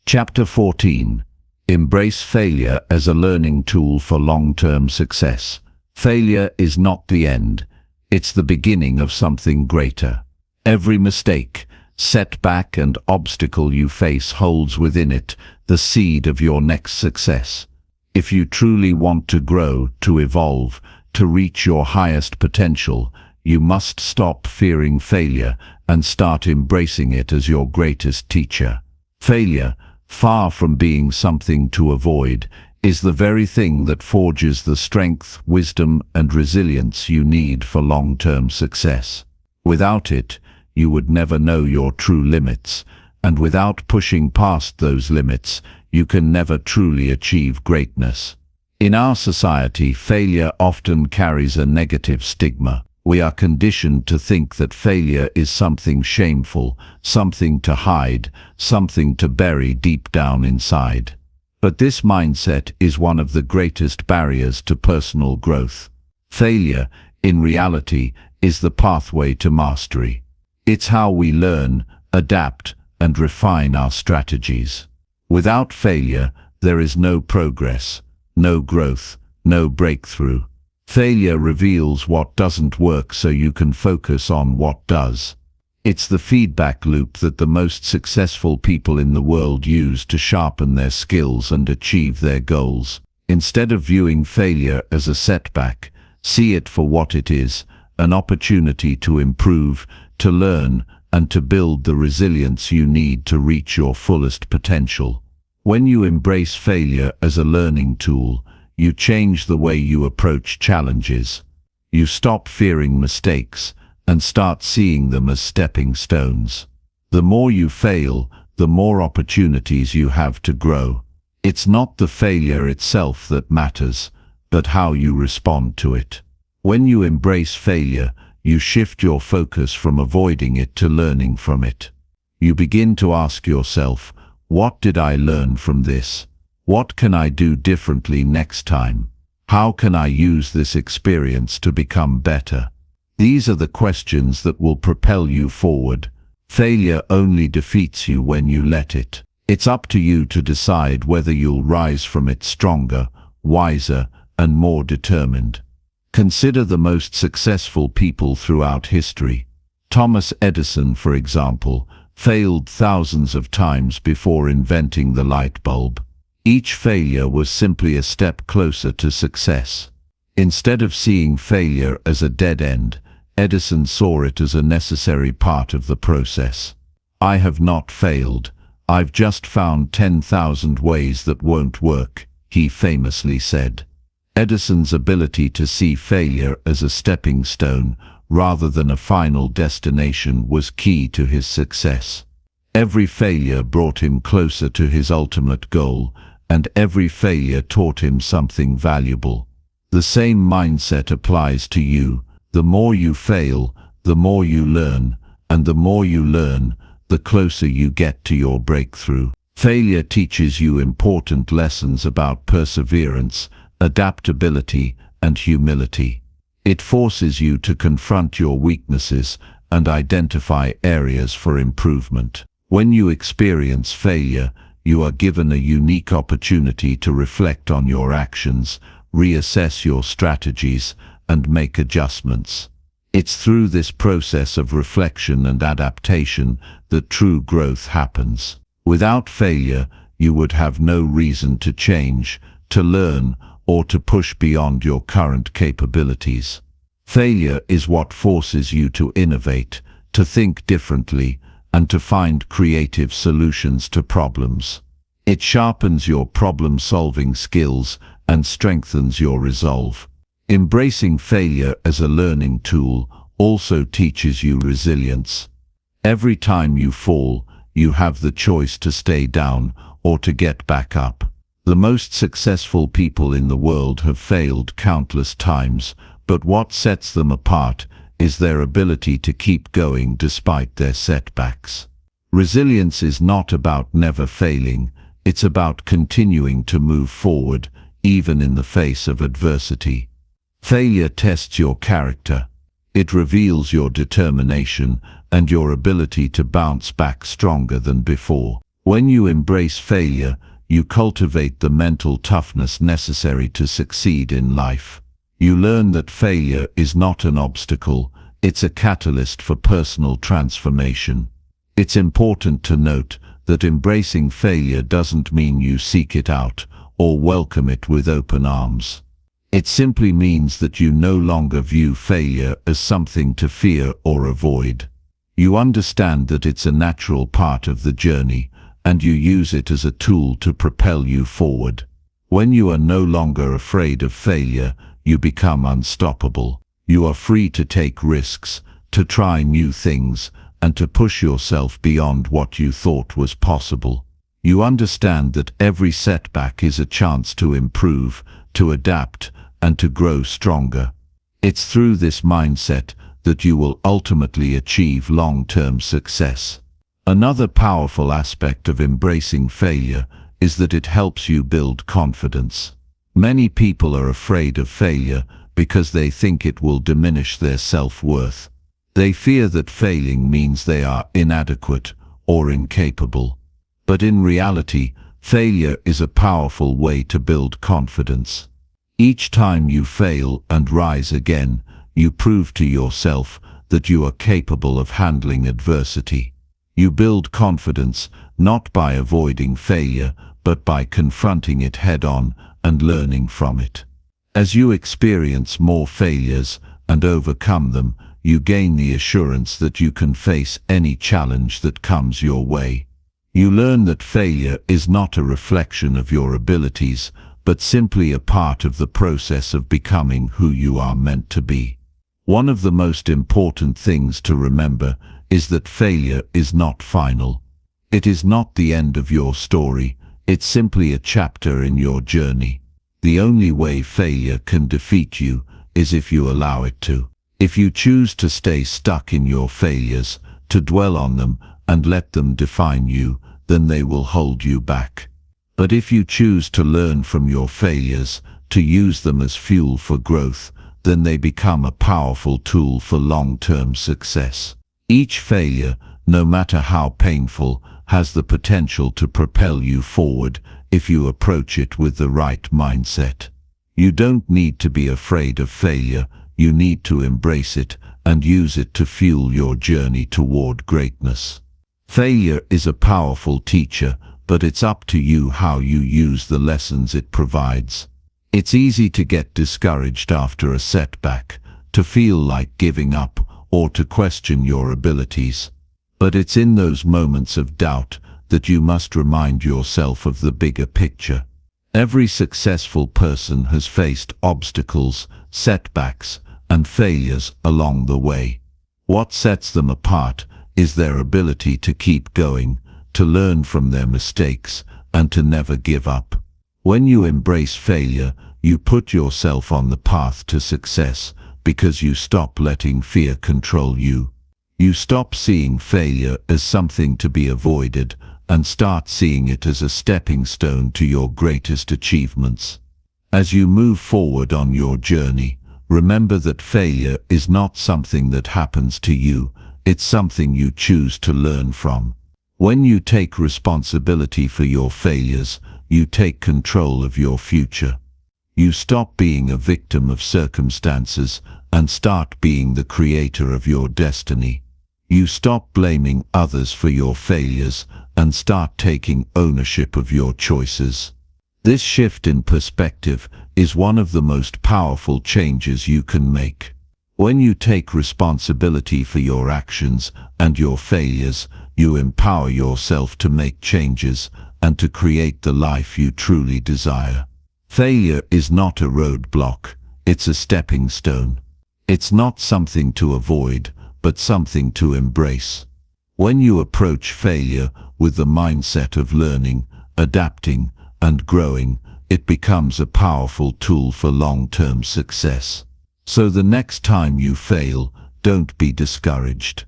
Chapter 14. Embrace failure as a learning tool for long-term success. Failure is not the end. It's the beginning of something greater. Every mistake, setback, and obstacle you face holds within it the seed of your next success. If you truly want to grow, to evolve, to reach your highest potential, you must stop fearing failure and start embracing it as your greatest teacher. Failure, far from being something to avoid, is the very thing that forges the strength, wisdom, and resilience you need for long-term success. Without it, you would never know your true limits, and without pushing past those limits, you can never truly achieve greatness. In our society, failure often carries a negative stigma. We are conditioned to think that failure is something shameful, something to hide, something to bury deep down inside. But this mindset is one of the greatest barriers to personal growth. Failure, in reality, is the pathway to mastery. It's how we learn, adapt, and refine our strategies. Without failure, there is no progress, no growth, no breakthrough. Failure reveals what doesn't work so you can focus on what does. It's the feedback loop that the most successful people in the world use to sharpen their skills and achieve their goals. Instead of viewing failure as a setback, see it for what it is, an opportunity to improve, to learn, and to build the resilience you need to reach your fullest potential. When you embrace failure as a learning tool, you change the way you approach challenges. You stop fearing mistakes and start seeing them as stepping stones. The more you fail, the more opportunities you have to grow. It's not the failure itself that matters, but how you respond to it. When you embrace failure, you shift your focus from avoiding it to learning from it. You begin to ask yourself, what did I learn from this? What can I do differently next time? How can I use this experience to become better? These are the questions that will propel you forward. Failure only defeats you when you let it. It's up to you to decide whether you'll rise from it stronger, wiser, and more determined. Consider the most successful people throughout history. Thomas Edison, for example, failed thousands of times before inventing the light bulb. Each failure was simply a step closer to success. Instead of seeing failure as a dead end, Edison saw it as a necessary part of the process. I have not failed. I've just found 10,000 ways that won't work, he famously said. Edison's ability to see failure as a stepping stone rather than a final destination was key to his success. Every failure brought him closer to his ultimate goal, and every failure taught him something valuable. The same mindset applies to you. The more you fail, the more you learn, and the more you learn, the closer you get to your breakthrough. Failure teaches you important lessons about perseverance, adaptability, and humility. It forces you to confront your weaknesses and identify areas for improvement. When you experience failure, you are given a unique opportunity to reflect on your actions, reassess your strategies, and make adjustments. It's through this process of reflection and adaptation that true growth happens. Without failure, you would have no reason to change, to learn, or to push beyond your current capabilities. Failure is what forces you to innovate, to think differently, and to find creative solutions to problems. It sharpens your problem-solving skills and strengthens your resolve. Embracing failure as a learning tool also teaches you resilience. Every time you fall, you have the choice to stay down or to get back up. The most successful people in the world have failed countless times, but what sets them apart is their ability to keep going despite their setbacks. Resilience is not about never failing, it's about continuing to move forward, even in the face of adversity. Failure tests your character. It reveals your determination and your ability to bounce back stronger than before. When you embrace failure, you cultivate the mental toughness necessary to succeed in life. You learn that failure is not an obstacle, it's a catalyst for personal transformation. It's important to note that embracing failure doesn't mean you seek it out or welcome it with open arms. It simply means that you no longer view failure as something to fear or avoid. You understand that it's a natural part of the journey, and you use it as a tool to propel you forward. When you are no longer afraid of failure, you become unstoppable. You are free to take risks, to try new things, and to push yourself beyond what you thought was possible. You understand that every setback is a chance to improve, to adapt, and to grow stronger. It's through this mindset that you will ultimately achieve long-term success. Another powerful aspect of embracing failure is that it helps you build confidence. Many people are afraid of failure because they think it will diminish their self-worth. They fear that failing means they are inadequate or incapable. But in reality, failure is a powerful way to build confidence. Each time you fail and rise again, you prove to yourself that you are capable of handling adversity. You build confidence not by avoiding failure, but by confronting it head-on and learning from it. As you experience more failures and overcome them, you gain the assurance that you can face any challenge that comes your way. You learn that failure is not a reflection of your abilities, but simply a part of the process of becoming who you are meant to be. One of the most important things to remember is that failure is not final. It is not the end of your story, it's simply a chapter in your journey. The only way failure can defeat you is if you allow it to. If you choose to stay stuck in your failures, to dwell on them and let them define you, then they will hold you back. But if you choose to learn from your failures, to use them as fuel for growth, then they become a powerful tool for long-term success. Each failure, no matter how painful, has the potential to propel you forward if you approach it with the right mindset. You don't need to be afraid of failure, you need to embrace it and use it to fuel your journey toward greatness. Failure is a powerful teacher, but it's up to you how you use the lessons it provides. It's easy to get discouraged after a setback, to feel like giving up, or to question your abilities. But it's in those moments of doubt that you must remind yourself of the bigger picture. Every successful person has faced obstacles, setbacks, and failures along the way. What sets them apart is their ability to keep going, to learn from their mistakes, and to never give up. When you embrace failure, you put yourself on the path to success because you stop letting fear control you. You stop seeing failure as something to be avoided and start seeing it as a stepping stone to your greatest achievements. As you move forward on your journey, remember that failure is not something that happens to you, it's something you choose to learn from. When you take responsibility for your failures, you take control of your future. You stop being a victim of circumstances and start being the creator of your destiny. You stop blaming others for your failures and start taking ownership of your choices. This shift in perspective is one of the most powerful changes you can make. When you take responsibility for your actions and your failures, you empower yourself to make changes and to create the life you truly desire. Failure is not a roadblock, it's a stepping stone. It's not something to avoid, but something to embrace. When you approach failure with the mindset of learning, adapting, and growing, it becomes a powerful tool for long-term success. So the next time you fail, don't be discouraged.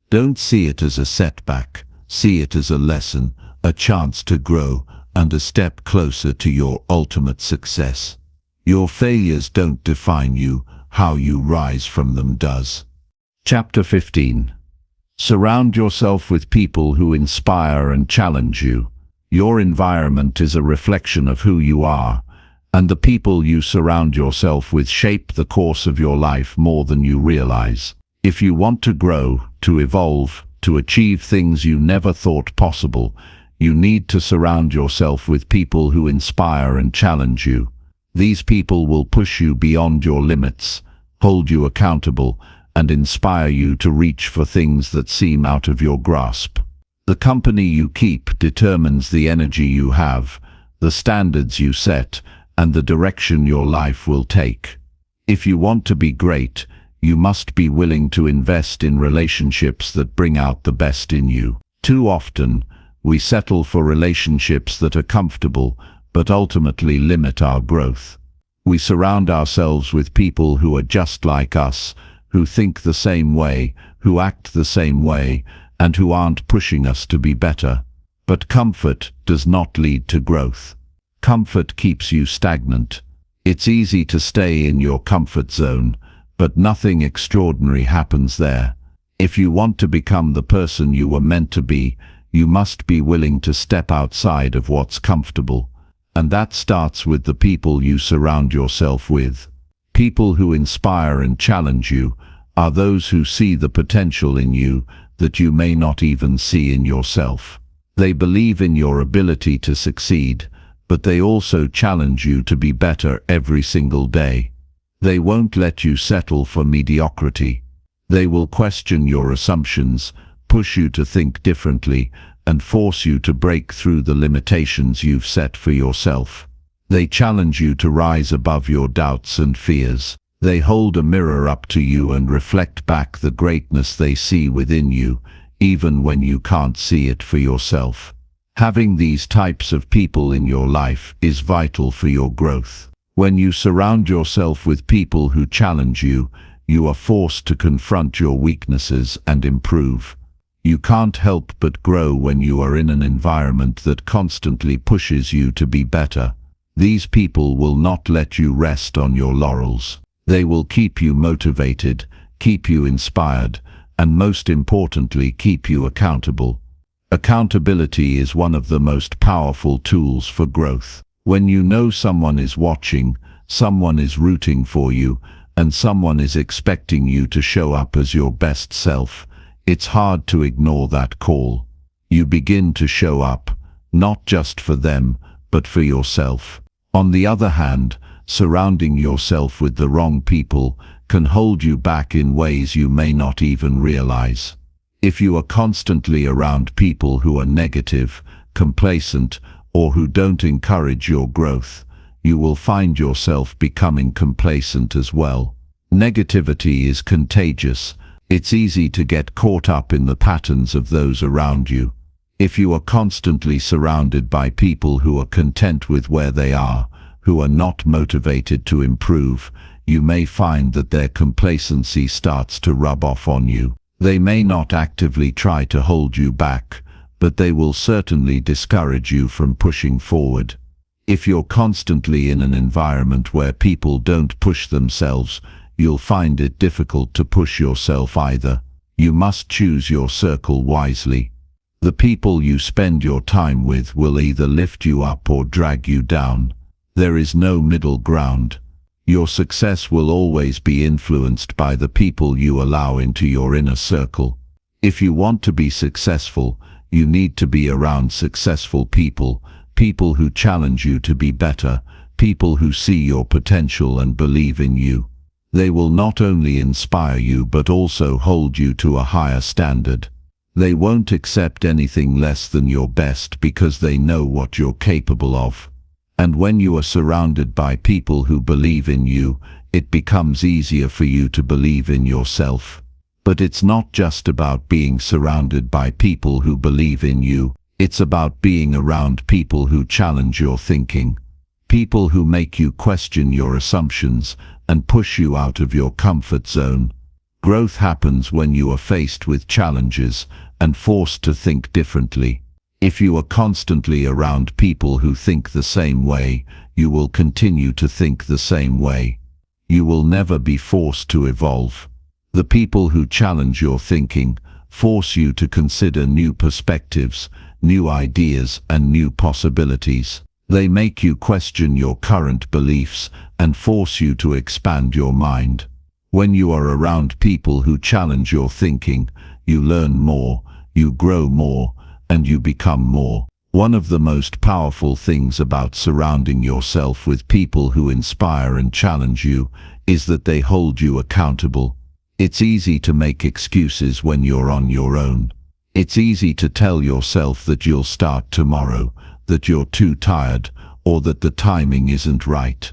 Don't see it as a setback, see it as a lesson, a chance to grow, and a step closer to your ultimate success. Your failures don't define you, how you rise from them does. Chapter 15. Surround yourself with people who inspire and challenge you. Your environment is a reflection of who you are, and the people you surround yourself with shape the course of your life more than you realize. If you want to grow, to evolve, to achieve things you never thought possible, you need to surround yourself with people who inspire and challenge you. These people will push you beyond your limits, hold you accountable, and inspire you to reach for things that seem out of your grasp. The company you keep determines the energy you have, the standards you set, and the direction your life will take. If you want to be great, you must be willing to invest in relationships that bring out the best in you. Too often, we settle for relationships that are comfortable, but ultimately limit our growth. We surround ourselves with people who are just like us, who think the same way, who act the same way, and who aren't pushing us to be better. But comfort does not lead to growth. Comfort keeps you stagnant. It's easy to stay in your comfort zone, but nothing extraordinary happens there. If you want to become the person you were meant to be, you must be willing to step outside of what's comfortable. And that starts with the people you surround yourself with. People who inspire and challenge you are those who see the potential in you that you may not even see in yourself. They believe in your ability to succeed, but they also challenge you to be better every single day. They won't let you settle for mediocrity. They will question your assumptions, push you to think differently, and force you to break through the limitations you've set for yourself. They challenge you to rise above your doubts and fears. They hold a mirror up to you and reflect back the greatness they see within you, even when you can't see it for yourself. Having these types of people in your life is vital for your growth. When you surround yourself with people who challenge you, you are forced to confront your weaknesses and improve. You can't help but grow when you are in an environment that constantly pushes you to be better. These people will not let you rest on your laurels. They will keep you motivated, keep you inspired, and most importantly, keep you accountable. Accountability is one of the most powerful tools for growth. When you know someone is watching, someone is rooting for you, and someone is expecting you to show up as your best self, it's hard to ignore that call. You begin to show up, not just for them, but for yourself. On the other hand, surrounding yourself with the wrong people can hold you back in ways you may not even realize. If you are constantly around people who are negative, complacent, or who don't encourage your growth, you will find yourself becoming complacent as well. Negativity is contagious. It's easy to get caught up in the patterns of those around you. If you are constantly surrounded by people who are content with where they are, who are not motivated to improve, you may find that their complacency starts to rub off on you. They may not actively try to hold you back, but they will certainly discourage you from pushing forward. If you're constantly in an environment where people don't push themselves, you'll find it difficult to push yourself either. You must choose your circle wisely. The people you spend your time with will either lift you up or drag you down. There is no middle ground. Your success will always be influenced by the people you allow into your inner circle. If you want to be successful, you need to be around successful people, people who challenge you to be better, people who see your potential and believe in you. They will not only inspire you but also hold you to a higher standard. They won't accept anything less than your best because they know what you're capable of. And when you are surrounded by people who believe in you, it becomes easier for you to believe in yourself. But it's not just about being surrounded by people who believe in you, it's about being around people who challenge your thinking. People who make you question your assumptions and push you out of your comfort zone. Growth happens when you are faced with challenges and forced to think differently. If you are constantly around people who think the same way, you will continue to think the same way. You will never be forced to evolve. The people who challenge your thinking force you to consider new perspectives, new ideas, and new possibilities. They make you question your current beliefs and force you to expand your mind. When you are around people who challenge your thinking, you learn more, you grow more, and you become more. One of the most powerful things about surrounding yourself with people who inspire and challenge you is that they hold you accountable. It's easy to make excuses when you're on your own. It's easy to tell yourself that you'll start tomorrow, that you're too tired, or that the timing isn't right.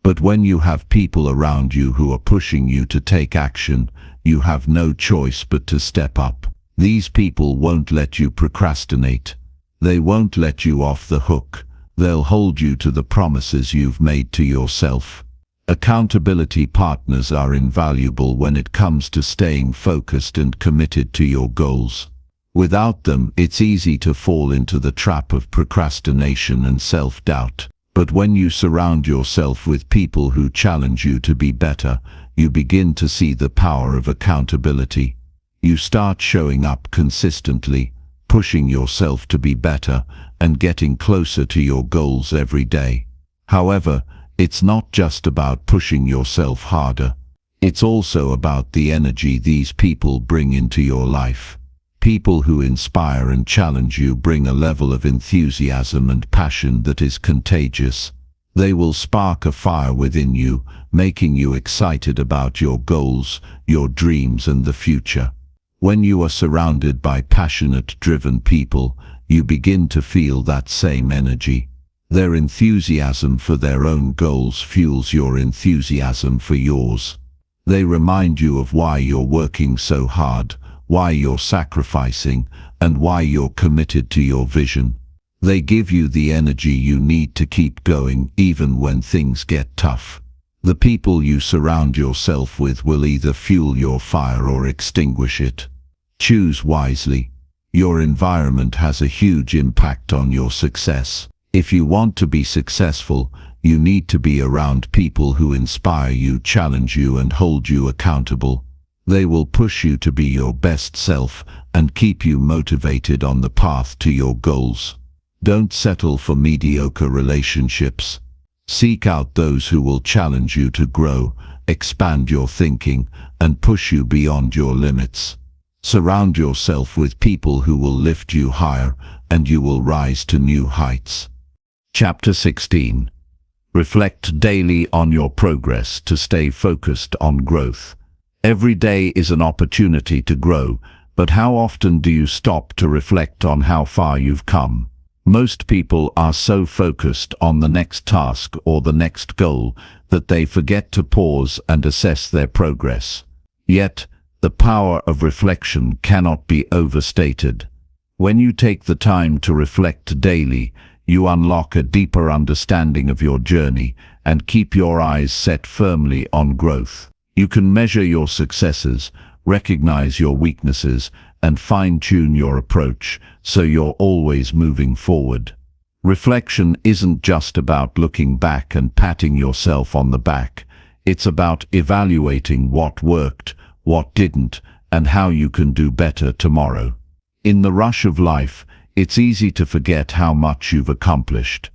But when you have people around you who are pushing you to take action, you have no choice but to step up. These people won't let you procrastinate. They won't let you off the hook. They'll hold you to the promises you've made to yourself. Accountability partners are invaluable when it comes to staying focused and committed to your goals. Without them, it's easy to fall into the trap of procrastination and self-doubt. But when you surround yourself with people who challenge you to be better, you begin to see the power of accountability. You start showing up consistently, pushing yourself to be better, and getting closer to your goals every day. However, it's not just about pushing yourself harder. It's also about the energy these people bring into your life. People who inspire and challenge you bring a level of enthusiasm and passion that is contagious. They will spark a fire within you, making you excited about your goals, your dreams, and the future. When you are surrounded by passionate, driven people, you begin to feel that same energy. Their enthusiasm for their own goals fuels your enthusiasm for yours. They remind you of why you're working so hard, why you're sacrificing, and why you're committed to your vision. They give you the energy you need to keep going even when things get tough. The people you surround yourself with will either fuel your fire or extinguish it. Choose wisely. Your environment has a huge impact on your success. If you want to be successful, you need to be around people who inspire you, challenge you, and hold you accountable. They will push you to be your best self and keep you motivated on the path to your goals. Don't settle for mediocre relationships. Seek out those who will challenge you to grow, expand your thinking, and push you beyond your limits. Surround yourself with people who will lift you higher, and you will rise to new heights. Chapter 16. Reflect daily on your progress to stay focused on growth. Every day is an opportunity to grow, but how often do you stop to reflect on how far you've come? Most people are so focused on the next task or the next goal that they forget to pause and assess their progress. Yet, the power of reflection cannot be overstated. When you take the time to reflect daily, you unlock a deeper understanding of your journey and keep your eyes set firmly on growth. You can measure your successes, recognize your weaknesses, and fine-tune your approach so you're always moving forward. Reflection isn't just about looking back and patting yourself on the back. It's about evaluating what worked, what didn't, and how you can do better tomorrow. In the rush of life, it's easy to forget how much you've accomplished.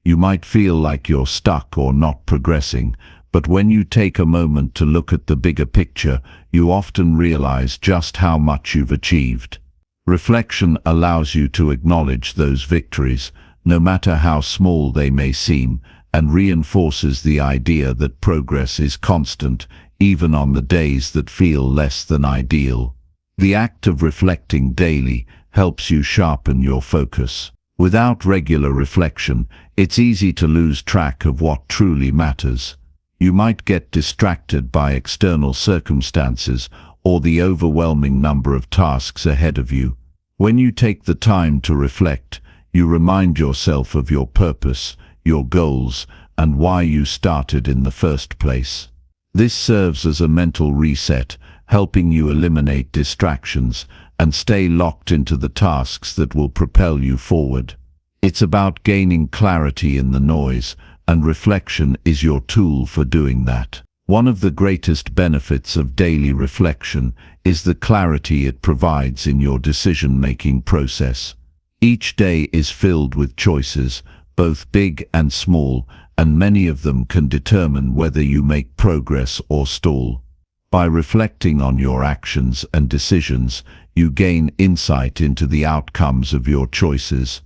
You might feel like you're stuck or not progressing, But when you take a moment to look at the bigger picture, you often realize just how much you've achieved. Reflection allows you to acknowledge those victories, no matter how small they may seem, and reinforces the idea that progress is constant, even on the days that feel less than ideal. The act of reflecting daily helps you sharpen your focus. Without regular reflection, it's easy to lose track of what truly matters. You might get distracted by external circumstances or the overwhelming number of tasks ahead of you. When you take the time to reflect, you remind yourself of your purpose, your goals, and why you started in the first place. This serves as a mental reset, helping you eliminate distractions and stay locked into the tasks that will propel you forward. It's about gaining clarity in the noise, and reflection is your tool for doing that. One of the greatest benefits of daily reflection is the clarity it provides in your decision-making process. Each day is filled with choices, both big and small, and many of them can determine whether you make progress or stall. By reflecting on your actions and decisions, you gain insight into the outcomes of your choices.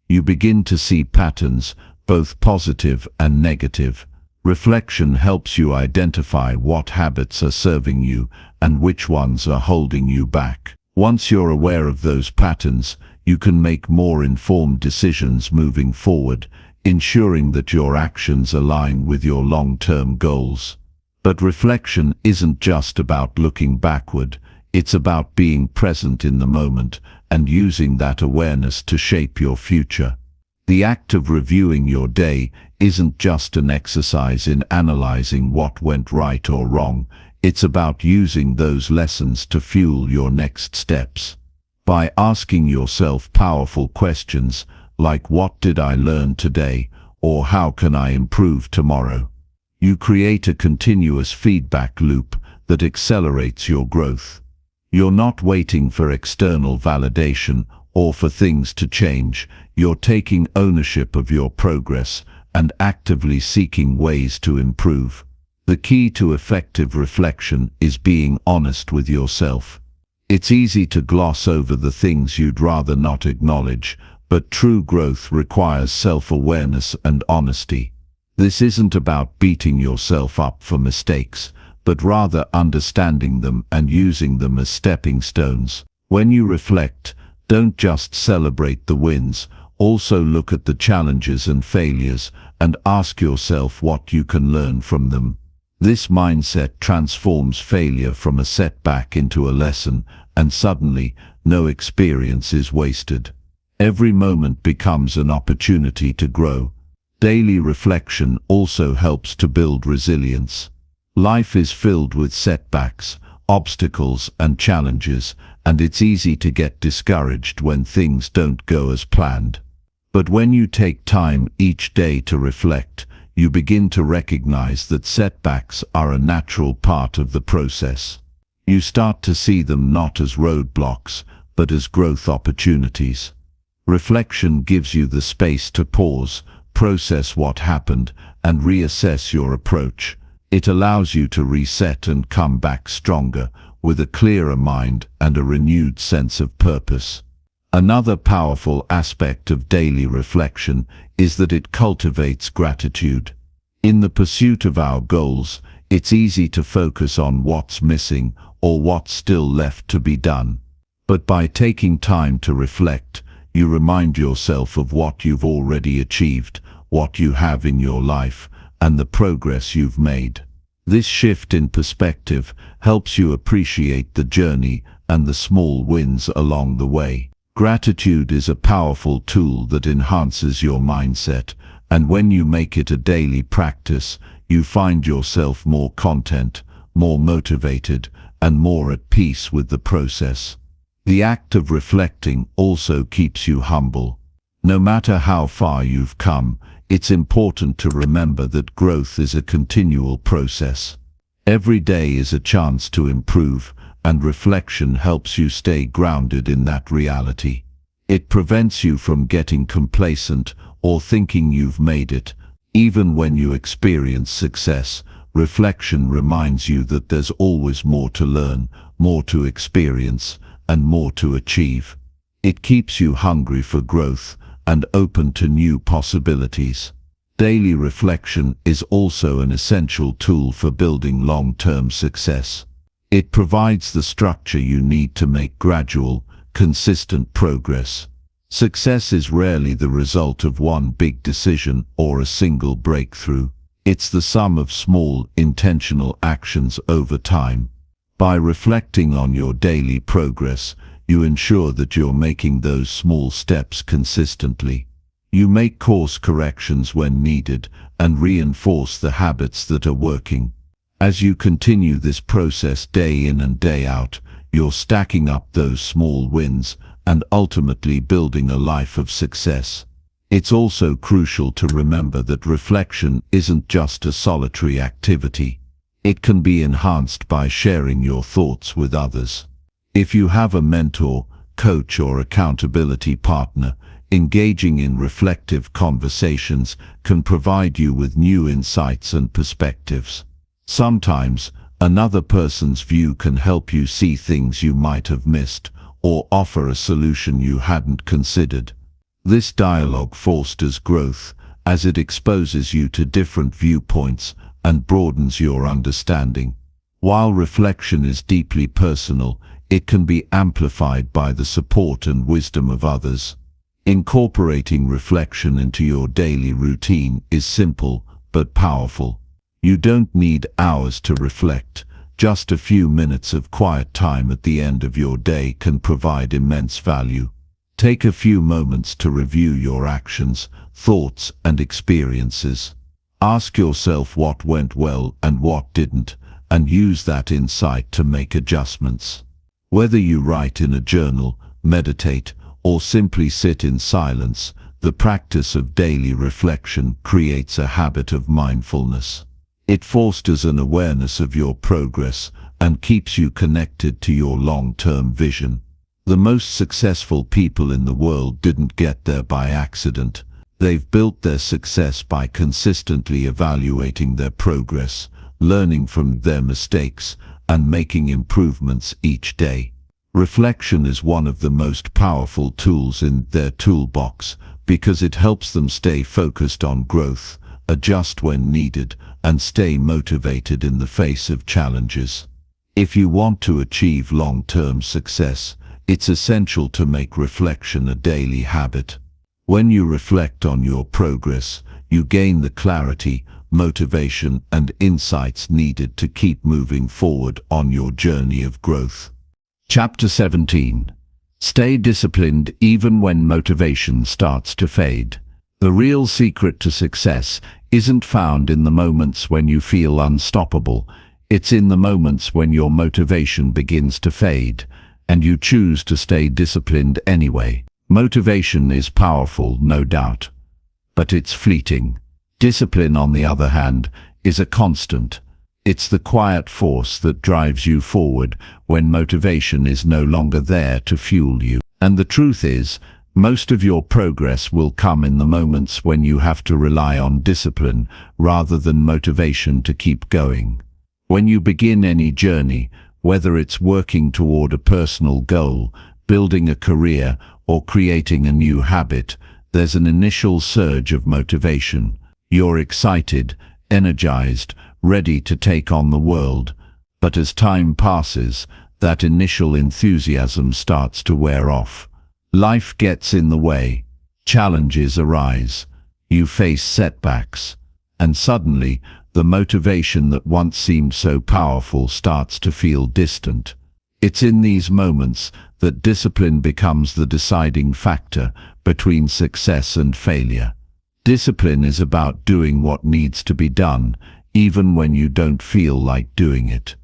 You begin to see patterns, both positive and negative. Reflection helps you identify what habits are serving you and which ones are holding you back. Once you're aware of those patterns, you can make more informed decisions moving forward, ensuring that your actions align with your long-term goals. But reflection isn't just about looking backward, it's about being present in the moment and using that awareness to shape your future. The act of reviewing your day isn't just an exercise in analyzing what went right or wrong, it's about using those lessons to fuel your next steps. By asking yourself powerful questions like what did I learn today or how can I improve tomorrow, you create a continuous feedback loop that accelerates your growth. You're not waiting for external validation or for things to change. You're taking ownership of your progress and actively seeking ways to improve. The key to effective reflection is being honest with yourself. It's easy to gloss over the things you'd rather not acknowledge, but true growth requires self-awareness and honesty. This isn't about beating yourself up for mistakes, but rather understanding them and using them as stepping stones. When you reflect, don't just celebrate the wins, also look at the challenges and failures and ask yourself what you can learn from them. This mindset transforms failure from a setback into a lesson, and suddenly, no experience is wasted. Every moment becomes an opportunity to grow. Daily reflection also helps to build resilience. Life is filled with setbacks, obstacles, and challenges, and it's easy to get discouraged when things don't go as planned. But when you take time each day to reflect, you begin to recognize that setbacks are a natural part of the process. You start to see them not as roadblocks, but as growth opportunities. Reflection gives you the space to pause, process what happened, and reassess your approach. It allows you to reset and come back stronger, with a clearer mind and a renewed sense of purpose. Another powerful aspect of daily reflection is that it cultivates gratitude. In the pursuit of our goals, it's easy to focus on what's missing or what's still left to be done. But by taking time to reflect, you remind yourself of what you've already achieved, what you have in your life, and the progress you've made. This shift in perspective helps you appreciate the journey and the small wins along the way. Gratitude is a powerful tool that enhances your mindset, and when you make it a daily practice, you find yourself more content, more motivated, and more at peace with the process. The act of reflecting also keeps you humble. No matter how far you've come, it's important to remember that growth is a continual process. Every day is a chance to improve, and reflection helps you stay grounded in that reality. It prevents you from getting complacent or thinking you've made it. Even when you experience success, Reflection reminds you that there's always more to learn, more to experience, and more to achieve. It keeps you hungry for growth and open to new possibilities. Daily reflection is also an essential tool for building long-term success. It provides the structure you need to make gradual, consistent progress. Success is rarely the result of one big decision or a single breakthrough. It's the sum of small, intentional actions over time. By reflecting on your daily progress, you ensure that you're making those small steps consistently. You make course corrections when needed and reinforce the habits that are working. As you continue this process day in and day out, you're stacking up those small wins and ultimately building a life of success. It's also crucial to remember that reflection isn't just a solitary activity. It can be enhanced by sharing your thoughts with others. If you have a mentor, coach, or accountability partner, engaging in reflective conversations can provide you with new insights and perspectives. Sometimes, another person's view can help you see things you might have missed, or offer a solution you hadn't considered. This dialogue fosters growth, as it exposes you to different viewpoints and broadens your understanding. While reflection is deeply personal, it can be amplified by the support and wisdom of others. Incorporating reflection into your daily routine is simple but powerful. You don't need hours to reflect. Just a few minutes of quiet time at the end of your day can provide immense value. Take a few moments to review your actions, thoughts, and experiences. Ask yourself what went well and what didn't, and use that insight to make adjustments. Whether you write in a journal, meditate, or simply sit in silence, the practice of daily reflection creates a habit of mindfulness. It fosters an awareness of your progress and keeps you connected to your long-term vision. The most successful people in the world didn't get there by accident. They've built their success by consistently evaluating their progress, learning from their mistakes, and making improvements each day. Reflection is one of the most powerful tools in their toolbox because it helps them stay focused on growth, adjust when needed, and stay motivated in the face of challenges. If you want to achieve long-term success, it's essential to make reflection a daily habit. When you reflect on your progress, you gain the clarity, motivation, and insights needed to keep moving forward on your journey of growth. Chapter 17. Stay disciplined even when motivation starts to fade. The real secret to success isn't found in the moments when you feel unstoppable. It's in the moments when your motivation begins to fade, and you choose to stay disciplined anyway. Motivation is powerful, no doubt, but it's fleeting. Discipline, on the other hand, is a constant. It's the quiet force that drives you forward when motivation is no longer there to fuel you. And the truth is, most of your progress will come in the moments when you have to rely on discipline rather than motivation to keep going. When you begin any journey, whether it's working toward a personal goal, building a career, or creating a new habit, there's an initial surge of motivation. You're excited, energized, ready to take on the world. But as time passes, that initial enthusiasm starts to wear off. Life gets in the way. Challenges arise. You face setbacks. And suddenly, the motivation that once seemed so powerful starts to feel distant. It's in these moments that discipline becomes the deciding factor between success and failure. Discipline is about doing what needs to be done, even when you don't feel like doing it.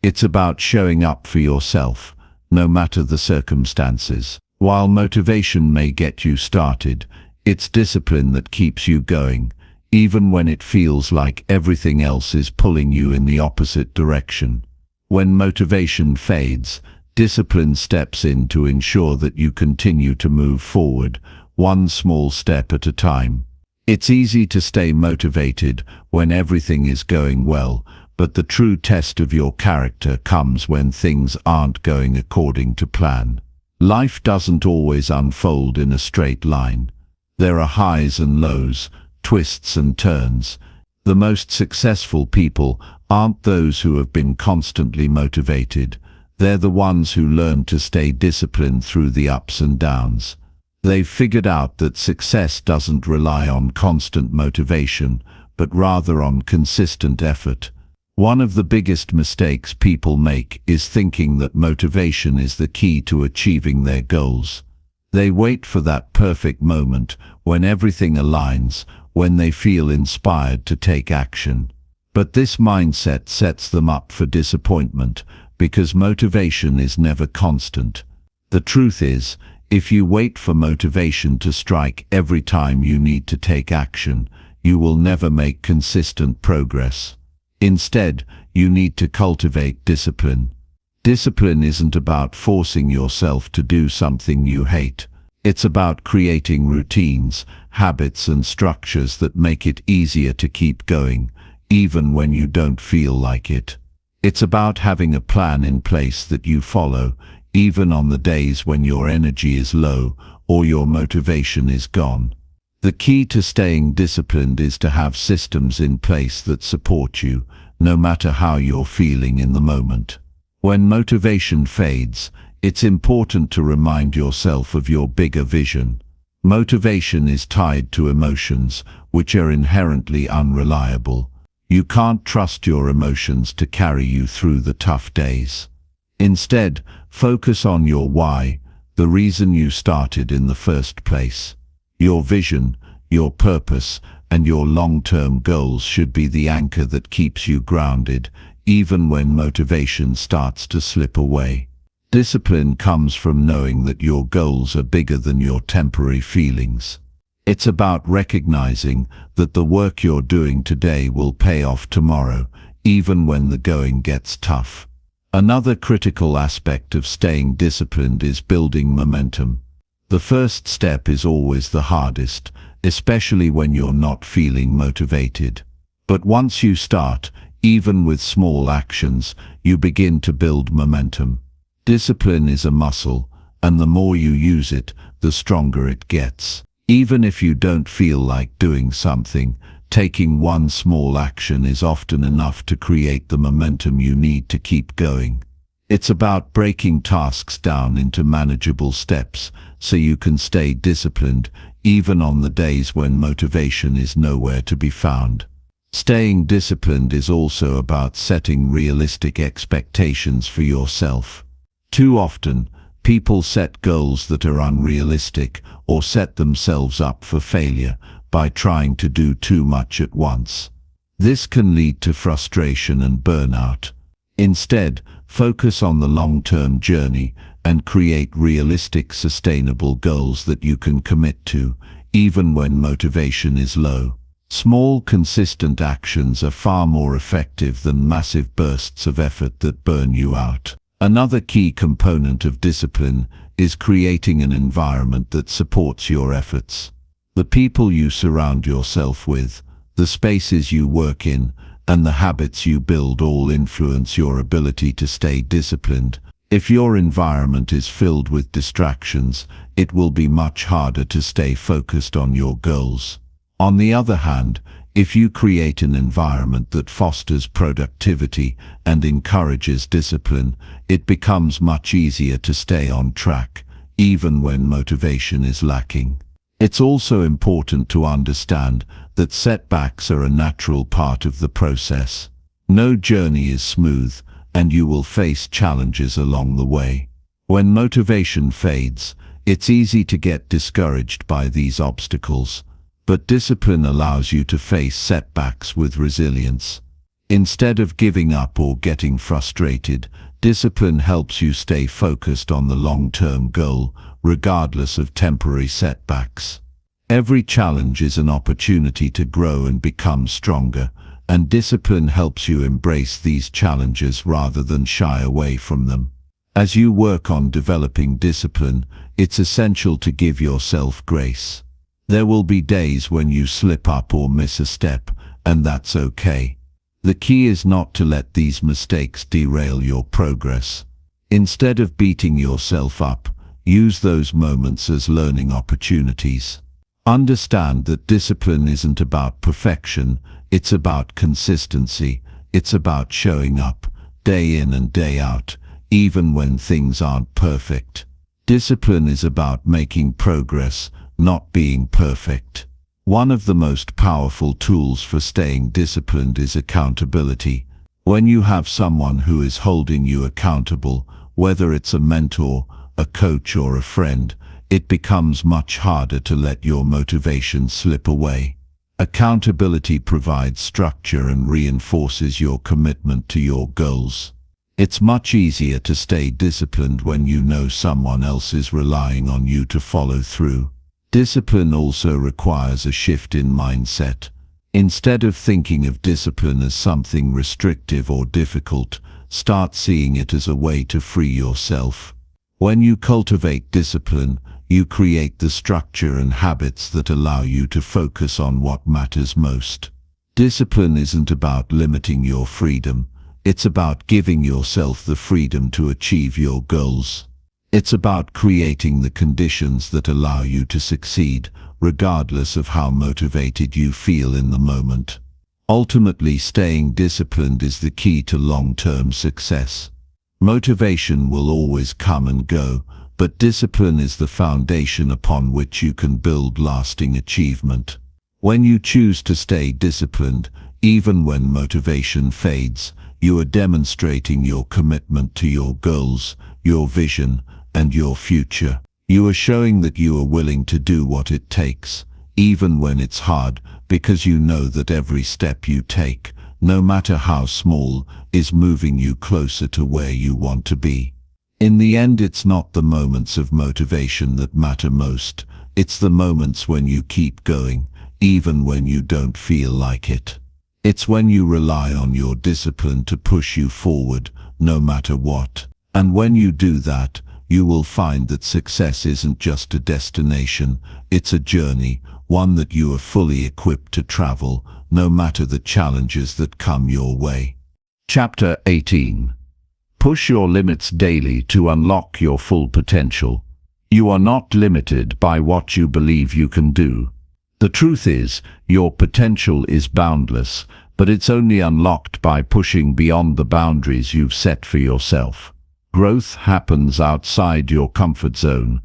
It's about showing up for yourself, no matter the circumstances. While motivation may get you started, it's discipline that keeps you going, even when it feels like everything else is pulling you in the opposite direction. When motivation fades, discipline steps in to ensure that you continue to move forward, one small step at a time. It's easy to stay motivated when everything is going well, but the true test of your character comes when things aren't going according to plan. Life doesn't always unfold in a straight line. There are highs and lows, twists and turns. The most successful people aren't those who have been constantly motivated. They're the ones who learn to stay disciplined through the ups and downs. They've figured out that success doesn't rely on constant motivation, but rather on consistent effort. One of the biggest mistakes people make is thinking that motivation is the key to achieving their goals. They wait for that perfect moment when everything aligns, when they feel inspired to take action. But this mindset sets them up for disappointment, because motivation is never constant. The truth is, if you wait for motivation to strike every time you need to take action, you will never make consistent progress. Instead, you need to cultivate discipline. Discipline isn't about forcing yourself to do something you hate. It's about creating routines, habits and structures that make it easier to keep going, even when you don't feel like it. It's about having a plan in place that you follow, even on the days when your energy is low or your motivation is gone. The key to staying disciplined is to have systems in place that support you, no matter how you're feeling in the moment. When motivation fades, it's important to remind yourself of your bigger vision. Motivation is tied to emotions, which are inherently unreliable. You can't trust your emotions to carry you through the tough days. Instead, focus on your why, the reason you started in the first place. Your vision, your purpose, and your long-term goals should be the anchor that keeps you grounded, even when motivation starts to slip away. Discipline comes from knowing that your goals are bigger than your temporary feelings. It's about recognizing that the work you're doing today will pay off tomorrow, even when the going gets tough. Another critical aspect of staying disciplined is building momentum. The first step is always the hardest, especially when you're not feeling motivated. But once you start, even with small actions, you begin to build momentum. Discipline is a muscle, and the more you use it, the stronger it gets. Even if you don't feel like doing something, taking one small action is often enough to create the momentum you need to keep going. It's about breaking tasks down into manageable steps so you can stay disciplined even on the days when motivation is nowhere to be found. Staying disciplined is also about setting realistic expectations for yourself. Too often, people set goals that are unrealistic or set themselves up for failure by trying to do too much at once. This can lead to frustration and burnout. Instead, focus on the long-term journey and create realistic, sustainable goals that you can commit to, even when motivation is low. Small, consistent actions are far more effective than massive bursts of effort that burn you out. Another key component of discipline is creating an environment that supports your efforts. The people you surround yourself with, the spaces you work in, and the habits you build all influence your ability to stay disciplined. If your environment is filled with distractions, it will be much harder to stay focused on your goals. On the other hand, if you create an environment that fosters productivity and encourages discipline, it becomes much easier to stay on track, even when motivation is lacking. It's also important to understand that setbacks are a natural part of the process. No journey is smooth, and you will face challenges along the way. When motivation fades, it's easy to get discouraged by these obstacles. But discipline allows you to face setbacks with resilience. Instead of giving up or getting frustrated, discipline helps you stay focused on the long-term goal, regardless of temporary setbacks. Every challenge is an opportunity to grow and become stronger, and discipline helps you embrace these challenges rather than shy away from them. As you work on developing discipline, it's essential to give yourself grace. There will be days when you slip up or miss a step, and that's okay. The key is not to let these mistakes derail your progress. Instead of beating yourself up, use those moments as learning opportunities. Understand that discipline isn't about perfection, it's about consistency. It's about showing up, day in and day out, even when things aren't perfect. Discipline is about making progress, not being perfect. One of the most powerful tools for staying disciplined is accountability. When you have someone who is holding you accountable, whether it's a mentor, a coach or a friend, it becomes much harder to let your motivation slip away. Accountability provides structure and reinforces your commitment to your goals. It's much easier to stay disciplined when you know someone else is relying on you to follow through. Discipline also requires a shift in mindset. Instead of thinking of discipline as something restrictive or difficult, start seeing it as a way to free yourself. When you cultivate discipline, you create the structure and habits that allow you to focus on what matters most. Discipline isn't about limiting your freedom. It's about giving yourself the freedom to achieve your goals. It's about creating the conditions that allow you to succeed, regardless of how motivated you feel in the moment. Ultimately, staying disciplined is the key to long-term success. Motivation will always come and go, but discipline is the foundation upon which you can build lasting achievement. When you choose to stay disciplined, even when motivation fades, you are demonstrating your commitment to your goals, your vision, and your future. You are showing that you are willing to do what it takes, even when it's hard, because you know that every step you take, no matter how small, is moving you closer to where you want to be. In the end, it's not the moments of motivation that matter most. It's the moments when you keep going, even when you don't feel like it. It's when you rely on your discipline to push you forward, no matter what. And when you do that, you will find that success isn't just a destination, it's a journey, one that you are fully equipped to travel, no matter the challenges that come your way. Chapter 18. Push your limits daily to unlock your full potential. You are not limited by what you believe you can do. The truth is, your potential is boundless, but it's only unlocked by pushing beyond the boundaries you've set for yourself. Growth happens outside your comfort zone.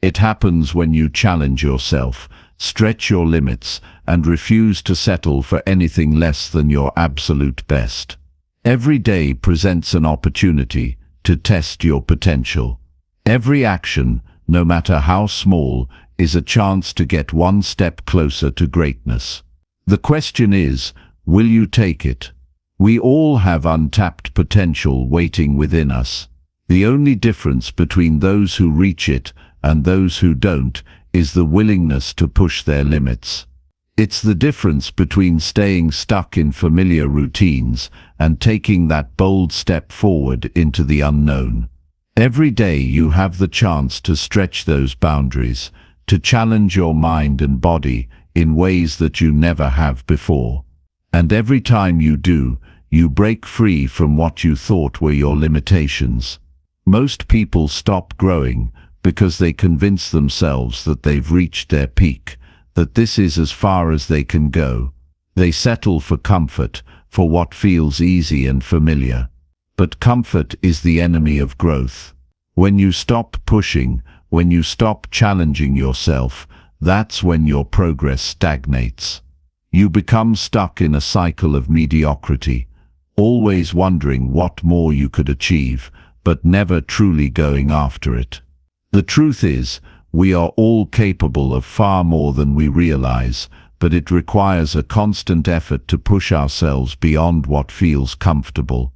It happens when you challenge yourself, stretch your limits, and refuse to settle for anything less than your absolute best. Every day presents an opportunity to test your potential. Every action, no matter how small, is a chance to get one step closer to greatness. The question is, will you take it? We all have untapped potential waiting within us. The only difference between those who reach it and those who don't is the willingness to push their limits. It's the difference between staying stuck in familiar routines and taking that bold step forward into the unknown. Every day you have the chance to stretch those boundaries, to challenge your mind and body in ways that you never have before. And every time you do, you break free from what you thought were your limitations. Most people stop growing because they convince themselves that they've reached their peak, that this is as far as they can go. They settle for comfort, for what feels easy and familiar. But comfort is the enemy of growth. When you stop pushing, when you stop challenging yourself, that's when your progress stagnates. You become stuck in a cycle of mediocrity, always wondering what more you could achieve, but never truly going after it. The truth is, we are all capable of far more than we realize, but it requires a constant effort to push ourselves beyond what feels comfortable.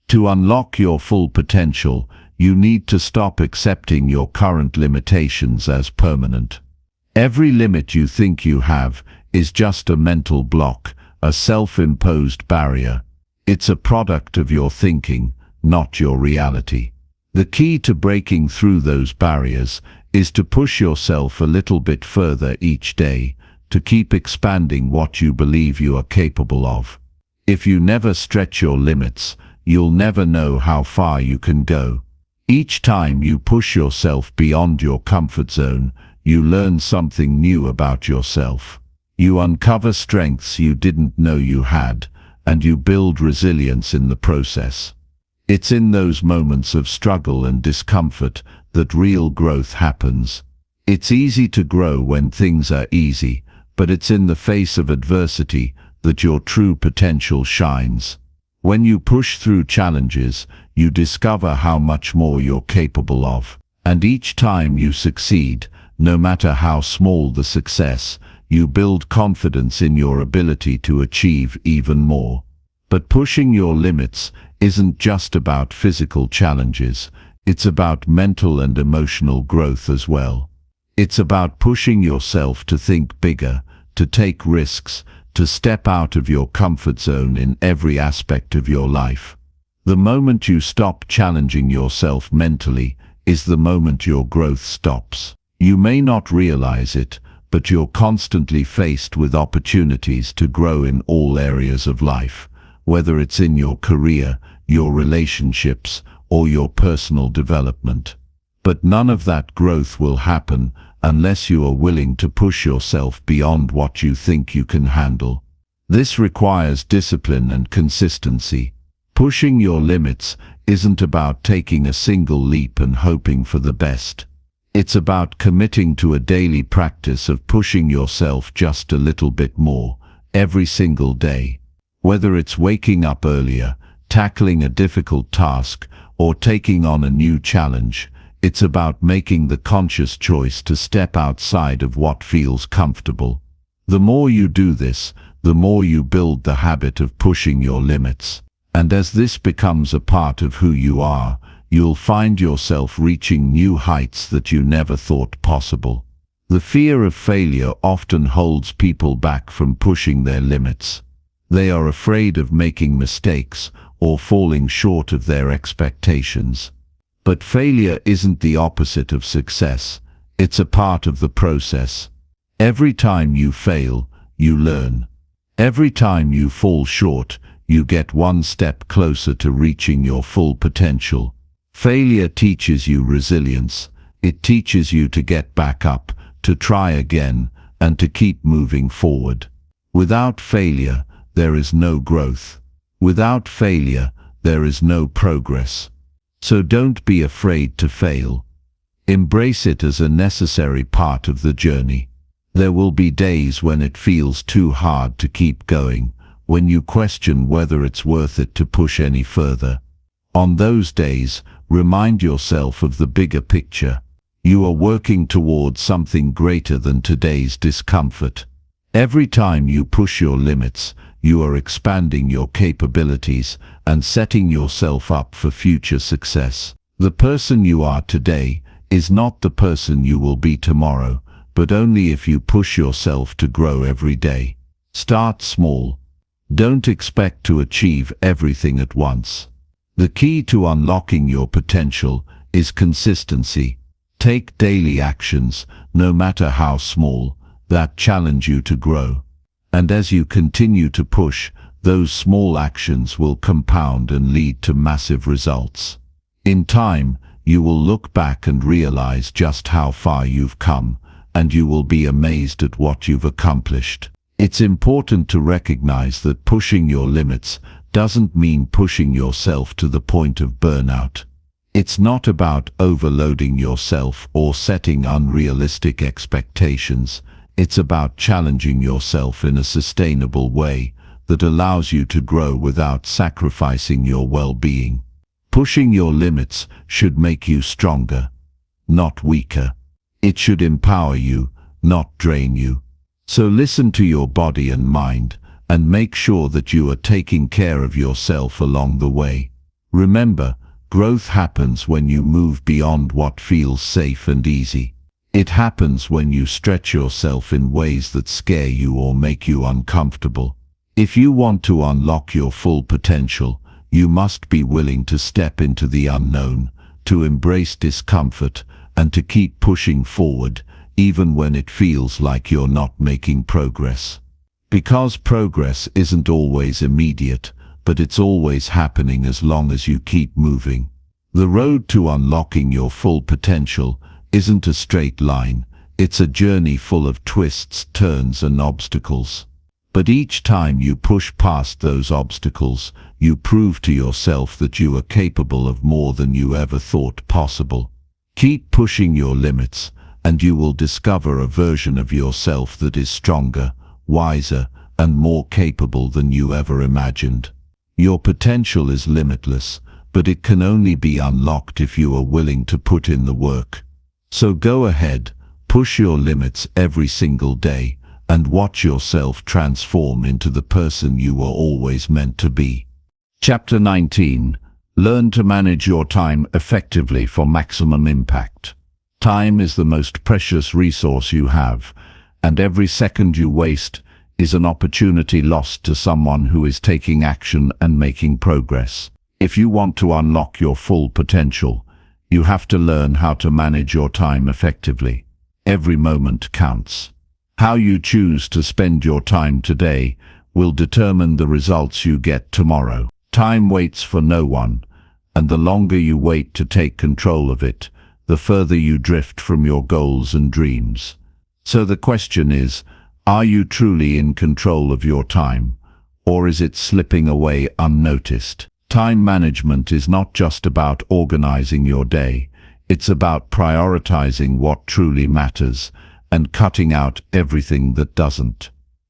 To unlock your full potential, you need to stop accepting your current limitations as permanent. Every limit you think you have is just a mental block, a self-imposed barrier. It's a product of your thinking, not your reality. The key to breaking through those barriers is to push yourself a little bit further each day, to keep expanding what you believe you are capable of. If you never stretch your limits, you'll never know how far you can go. Each time you push yourself beyond your comfort zone, you learn something new about yourself. You uncover strengths you didn't know you had, and you build resilience in the process. It's in those moments of struggle and discomfort that real growth happens. It's easy to grow when things are easy, but it's in the face of adversity that your true potential shines. When you push through challenges, you discover how much more you're capable of. And each time you succeed, no matter how small the success, you build confidence in your ability to achieve even more. But pushing your limits isn't just about physical challenges, it's about mental and emotional growth as well. It's about pushing yourself to think bigger, to take risks, to step out of your comfort zone in every aspect of your life. The moment you stop challenging yourself mentally is the moment your growth stops. You may not realize it, but you're constantly faced with opportunities to grow in all areas of life, whether it's in your career, your relationships, or your personal development. But none of that growth will happen unless you are willing to push yourself beyond what you think you can handle. This requires discipline and consistency. Pushing your limits isn't about taking a single leap and hoping for the best. It's about committing to a daily practice of pushing yourself just a little bit more, every single day. Whether it's waking up earlier, tackling a difficult task, or taking on a new challenge, it's about making the conscious choice to step outside of what feels comfortable. The more you do this, the more you build the habit of pushing your limits. And as this becomes a part of who you are, you'll find yourself reaching new heights that you never thought possible. The fear of failure often holds people back from pushing their limits. They are afraid of making mistakes or falling short of their expectations. But failure isn't the opposite of success. It's a part of the process. Every time you fail, you learn. Every time you fall short, you get one step closer to reaching your full potential. Failure teaches you resilience. It teaches you to get back up, to try again, and to keep moving forward. Without failure, there is no growth. Without failure, there is no progress. So don't be afraid to fail. Embrace it as a necessary part of the journey. There will be days when it feels too hard to keep going, when you question whether it's worth it to push any further. On those days, remind yourself of the bigger picture. You are working towards something greater than today's discomfort. Every time you push your limits, you are expanding your capabilities and setting yourself up for future success. The person you are today is not the person you will be tomorrow, but only if you push yourself to grow every day. Start small. Don't expect to achieve everything at once. The key to unlocking your potential is consistency. Take daily actions, no matter how small, that challenge you to grow. And as you continue to push, those small actions will compound and lead to massive results. In time, you will look back and realize just how far you've come, and you will be amazed at what you've accomplished. It's important to recognize that pushing your limits doesn't mean pushing yourself to the point of burnout. It's not about overloading yourself or setting unrealistic expectations. It's about challenging yourself in a sustainable way that allows you to grow without sacrificing your well-being. Pushing your limits should make you stronger, not weaker. It should empower you, not drain you. So listen to your body and mind, and make sure that you are taking care of yourself along the way. Remember, growth happens when you move beyond what feels safe and easy. It happens when you stretch yourself in ways that scare you or make you uncomfortable. If you want to unlock your full potential, you must be willing to step into the unknown, to embrace discomfort, and to keep pushing forward, even when it feels like you're not making progress. Because progress isn't always immediate, but it's always happening as long as you keep moving. The road to unlocking your full potential isn't a straight line. It's a journey full of twists, turns, and obstacles. But each time you push past those obstacles, you prove to yourself that you are capable of more than you ever thought possible. Keep pushing your limits, and you will discover a version of yourself that is stronger, wiser, and more capable than you ever imagined. Your potential is limitless, but it can only be unlocked if you are willing to put in the work. So go ahead, push your limits every single day, and watch yourself transform into the person you were always meant to be. Chapter 19. Learn to manage your time effectively for maximum impact. Time is the most precious resource you have, and every second you waste is an opportunity lost to someone who is taking action and making progress. If you want to unlock your full potential, you have to learn how to manage your time effectively. Every moment counts. How you choose to spend your time today will determine the results you get tomorrow. Time waits for no one, and the longer you wait to take control of it, the further you drift from your goals and dreams. So the question is, are you truly in control of your time, or is it slipping away unnoticed? Time management is not just about organizing your day. It's about prioritizing what truly matters and cutting out everything that doesn't.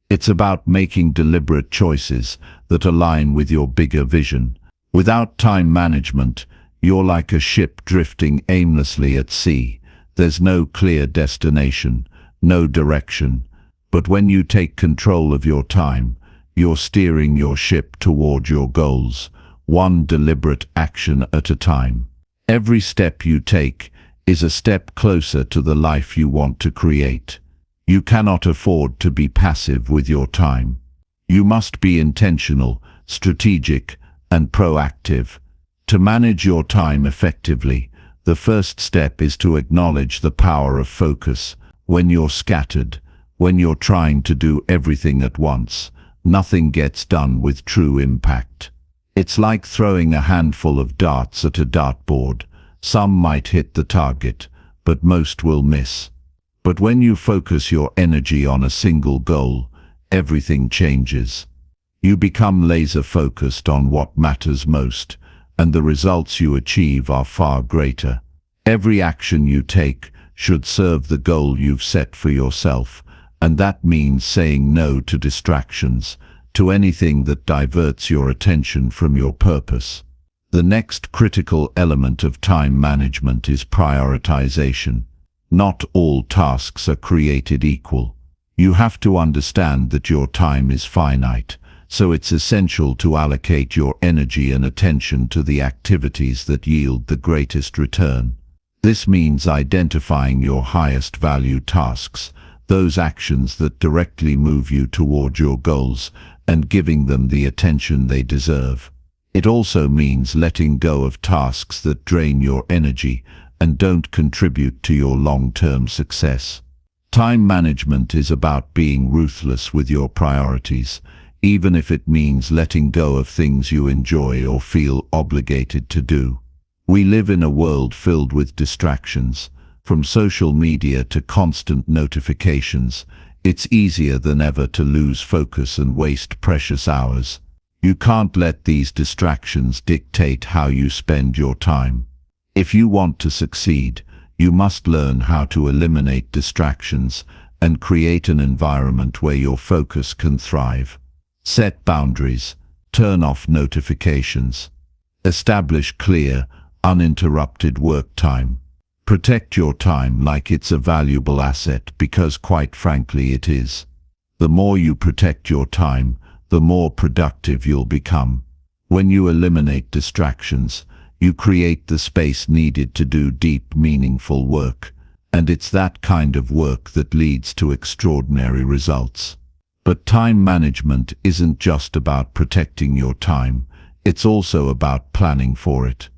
It's about making deliberate choices that align with your bigger vision. Without time management, you're like a ship drifting aimlessly at sea. There's no clear destination, no direction. But when you take control of your time, you're steering your ship toward your goals, one deliberate action at a time. Every step you take is a step closer to the life you want to create. You cannot afford to be passive with your time. You must be intentional, strategic, and proactive. To manage your time effectively, the first step is to acknowledge the power of focus. When you're scattered, when you're trying to do everything at once, nothing gets done with true impact. It's like throwing a handful of darts at a dartboard. Some might hit the target, but most will miss. But when you focus your energy on a single goal, everything changes. You become laser-focused on what matters most, and the results you achieve are far greater. Every action you take should serve the goal you've set for yourself, and that means saying no to distractions, to anything that diverts your attention from your purpose. The next critical element of time management is prioritization. Not all tasks are created equal. You have to understand that your time is finite, so it's essential to allocate your energy and attention to the activities that yield the greatest return. This means identifying your highest value tasks, those actions that directly move you toward your goals, and giving them the attention they deserve. It also means letting go of tasks that drain your energy and don't contribute to your long-term success. Time management is about being ruthless with your priorities, even if it means letting go of things you enjoy or feel obligated to do. We live in a world filled with distractions. From social media to constant notifications, it's easier than ever to lose focus and waste precious hours. You can't let these distractions dictate how you spend your time. If you want to succeed, you must learn how to eliminate distractions and create an environment where your focus can thrive. Set boundaries, turn off notifications. Establish clear, uninterrupted work time. Protect your time like it's a valuable asset, because quite frankly it is. The more you protect your time, the more productive you'll become. When you eliminate distractions, you create the space needed to do deep, meaningful work, and it's that kind of work that leads to extraordinary results. But time management isn't just about protecting your time, it's also about planning for it.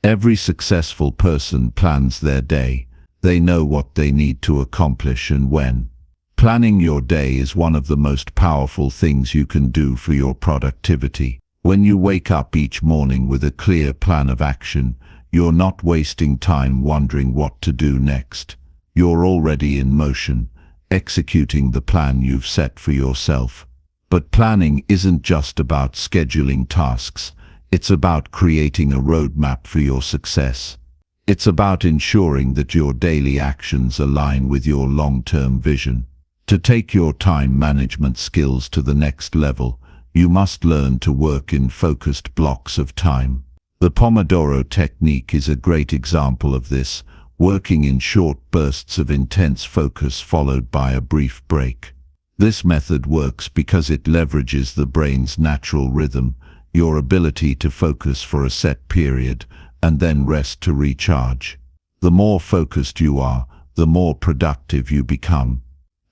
Every successful person plans their day. They know what they need to accomplish and when. Planning your day is one of the most powerful things you can do for your productivity. When you wake up each morning with a clear plan of action, you're not wasting time wondering what to do next. You're already in motion, executing the plan you've set for yourself. But planning isn't just about scheduling tasks. It's about creating a roadmap for your success. It's about ensuring that your daily actions align with your long-term vision. To take your time management skills to the next level, you must learn to work in focused blocks of time. The Pomodoro technique is a great example of this, working in short bursts of intense focus followed by a brief break. This method works because it leverages the brain's natural rhythm, your ability to focus for a set period, and then rest to recharge. The more focused you are, the more productive you become.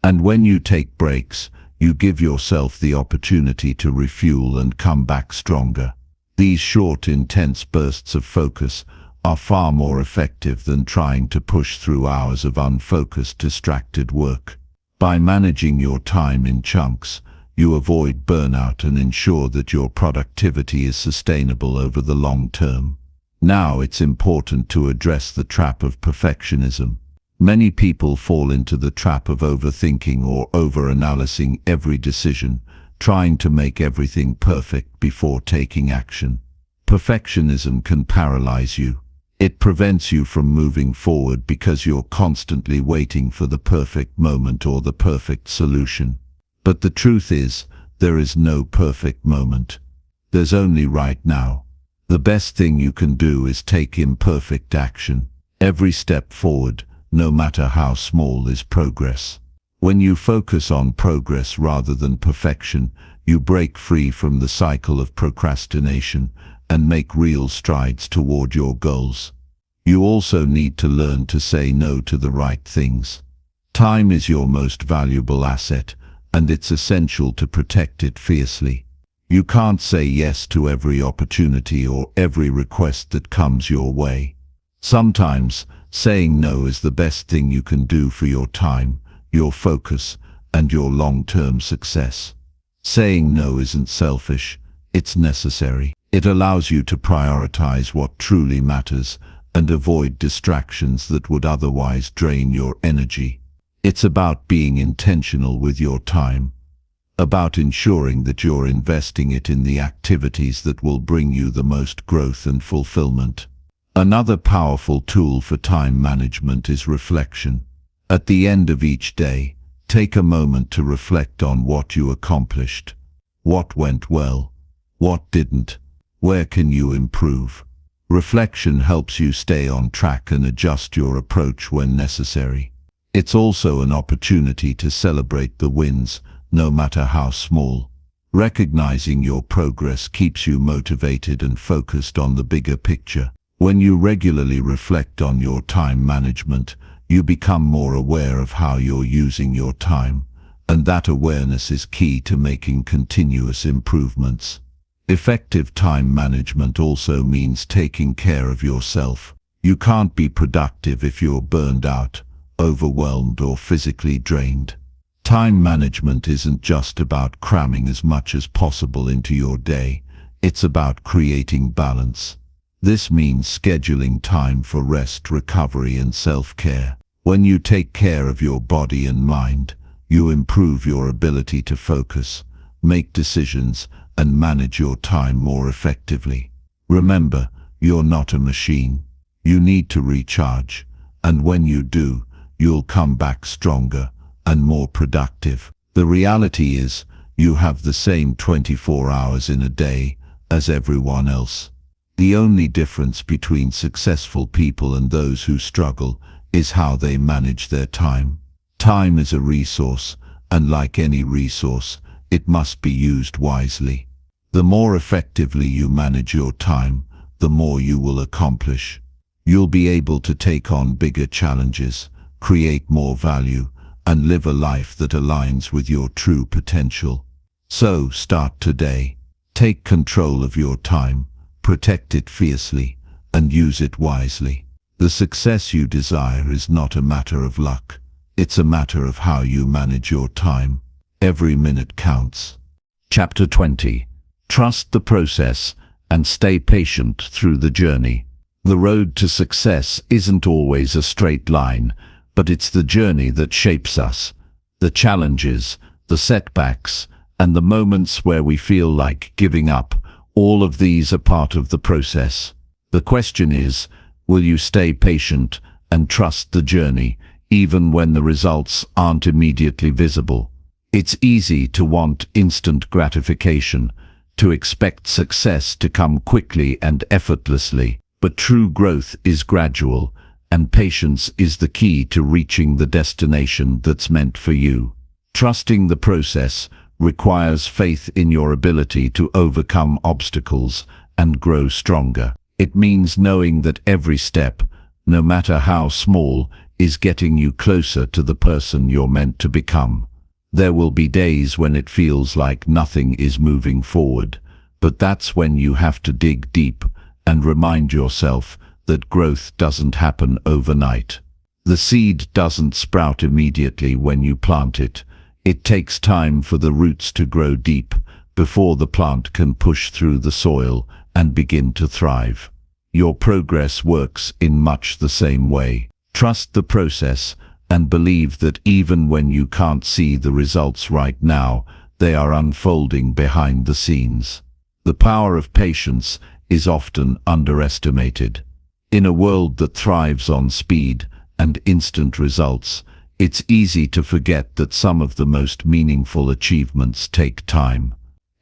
And when you take breaks, you give yourself the opportunity to refuel and come back stronger. These short, intense bursts of focus are far more effective than trying to push through hours of unfocused, distracted work. By managing your time in chunks, you avoid burnout and ensure that your productivity is sustainable over the long term. Now it's important to address the trap of perfectionism. Many people fall into the trap of overthinking or overanalyzing every decision, trying to make everything perfect before taking action. Perfectionism can paralyze you. It prevents you from moving forward because you're constantly waiting for the perfect moment or the perfect solution. But the truth is, there is no perfect moment. There's only right now. The best thing you can do is take imperfect action. Every step forward, no matter how small, is progress. When you focus on progress rather than perfection, you break free from the cycle of procrastination and make real strides toward your goals. You also need to learn to say no to the right things. Time is your most valuable asset, and it's essential to protect it fiercely. You can't say yes to every opportunity or every request that comes your way. Sometimes, saying no is the best thing you can do for your time, your focus, and your long-term success. Saying no isn't selfish, it's necessary. It allows you to prioritize what truly matters and avoid distractions that would otherwise drain your energy. It's about being intentional with your time, about ensuring that you're investing it in the activities that will bring you the most growth and fulfillment. Another powerful tool for time management is reflection. At the end of each day, take a moment to reflect on what you accomplished. What went well? What didn't? Where can you improve? Reflection helps you stay on track and adjust your approach when necessary. It's also an opportunity to celebrate the wins, no matter how small. Recognizing your progress keeps you motivated and focused on the bigger picture. When you regularly reflect on your time management, you become more aware of how you're using your time, and that awareness is key to making continuous improvements. Effective time management also means taking care of yourself. You can't be productive if you're burned out, overwhelmed, or physically drained. Time management isn't just about cramming as much as possible into your day. It's about creating balance. This means scheduling time for rest, recovery, and self-care. When you take care of your body and mind, you improve your ability to focus, make decisions, and manage your time more effectively. Remember, you're not a machine. You need to recharge, and when you do, you'll come back stronger and more productive. The reality is, you have the same 24 hours in a day as everyone else. The only difference between successful people and those who struggle is how they manage their time. Time is a resource, and like any resource, it must be used wisely. The more effectively you manage your time, the more you will accomplish. You'll be able to take on bigger challenges, create more value, and live a life that aligns with your true potential. So, start today. Take control of your time, protect it fiercely, and use it wisely. The success you desire is not a matter of luck. It's a matter of how you manage your time. Every minute counts. Chapter 20. Trust the process and stay patient through the journey. The road to success isn't always a straight line, but it's the journey that shapes us. The challenges, the setbacks, and the moments where we feel like giving up, all of these are part of the process. The question is, will you stay patient and trust the journey, even when the results aren't immediately visible? It's easy to want instant gratification, to expect success to come quickly and effortlessly, but true growth is gradual, and patience is the key to reaching the destination that's meant for you. Trusting the process requires faith in your ability to overcome obstacles and grow stronger. It means knowing that every step, no matter how small, is getting you closer to the person you're meant to become. There will be days when it feels like nothing is moving forward, but that's when you have to dig deep and remind yourself that growth doesn't happen overnight. The seed doesn't sprout immediately when you plant it. It takes time for the roots to grow deep before the plant can push through the soil and begin to thrive. Your progress works in much the same way. Trust the process and believe that even when you can't see the results right now, they are unfolding behind the scenes. The power of patience is often underestimated. In a world that thrives on speed and instant results, it's easy to forget that some of the most meaningful achievements take time.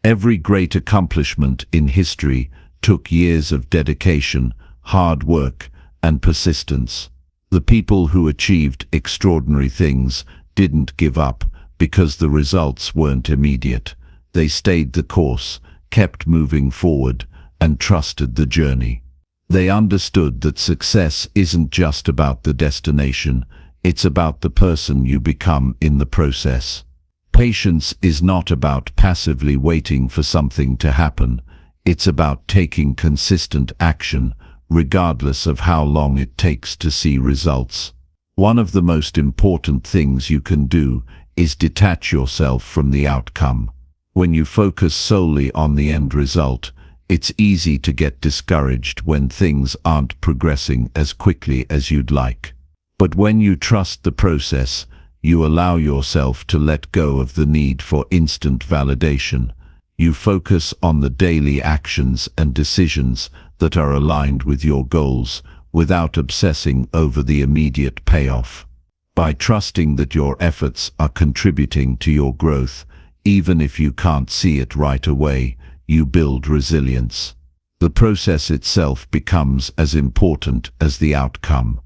Every great accomplishment in history took years of dedication, hard work, and persistence. The people who achieved extraordinary things didn't give up because the results weren't immediate. They stayed the course, kept moving forward, and trusted the journey. They understood that success isn't just about the destination, it's about the person you become in the process. Patience is not about passively waiting for something to happen. It's about taking consistent action, regardless of how long it takes to see results. One of the most important things you can do is detach yourself from the outcome. When you focus solely on the end result, it's easy to get discouraged when things aren't progressing as quickly as you'd like. But when you trust the process, you allow yourself to let go of the need for instant validation. You focus on the daily actions and decisions that are aligned with your goals, without obsessing over the immediate payoff. By trusting that your efforts are contributing to your growth, even if you can't see it right away, you build resilience. The process itself becomes as important as the outcome.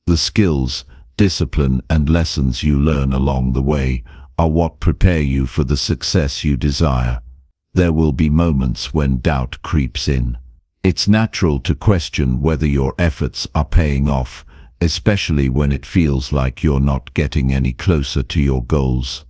The skills, discipline, and lessons you learn along the way are what prepare you for the success you desire. There will be moments when doubt creeps in. It's natural to question whether your efforts are paying off, especially when it feels like you're not getting any closer to your goals.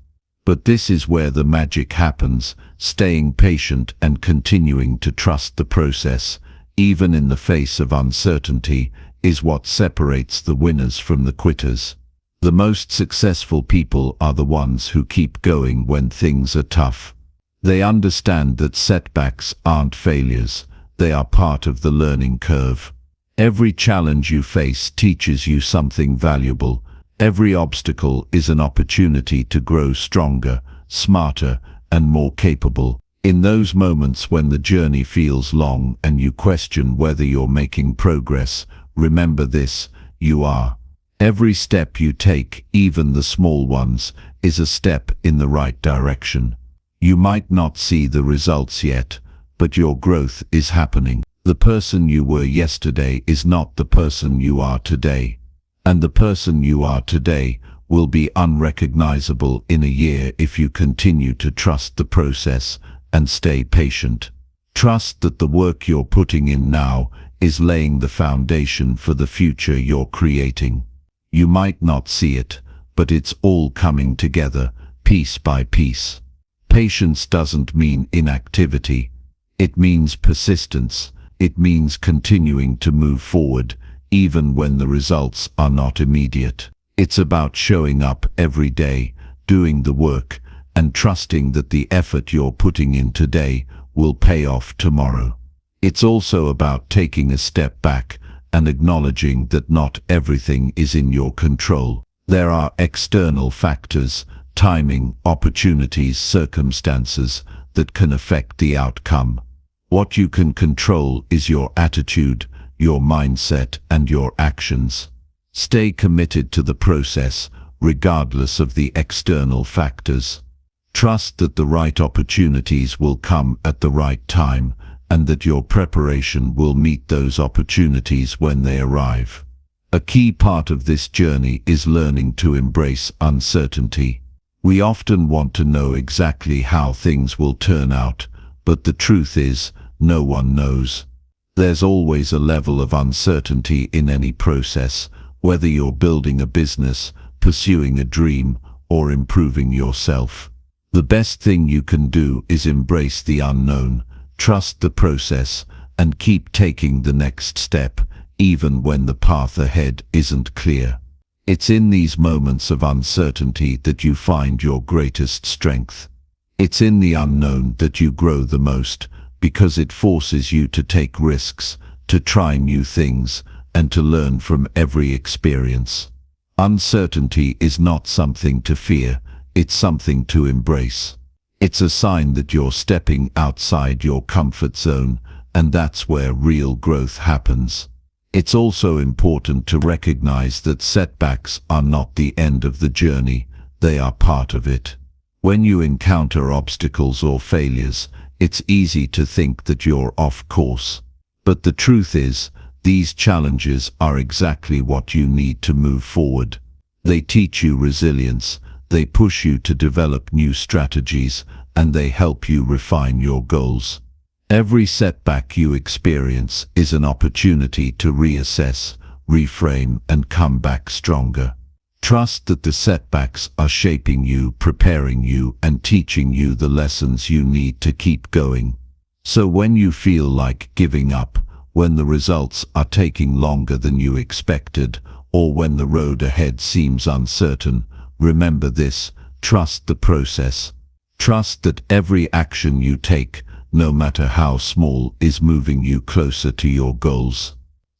But this is where the magic happens. Staying patient and continuing to trust the process, even in the face of uncertainty, is what separates the winners from the quitters. The most successful people are the ones who keep going when things are tough. They understand that setbacks aren't failures, they are part of the learning curve. Every challenge you face teaches you something valuable. Every obstacle is an opportunity to grow stronger, smarter, and more capable. In those moments when the journey feels long and you question whether you're making progress, remember this: you are. Every step you take, even the small ones, is a step in the right direction. You might not see the results yet, but your growth is happening. The person you were yesterday is not the person you are today. And the person you are today will be unrecognizable in a year if you continue to trust the process and stay patient. Trust that the work you're putting in now is laying the foundation for the future you're creating. You might not see it, but it's all coming together, piece by piece. Patience doesn't mean inactivity. It means persistence. It means continuing to move forward, even when the results are not immediate. It's about showing up every day, doing the work, and trusting that the effort you're putting in today will pay off tomorrow. It's also about taking a step back and acknowledging that not everything is in your control. There are external factors, timing, opportunities, circumstances that can affect the outcome. What you can control is your attitude, your mindset, and your actions. Stay committed to the process, regardless of the external factors. Trust that the right opportunities will come at the right time, and that your preparation will meet those opportunities when they arrive. A key part of this journey is learning to embrace uncertainty. We often want to know exactly how things will turn out, but the truth is, no one knows. There's always a level of uncertainty in any process, whether you're building a business, pursuing a dream, or improving yourself. The best thing you can do is embrace the unknown, trust the process, and keep taking the next step, even when the path ahead isn't clear. It's in these moments of uncertainty that you find your greatest strength. It's in the unknown that you grow the most, because it forces you to take risks, to try new things, and to learn from every experience. Uncertainty is not something to fear, it's something to embrace. It's a sign that you're stepping outside your comfort zone, and that's where real growth happens. It's also important to recognize that setbacks are not the end of the journey, they are part of it. When you encounter obstacles or failures, it's easy to think that you're off course. But the truth is, these challenges are exactly what you need to move forward. They teach you resilience, they push you to develop new strategies, and they help you refine your goals. Every setback you experience is an opportunity to reassess, reframe, and come back stronger. Trust that the setbacks are shaping you, preparing you, and teaching you the lessons you need to keep going. So when you feel like giving up, when the results are taking longer than you expected, or when the road ahead seems uncertain, remember this: trust the process. Trust that every action you take, no matter how small, is moving you closer to your goals.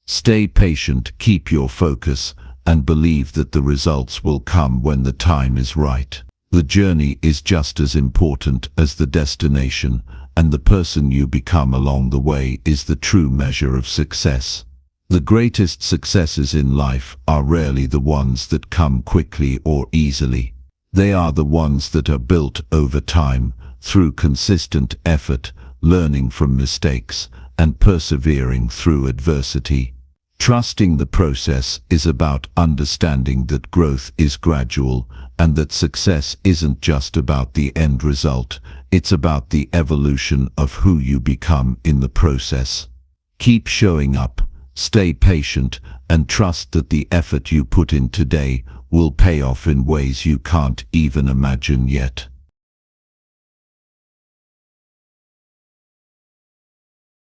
Stay patient, keep your focus, and believe that the results will come when the time is right. The journey is just as important as the destination, and the person you become along the way is the true measure of success. The greatest successes in life are rarely the ones that come quickly or easily. They are the ones that are built over time, through consistent effort, learning from mistakes, and persevering through adversity. Trusting the process is about understanding that growth is gradual, and that success isn't just about the end result, it's about the evolution of who you become in the process. Keep showing up, stay patient, and trust that the effort you put in today will pay off in ways you can't even imagine yet.